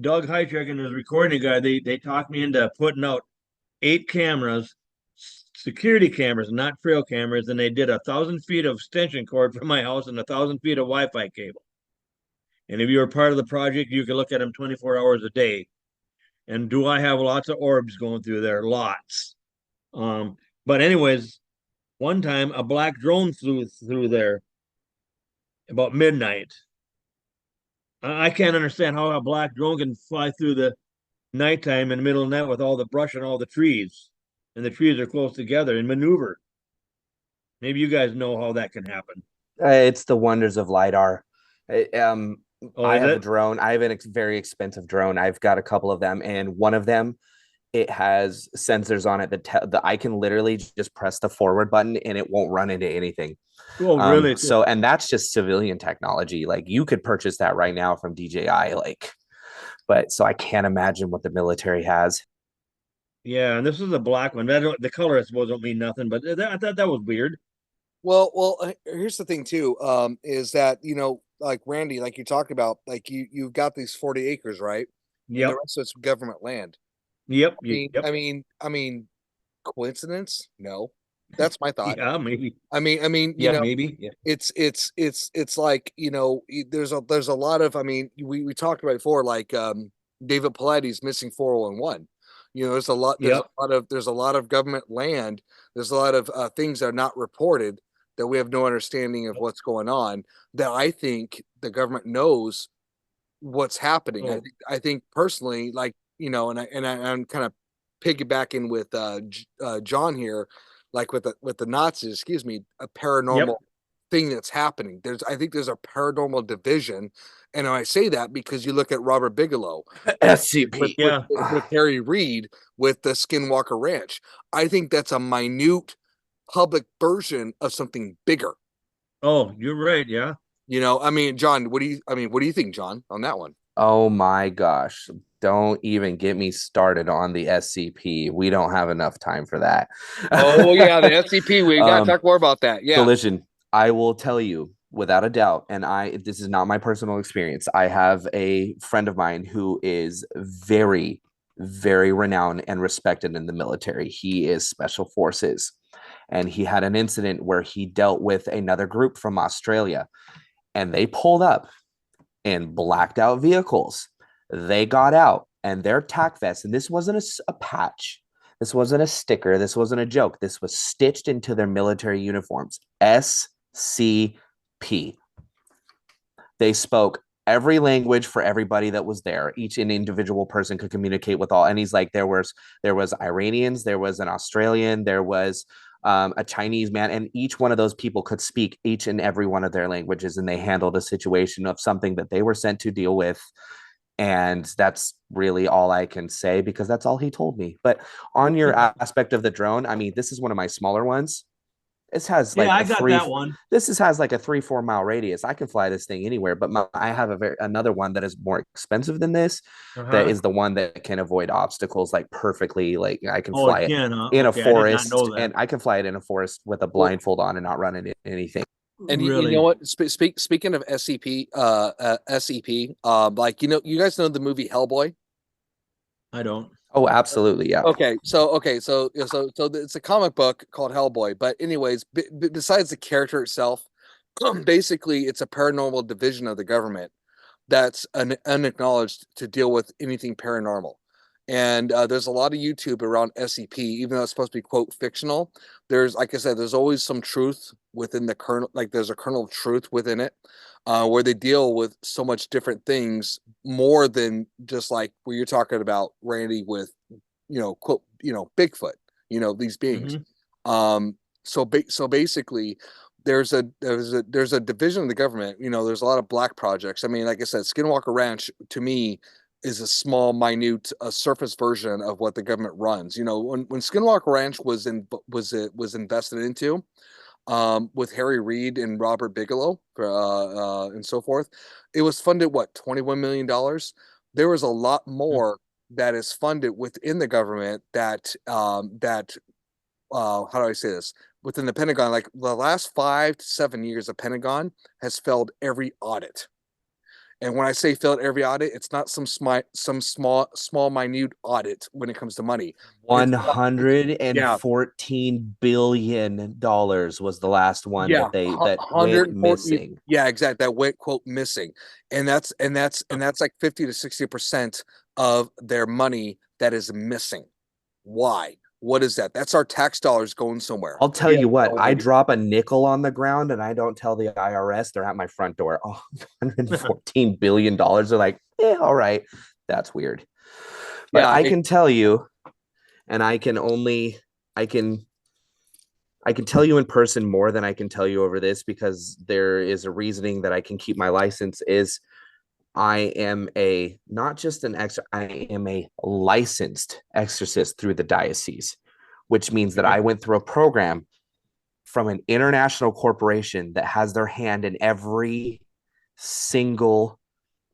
Doug Hijack and his recording guy, they talked me into putting out 8 cameras, security cameras, not trail cameras, and they did 1,000 feet of extension cord from my house and 1,000 feet of Wi-Fi cable. And if you were part of the project, you could look at them 24 hours a day. And do I have lots of orbs going through there? Lots. But anyways, one time a black drone flew through there about midnight. I can't understand how a black drone can fly through the nighttime in the middle of the night with all the brush and all the trees, and the trees are close together and maneuver. Maybe you guys know how that can happen. It's the wonders of LiDAR. I have a it? drone. I have a very expensive drone. I've got a couple of them, and one of them, it has sensors on it that I can literally just press the forward button and it won't run into anything. Oh, really? So, and that's just civilian technology. Like, you could purchase that right now from DJI. But so I can't imagine what the military has. Yeah, and this is a black one. The color, I suppose, don't mean nothing, but I thought that was weird. Well, here's the thing too, is that, like Randy, like you talked about, like you've got these 40 acres, right? And Yep. the rest of it's government land. Yep. I mean, coincidence? No, that's my thought. Yeah, maybe. I mean, Maybe. Yeah. it's like, there's a lot of, we talked about before, like, David Pauletti's missing 401. There's a lot of government land. There's a lot of things that are not reported, that we have no understanding of what's going on, that I think the government knows what's happening. Oh. I think personally, like, I'm kind of piggybacking with John here, like with the Nazis, excuse me, a paranormal thing that's happening. I think there's a paranormal division, and I say that because you look at Robert Bigelow SCP. with Harry Reid with the Skinwalker Ranch. I think that's a minute public version of something bigger. Oh, you're right. Yeah. I mean, John, what do you think, John, on that one? Oh my gosh. Don't even get me started on the SCP. We don't have enough time for that. Oh yeah, the SCP. We gotta talk more about that. Yeah. So listen, I will tell you without a doubt, and this is not my personal experience. I have a friend of mine who is very, very renowned and respected in the military. He is special forces. And he had an incident where he dealt with another group from Australia, and they pulled up in blacked out vehicles. They got out, and their tack vests, and this wasn't a patch, this wasn't a sticker, this wasn't a joke, this was stitched into their military uniforms. SCP. They spoke every language for everybody that was there. Each individual person could communicate with all. And he's like, there was Iranians, there was an Australian, there was a Chinese man, and each one of those people could speak each and every one of their languages, and they handled a situation of something that they were sent to deal with. And that's really all I can say, because that's all he told me. But on your aspect of the drone, I mean, this is one of my smaller ones. This has like I got that one. Has like a 3-4 mile radius. I can fly this thing anywhere, but I have another one that is more expensive than this. That is the one that can avoid obstacles like perfectly. Like I can fly it in a forest, and I can fly it in a forest with a blindfold on and not run into anything. And you know what? Speaking of SCP, like you guys know the movie Hellboy. I don't. Oh, absolutely, yeah. Okay, so it's a comic book called Hellboy. But anyways, besides the character itself, basically it's a paranormal division of the government that's unacknowledged to deal with anything paranormal. And there's a lot of YouTube around SCP, even though it's supposed to be quote fictional. There's, like I said, there's always some truth within the kernel. Like there's a kernel of truth within it, where they deal with so much different things more than just like where you're talking about, Randy, with quote Bigfoot, these beings. So basically, there's a division of the government. There's a lot of black projects. I mean, like I said, Skinwalker Ranch to me is a small, minute, surface version of what the government runs. When Skinwalker Ranch was invested into, with Harry Reid and Robert Bigelow, and so forth, it was funded what, $21 million. There was a lot more that is funded within the government that how do I say this? Within the Pentagon, like the last 5 to 7 years, the Pentagon has failed every audit. And when I say failed every audit, it's not some small, minute audit when it comes to money. $114 billion was the last one that went missing. Yeah, exactly. That went quote missing. And that's like 50 to 60% of their money that is missing. Why? What is that? That's our tax dollars going somewhere. I'll tell you what, I drop a nickel on the ground and I don't tell the IRS, they're at my front door. Oh, $114 billion. They're like, all right, that's weird. But I can tell you, and I can tell you in person more than I can tell you over this, because there is a reasoning that I can keep my license. Is I am I am a licensed exorcist through the diocese, which means that I went through a program from an international corporation that has their hand in every single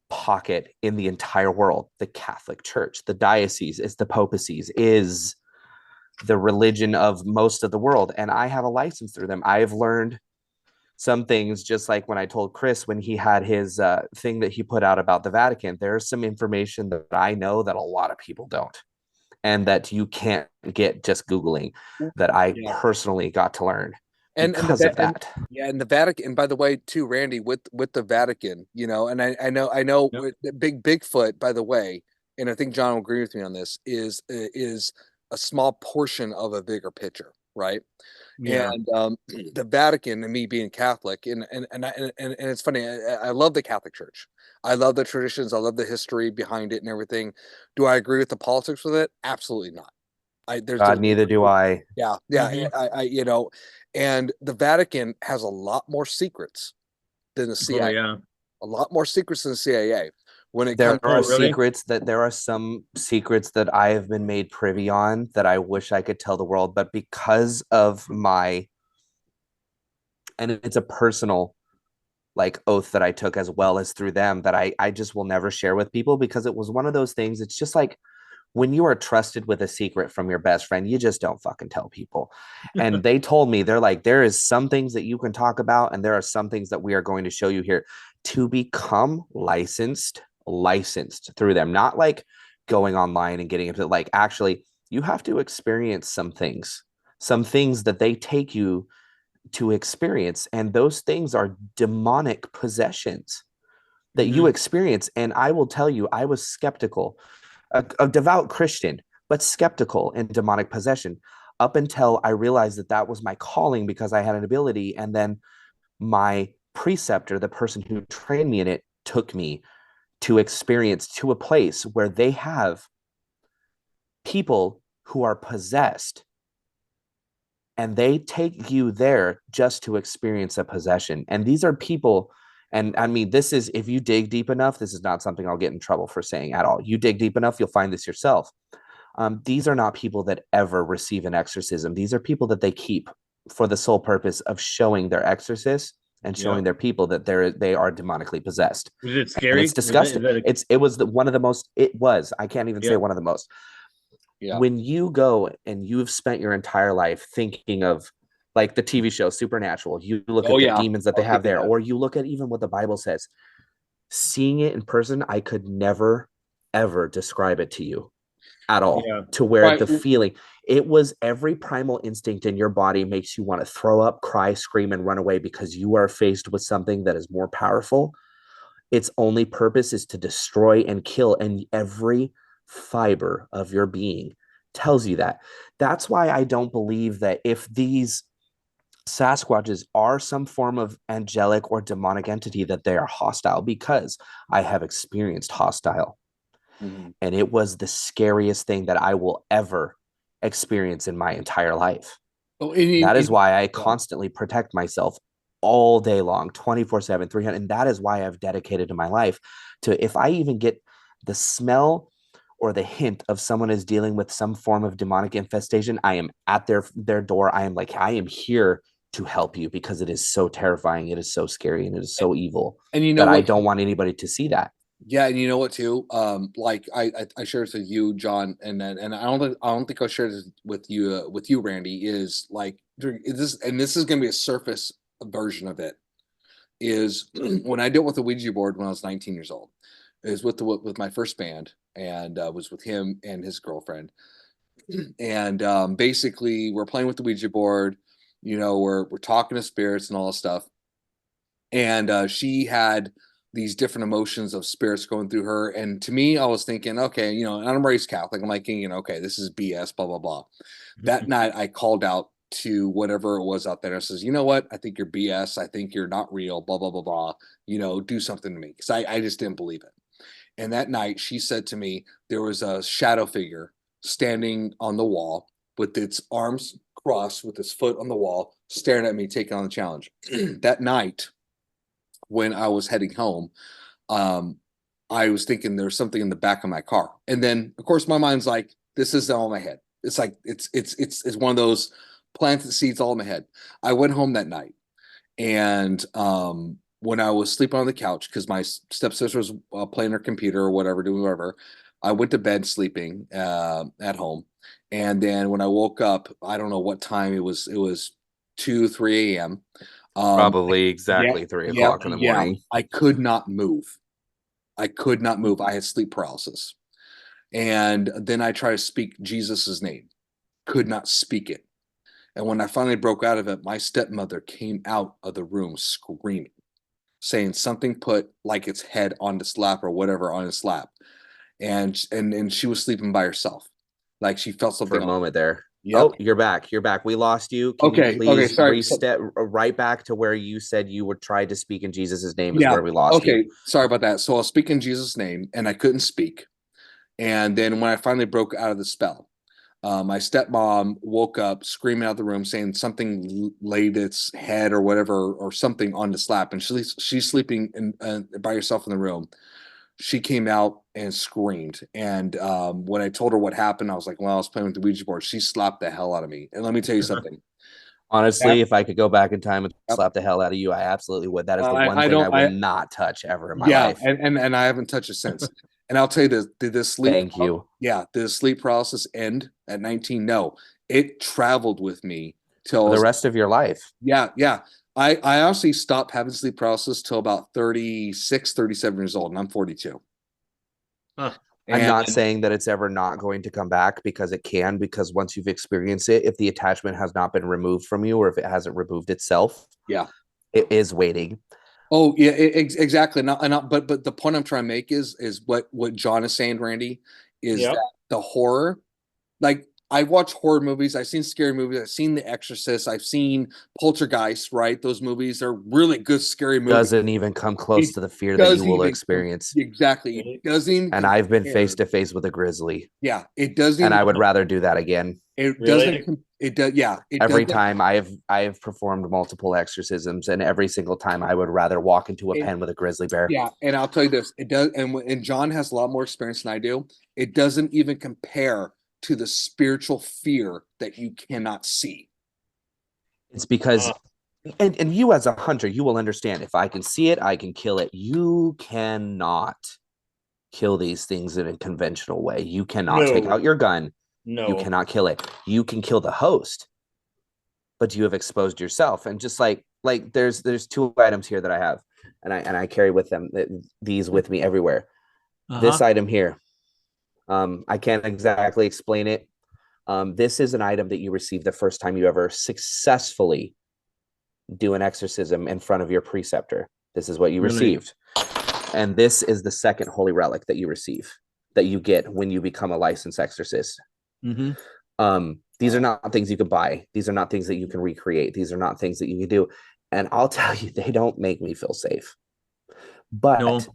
pocket in the entire world. The Catholic Church, the diocese, is the papacies, is the religion of most of the world. And I have a license through them. I've learned some things, just like when I told Chris when he had his thing that he put out about the Vatican. There's some information that I know that a lot of people don't, and that you can't get just Googling, that I personally got to learn because of that. And the Vatican, and by the way, too, Randy, with the Vatican, and I know Bigfoot, by the way, and I think John will agree with me on this, is a small portion of a bigger picture, right? Yeah. And the Vatican, and me being Catholic, and it's funny. I love the Catholic Church. I love the traditions. I love the history behind it and everything. Do I agree with the politics with it? Absolutely not. There's Neither do I. yeah, Mhm. and the Vatican has a lot more secrets than the Oh CIA. yeah. A lot more secrets than the CIA when it There comes. are Oh really? there are some secrets that I have been made privy on that I wish I could tell the world, but because of and it's a personal like oath that I took as well as through them that I just will never share with people because it was one of those things. It's just like when you are trusted with a secret from your best friend, you just don't fucking tell people. And they told me, they're like, there is some things that you can talk about, and there are some things that we are going to show you here to become licensed through them, not like going online and getting into like actually you have to experience some things that they take you to experience. And those things are demonic possessions that you Mhm. experience. And I will tell you, I was skeptical, a devout Christian, but skeptical in demonic possession up until I realized that that was my calling because I had an ability. And then my preceptor, the person who trained me in it, took me to experience to a place where they have people who are possessed and they take you there just to experience a possession. And these are people, and I mean, this is, if you dig deep enough, this is not something I'll get in trouble for saying at all. You dig deep enough, you'll find this yourself. These are not people that ever receive an exorcism. These are people that they keep for the sole purpose of showing their exorcists and Yeah. showing their people that they are demonically possessed. Is it And scary? it's disgusting. One of the most, I can't even say Yeah. one of the most. Yeah. When you go and you've spent your entire life thinking of like the TV show Supernatural, you look Oh at the yeah. demons that they Okay, have there, yeah. or you look at even what the Bible says. Seeing it in person, I could never ever describe it to you at all, Yeah. to where Right. the feeling, it was every primal instinct in your body makes you want to throw up, cry, scream, and run away because you are faced with something that is more powerful. Its only purpose is to destroy and kill, and every fiber of your being tells you that. That's why I don't believe that if these Sasquatches are some form of angelic or demonic entity, that they are hostile, because I have experienced hostile. Mhm. And it was the scariest thing that I will ever experience in my entire life. Oh, That is why I yeah. constantly protect myself all day long, 24/7, 300. And that is why I've dedicated to my life to, if I even get the smell or the hint of someone is dealing with some form of demonic infestation, I am at their door. I am like, I am here to help you because it is so terrifying. It is so scary and it is so evil And you know that I what? don't want anybody to see that. Yeah, and you know what too? Like I shared this with you, John, and I don't think I shared this with you, Randy. Is like this is gonna be a surface version of it. Is when I dealt with the Ouija board when I was 19 years old. It was with my first band and was with him and his girlfriend. And basically we're playing with the Ouija board, we're talking to spirits and all this stuff. And she had these different emotions of spirits going through her. And to me, I was thinking, okay, and I'm raised Catholic. I'm like thinking, okay, this is BS, blah, blah, blah. That night I called out to whatever it was out there. I says, you know what? I think you're BS. I think you're not real, blah, blah, blah, blah. Do something to me. Because I just didn't believe it. And that night she said to me, there was a shadow figure standing on the wall with its arms crossed, with its foot on the wall, staring at me, taking on the challenge. That night, when I was heading home, um, I was thinking there was something in the back of my car. And then of course my mind's like, this is all in my head. It's like it's one of those planted seeds all in my head. I went home that night and when I was sleeping on the couch, because my stepsister was playing her computer or whatever, doing whatever, I went to bed sleeping at home. And then when I woke up, I don't know what time it was 2, 3 a.m. Probably Yeah, exactly three yeah, o'clock in the yeah. morning. I could not move. I could not move. I had sleep paralysis. And then I tried to speak Jesus's name, could not speak it. And when I finally broke out of it, my stepmother came out of the room screaming, saying something put like its head on its lap or whatever on its lap. And she was sleeping by herself. Like she felt For something a on. moment there. Yep. Oh, you're back. You're back. We lost you. Can you Okay. Okay. please Sorry. So, restep right back to where you said you would try to speak in Jesus' name is yeah. where we lost you. Okay. Sorry about that. So I was speaking Jesus' name and I couldn't speak. And then when I finally broke out of the spell, My stepmom woke up screaming out of the room saying something laid its head or whatever or something on the slab, and she's sleeping by herself in the room. She came out and screamed, and when I told her what happened, I was like, "Well, I was playing with the Ouija board." She slapped the hell out of me, and let me tell you something. Honestly, That, if I could go back in time and slap the hell out of you, I absolutely would. That is the one I thing don't. I will not touch ever in my Yeah, life. and I haven't touched it since. And I'll tell you this: did this sleep? Thank you. Yeah, did the sleep paralysis end at 19? No, it traveled with me till For the rest of your life. yeah, yeah. I honestly stopped having sleep paralysis till about 36, 37 years old, and I'm 42. Huh. I'm And not saying that it's ever not going to come back, because it can, because once you've experienced it, if the attachment has not been removed from you, or if it hasn't removed itself, yeah. it is waiting. Oh yeah, exactly. But the point I'm trying to make is what John is saying, Randy, is Yep. that the horror, like I watch horror movies, I've seen scary movies, I've seen The Exorcist, I've seen Poltergeist, right? Those movies are really good scary movies. Doesn't even come close It to the fear that you doesn't will even experience. exactly. It doesn't even And I've been compare. face to face with a grizzly, Yeah, it doesn't and even. I would rather do that again. It Really? doesn't. It does. Yeah. It Every doesn't. time I have performed multiple exorcisms, and every single time I would rather walk into a pen with a grizzly bear. Yeah, and I'll tell you this: it does. And John has a lot more experience than I do. It doesn't even compare to the spiritual fear that you cannot see. It's because, and you as a hunter, you will understand, if I can see it, I can kill it. You cannot kill these things in a conventional way. You cannot take out your gun. No. You cannot kill it. You can kill the host, but you have exposed yourself. And just like there's two items here that I have, and I carry with them these with me everywhere. This item here, I can't exactly explain it. This is an item that you receive the first time you ever successfully do an exorcism in front of your preceptor. This is what you received. And this is the second holy relic that you receive, that you get when you become a licensed exorcist. These are not things you can buy. These are not things that you can recreate. These are not things that you can do. And I'll tell you, they don't make me feel safe. But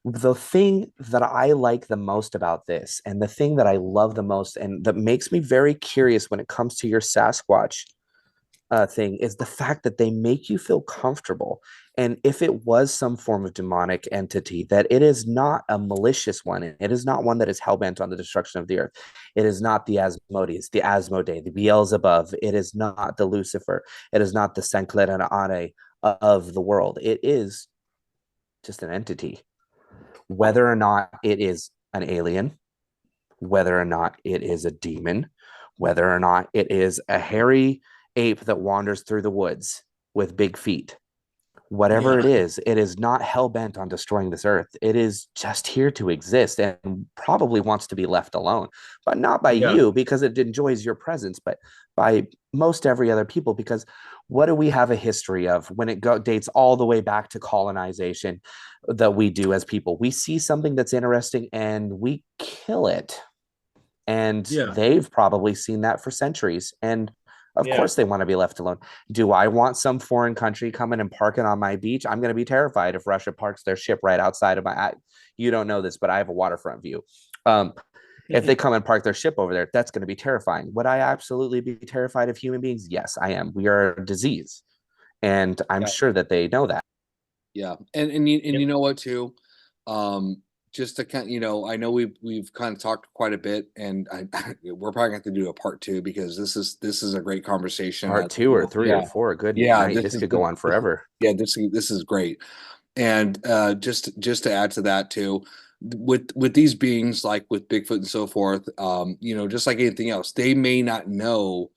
the thing that I like the most about this, and the thing that I love the most, and that makes me very curious when it comes to your Sasquatch thing, is the fact that they make you feel comfortable. And if it was some form of demonic entity, that it is not a malicious one. It is not one that is hell-bent on the destruction of the earth. It is not the Asmodeus, the Asmodee, the Beelzebub. It is not the Lucifer. It is not the Sankletanane of the world. It is just an entity. Whether or not it is an alien, whether or not it is a demon, whether or not it is a hairy ape that wanders through the woods with big feet, whatever it is not hell-bent on destroying this earth. It is just here to exist, and probably wants to be left alone, but not by you, because it enjoys your presence, but by most every other people. Because what do we have a history of when it dates all the way back to colonization that we do as people? We see something that's interesting and we kill it. And they've probably seen that for centuries. And of course they want to be left alone. Do I want some foreign country coming and parking on my beach? I'm going to be terrified if Russia parks their ship right outside of my, you don't know this, but I have a waterfront view. If they come and park their ship over there, that's going to be terrifying. Would I absolutely be terrified of human beings? Yes, I am. We are a disease. And I'm sure that they know that. Yeah. And you know what too? Just to kind of, I know we've kind of talked quite a bit, and we're probably going to have to do a part 2, because this is a great conversation. Part 2 or 3 or 4, good night. This could go on forever. Yeah, this is great. And just to add to that too, with these beings, like with Bigfoot and so forth, just like anything else, they may not know,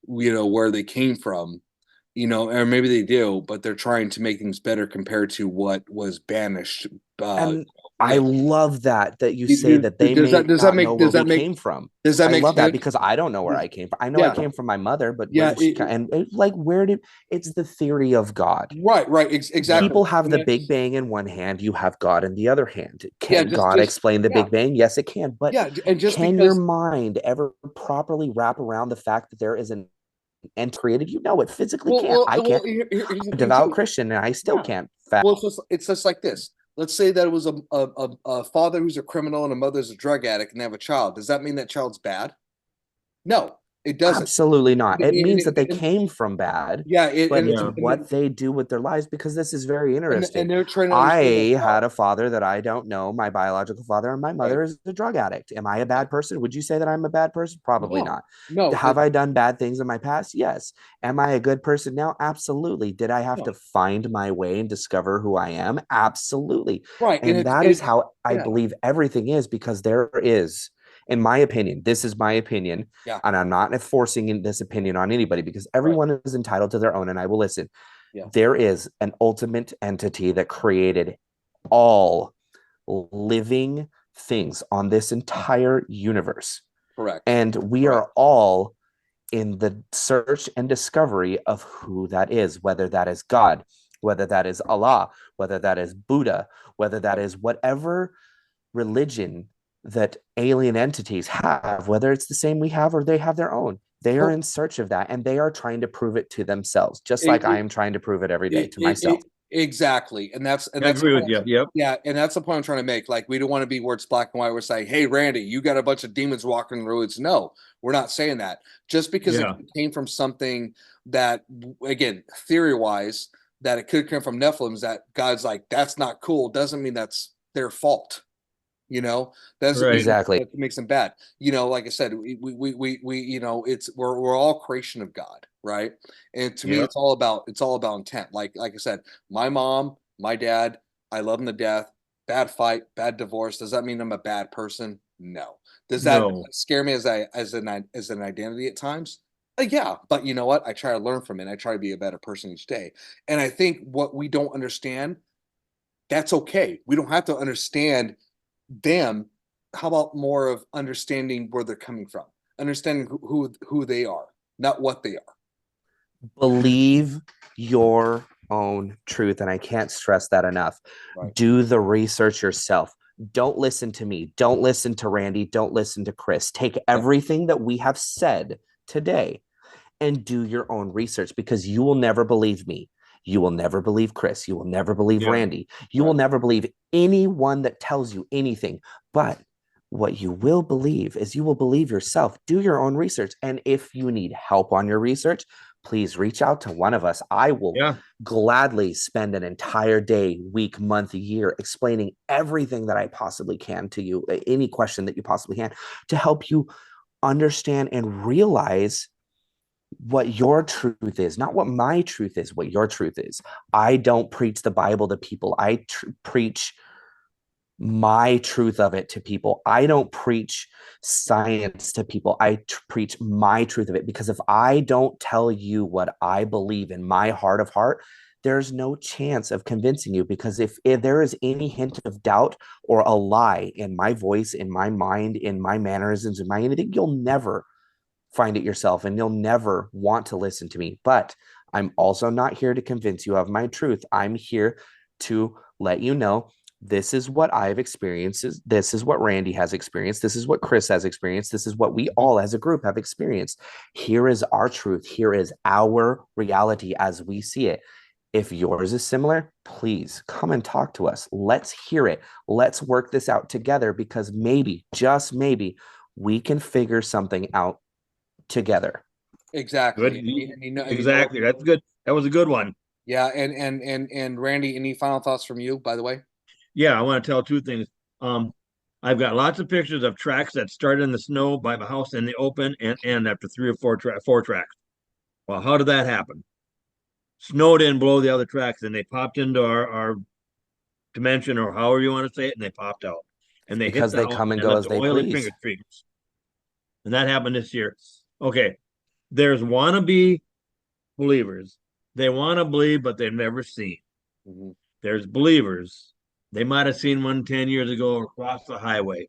where they came from, or maybe they do, but they're trying to make things better compared to what was banished. And I love that you say that they may not know where we came from. Does that make sense? I love that, because I don't know where I came from. I know I came from my mother, but it's the theory of God. Right, exactly. People have the Big Bang in one hand, you have God in the other hand. Can God explain the Big Bang? Yes, it can. But can your mind ever properly wrap around the fact that there is an and created? It physically can't. I can't. I'm a devout Christian, and I still can't. Well, it's just like this. Let's say that it was a father who's a criminal and a mother's a drug addict, and they have a child. Does that mean that child's bad? No, it doesn't. Absolutely not. It means that they And- came from bad, yeah, but Yeah. it's what they do with their lives, because this is very interesting. and they're trying to I understand had a father that I don't know, my biological father, and my mother is a drug addict. Am I a bad person? Would you say that I'm a bad person? Probably not. No. Have I done bad things in my past? Yes. Am I a good person now? Absolutely. Did I have to find my way and discover who I am? Absolutely. Right. And that is how I believe everything is, because there is, in my opinion, this is my opinion, and I'm not forcing this opinion on anybody, because everyone is entitled to their own, and I will listen. There is an ultimate entity that created all living things on this entire universe. Correct. And we are all in the search and discovery of who that is, whether that is God, whether that is Allah, whether that is Buddha, whether that is whatever religion that alien entities have, whether it's the same we have or they have their own. They are in search of that, and they are trying to prove it to themselves, just like I am trying to prove it every day to myself. Exactly. And that's I agree with you. Yep. Yeah, and that's the point I'm trying to make. Like, we don't want to be where it's black and white. We're saying, hey, Randy, you got a bunch of demons walking the roads. No, we're not saying that. Just because it came from something that, again, theory-wise, that it could come from Nephilims, that God's like, that's not cool, doesn't mean that's their fault. You know, that's exactly that makes them bad. You know, like I said, we you know, we're all creation of God, right? And to me, it's all about intent. Like I said, my mom, my dad, I love them to death. Bad fight, bad divorce. Does that mean I'm a bad person? No. Does that scare me as an identity at times? Yeah, but you know what? I try to learn from it. I try to be a better person each day. And I think what we don't understand, that's okay. We don't have to understand them. How about more of understanding where they're coming from, understanding who they are, not what they are. Believe your own truth, and I can't stress that enough. Do the research yourself. Don't listen to me, don't listen to Randy, don't listen to Chris. Take everything that we have said today and do your own research, because you will never believe me. You will never believe Chris. You will never believe Randy. You will never believe anyone that tells you anything. But what you will believe is you will believe yourself. Do your own research. And if you need help on your research, please reach out to one of us. I will gladly spend an entire day, week, month, year explaining everything that I possibly can to you, any question that you possibly can, to help you understand and realize what your truth is, not what my truth is, what your truth is. I don't preach the Bible to people. I preach my truth of it to people. I don't preach science to people. I preach my truth of it, because if I don't tell you what I believe in my heart of heart, there's no chance of convincing you, because if there is any hint of doubt or a lie in my voice, in my mind, in my mannerisms, in my anything, you'll never find it yourself, and you'll never want to listen to me. But I'm also not here to convince you of my truth. I'm here to let you know this is what I've experienced. This is what Randy has experienced. This is what Chris has experienced. This is what we all as a group have experienced. Here is our truth. Here is our reality as we see it. If yours is similar, please come and talk to us. Let's hear it. Let's work this out together, because maybe, just maybe, we can figure something out together. Exactly. Exactly. That's good. That was a good one. Yeah. And Randy, any final thoughts from you, by the way? Yeah, I want to tell two things. I've got lots of pictures of tracks that started in the snow by my house in the open and end after 3 or 4 tracks. Well, how did that happen? Snow didn't blow the other tracks, and they popped into our dimension, or however you want to say it, and they popped out. And they because hit the they come and go go as they please. Finger trees. And that happened this year. Okay, there's wannabe believers. They want to believe, but they've never seen. Mm-hmm. There's believers. They might have seen one 10 years ago across the highway.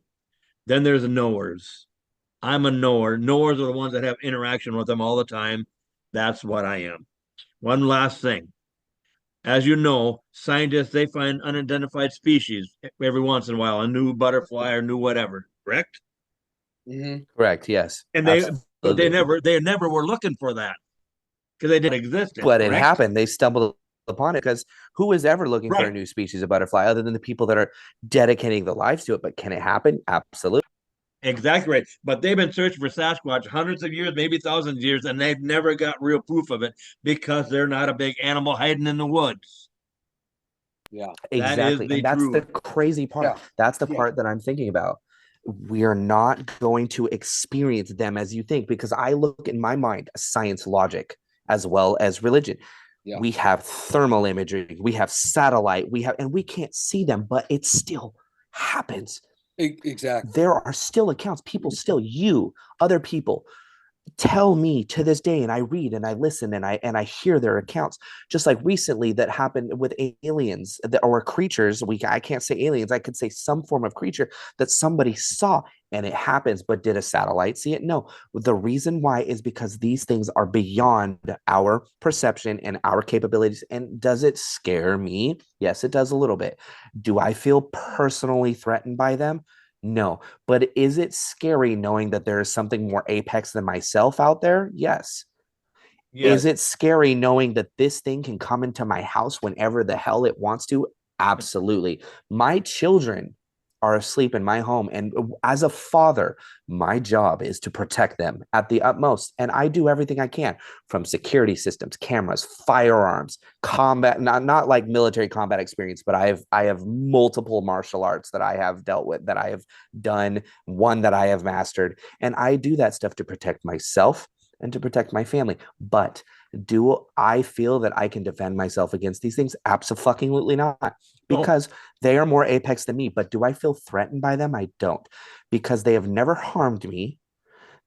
Then there's knowers. I'm a knower. Knowers are the ones that have interaction with them all the time. That's what I am. One last thing. As you know, scientists, they find unidentified species every once in a while, a new butterfly or new whatever, correct? Mm-hmm. Correct, yes. And but they never were looking for that, because they didn't exist. But it happened. They stumbled upon it, because who is ever looking for a new species of butterfly other than the people that are dedicating their lives to it? But can it happen? Absolutely. Exactly right. But they've been searching for Sasquatch hundreds of years, maybe thousands of years, and they've never got real proof of it because they're not a big animal hiding in the woods. Yeah. That is Exactly. the And that's the truth. crazy part. Yeah. That's the Yeah. part that I'm thinking about. We are not going to experience them as you think, because I look in my mind science logic as well as religion. Yeah. We have thermal imagery, we have satellite, and we can't see them, but it still happens. Exactly. There are still accounts, people still, other people tell me to this day, and I read and I listen and I hear their accounts, just like recently that happened with aliens or creatures. I can't say aliens, I could say some form of creature that somebody saw, and it happens. But did a satellite see it? No. The reason why is because these things are beyond our perception and our capabilities. And does it scare me? Yes, it does a little bit. Do I feel personally threatened by them? No. But is it scary knowing that there is something more apex than myself out there? Yes. Yes. Is it scary knowing that this thing can come into my house whenever the hell it wants to? Absolutely. My children are asleep in my home. And as a father, my job is to protect them at the utmost. And I do everything I can, from security systems, cameras, firearms, combat, not like military combat experience, but I have multiple martial arts that I have dealt with, that I have done, one that I have mastered. And I do that stuff to protect myself and to protect my family. But do I feel that I can defend myself against these things? Absolutely not, because they are more apex than me. But do I feel threatened by them? I don't, because they have never harmed me.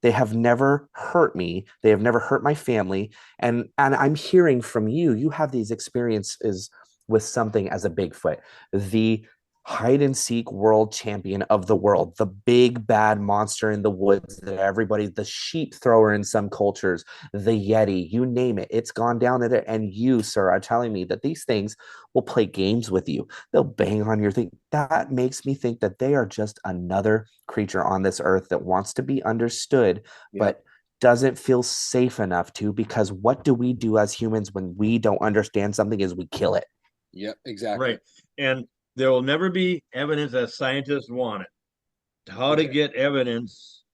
They have never hurt me. They have never hurt my family. And I'm hearing from you, you have these experiences with something as a Bigfoot, the hide and seek world champion of the world, the big bad monster in the woods that everybody, the sheep thrower in some cultures, the Yeti, you name it, it's gone down at it. And you, sir, are telling me that these things will play games with you. They'll bang on your thing. That makes me think that they are just another creature on this earth that wants to be understood, but doesn't feel safe enough to, because what do we do as humans when we don't understand something is we kill it. Yep, exactly. Right. And there will never be evidence as scientists want it. How to get evidence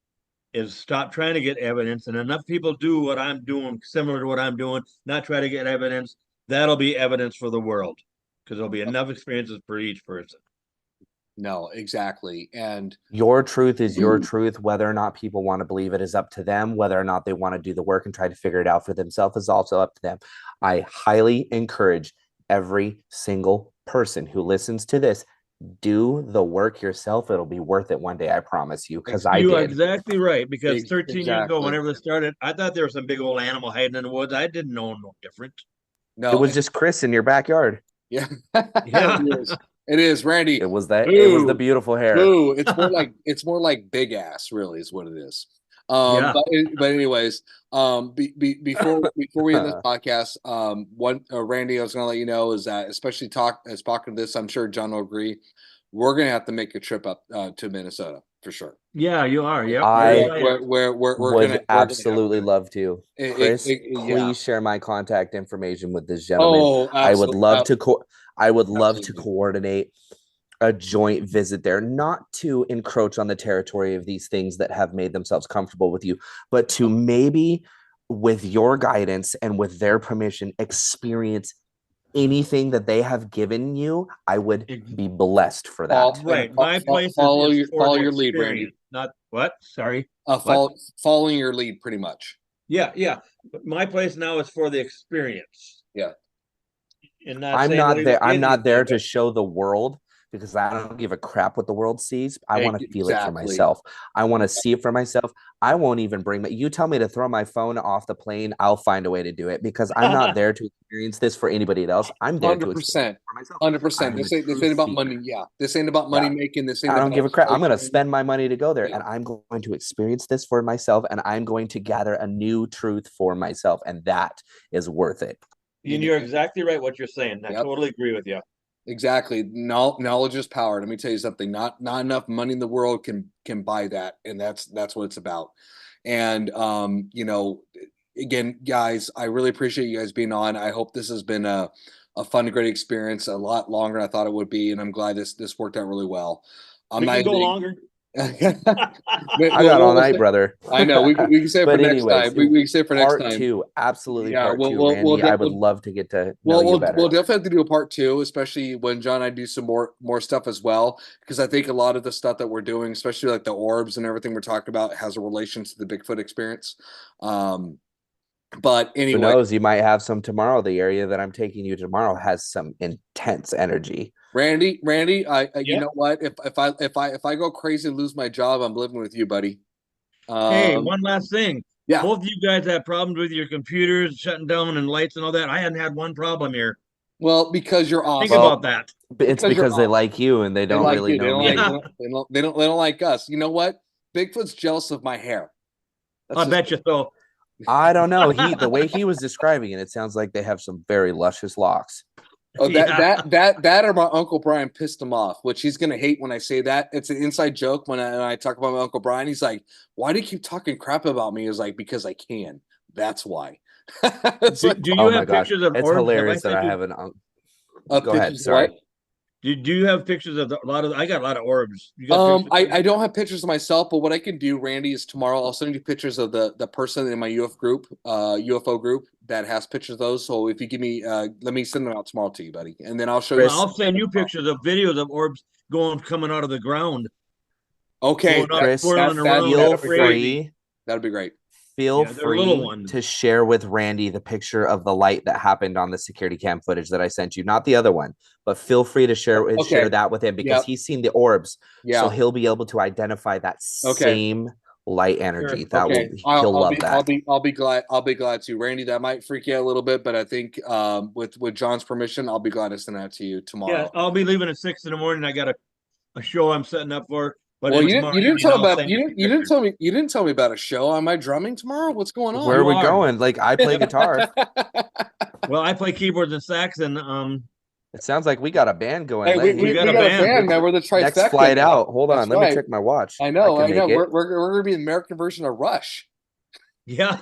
is stop trying to get evidence, and enough people do what I'm doing, similar to what I'm doing, not try to get evidence. That'll be evidence for the world, because there'll be enough experiences for each person. No, exactly. And your truth is your truth. Whether or not people want to believe it is up to them. Whether or not they want to do the work and try to figure it out for themselves is also up to them. I highly encourage every single person who listens to this, do the work yourself. It'll be worth it one day, I promise you, because I You are did. exactly right, because 13 years ago, Exactly. whenever this started, I thought there was some big old animal hiding in the woods. I didn't know no different. It no, was just Chris in your backyard. yeah, Yeah. it is. It is, Randy. It was that. It was the Boo. beautiful hair. Boo. It's more like big ass, really, is what it is. Yeah. But anyways, before we end this podcast, Randy, I was gonna let you know is that, especially talking to this, I'm sure John will agree, we're gonna have to make a trip up to Minnesota for sure. Yeah, you are. Yep. I We're would absolutely gonna love to. Chris, yeah. please share my contact information with this gentleman. Oh, I would love to Absolutely. coordinate a joint visit there, not to encroach on the territory of these things that have made themselves comfortable with you, but to maybe, with your guidance and with their permission, experience anything that they have given you. I would be blessed for that. Right. My place follow is your for follow the your lead, Randy. experience, not what? Sorry. Following your lead, pretty much. Yeah, yeah. But my place now is for the experience. Yeah. And not I'm saying not that there. I'm not there to but show the world, because I don't give a crap what the world sees. I want to feel it for Exactly. myself. I want to see it for myself. I won't even bring you tell me to throw my phone off the plane, I'll find a way to do it, because I'm not there to experience this for anybody else. I'm there to experience it for myself. 100%. This ain't about money. Yeah. This ain't about money making. This ain't I don't about give a crap. I'm going to spend my money to go there, and I'm going to experience this for myself, and I'm going to gather a new truth for myself, and that is worth it. And you're exactly right what you're saying. I totally agree with you. Exactly. Knowledge is power. Let me tell you something. Not enough money in the world can buy that, and that's what it's about. And again, guys, I really appreciate you guys being on. I hope this has been a fun, great experience. A lot longer than I thought it would be, and I'm glad this worked out really well. We can go longer. I got all night, brother. I know. We can say it for But next anyways, time. We can say it for next part time. two, absolutely Yeah, part we'll- 2, we'll- Randy. we'll I would we'll- love to get to know you better. We'll definitely have to do a part 2, especially when John and I do some more stuff as well, because I think a lot of the stuff that we're doing, especially like the orbs and everything we're talking about, has a relation to the Bigfoot experience. But Who anyway, knows? You might have some tomorrow. The area that I'm taking you tomorrow has some intense energy. Randy, you Yeah. know what? If I go crazy and lose my job, I'm living with you, buddy. Hey, one last thing. Yeah. Both of you guys have problems with your computers shutting down and lights and all that. I hadn't had one problem here. Well, because you're Think awesome. about that. It's Because you're because they awesome. like you and they They don't like really you. They know don't me. like. Yeah. They don't like us. You know what? Bigfoot's jealous of my hair. I bet you so. I don't know. The way he was describing it, it sounds like they have some very luscious locks. Oh, Yeah. that or my Uncle Brian pissed him off, which he's gonna hate when I say that. It's an inside joke when I talk about my Uncle Brian. He's like, "Why do you keep talking crap about me?" He's like, "Because I can. That's why." It's Do, like, do you Oh my have gosh, pictures of it's orbs? hilarious that sent I you- have an. Go ahead. pictures of Sorry. what? Do you have pictures of a lot of? I got a lot of orbs. You got pictures? I don't have pictures of myself, but what I can do, Randy, is tomorrow I'll send you pictures of the person in my UFO group that has pictures of those. So if you give me, let me send them out tomorrow to you, buddy, and then I'll show you. Well, I'll send you pictures of videos of orbs coming out of the ground. Okay, Going up, Chris, swirling around. feel That's crazy. free. that'd be great. Feel Yeah, they're little free ones. to share with Randy the picture of the light that happened on the security cam footage that I sent you, not the other one, but feel free to share that with him because Yep. he's seen the orbs, Yeah. so he'll be able to identify that same light energy. Sure. That Okay, will he'll love that. I'll be glad to, Randy. That might freak you out a little bit, but I think with John's permission, I'll be glad to send that to you tomorrow. Yeah, I'll be leaving at 6 in the morning. I got a show I'm setting up for. But Well, then you tomorrow didn't evening, tell I'll about send you pictures. didn't tell me about a show. Am I drumming tomorrow? What's going on? Where are we are. going? Like I play guitar. Well, I play keyboards and sax, and It sounds like we got a band going. Hey, we Lenny. got a got a band. band now. We're the trifecta. Next flight now. out. Hold on, That's let right. me check my watch. I know. can make it. We're gonna be the American version of Rush. yeah,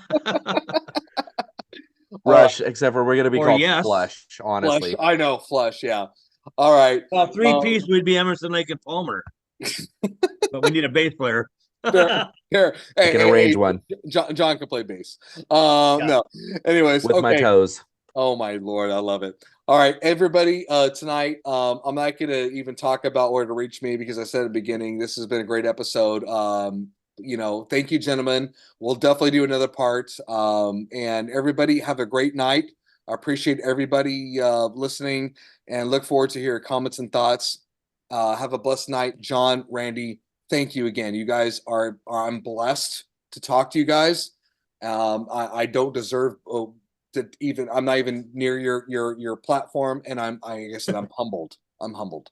Rush, except for we're gonna be Or called yes. Flush. Honestly, Flush. I know. Flush. Yeah. All right. well, three-piece we'd be Emerson, Lake, and Palmer, but we need a bass player. Here, I hey, can hey, arrange hey, one John can play bass. No. Anyways, with my okay. toes. Oh my Lord, I love it. All right, everybody, tonight, I'm not going to even talk about where to reach me because I said at the beginning, this has been a great episode. Thank you, gentlemen. We'll definitely do another part. And everybody have a great night. I appreciate everybody listening and look forward to hear comments and thoughts. Have a blessed night. John, Randy, thank you again. You guys I'm blessed to talk to you guys. I don't deserve I'm not even near your platform, and like I said, I'm humbled. I'm humbled.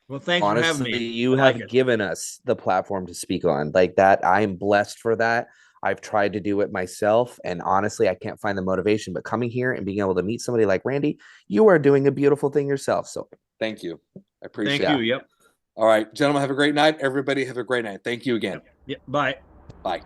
Well, thanks for having Honestly, me. you I like have it. given us the platform to speak on like that. I'm blessed for that. I've tried to do it myself, and honestly, I can't find the motivation. But coming here and being able to meet somebody like Randy, you are doing a beautiful thing yourself. So Thank you. I appreciate Thank it. you. Yep. All right, gentlemen, have a great night. Everybody have a great night. Thank you again. Yep. Bye. Bye.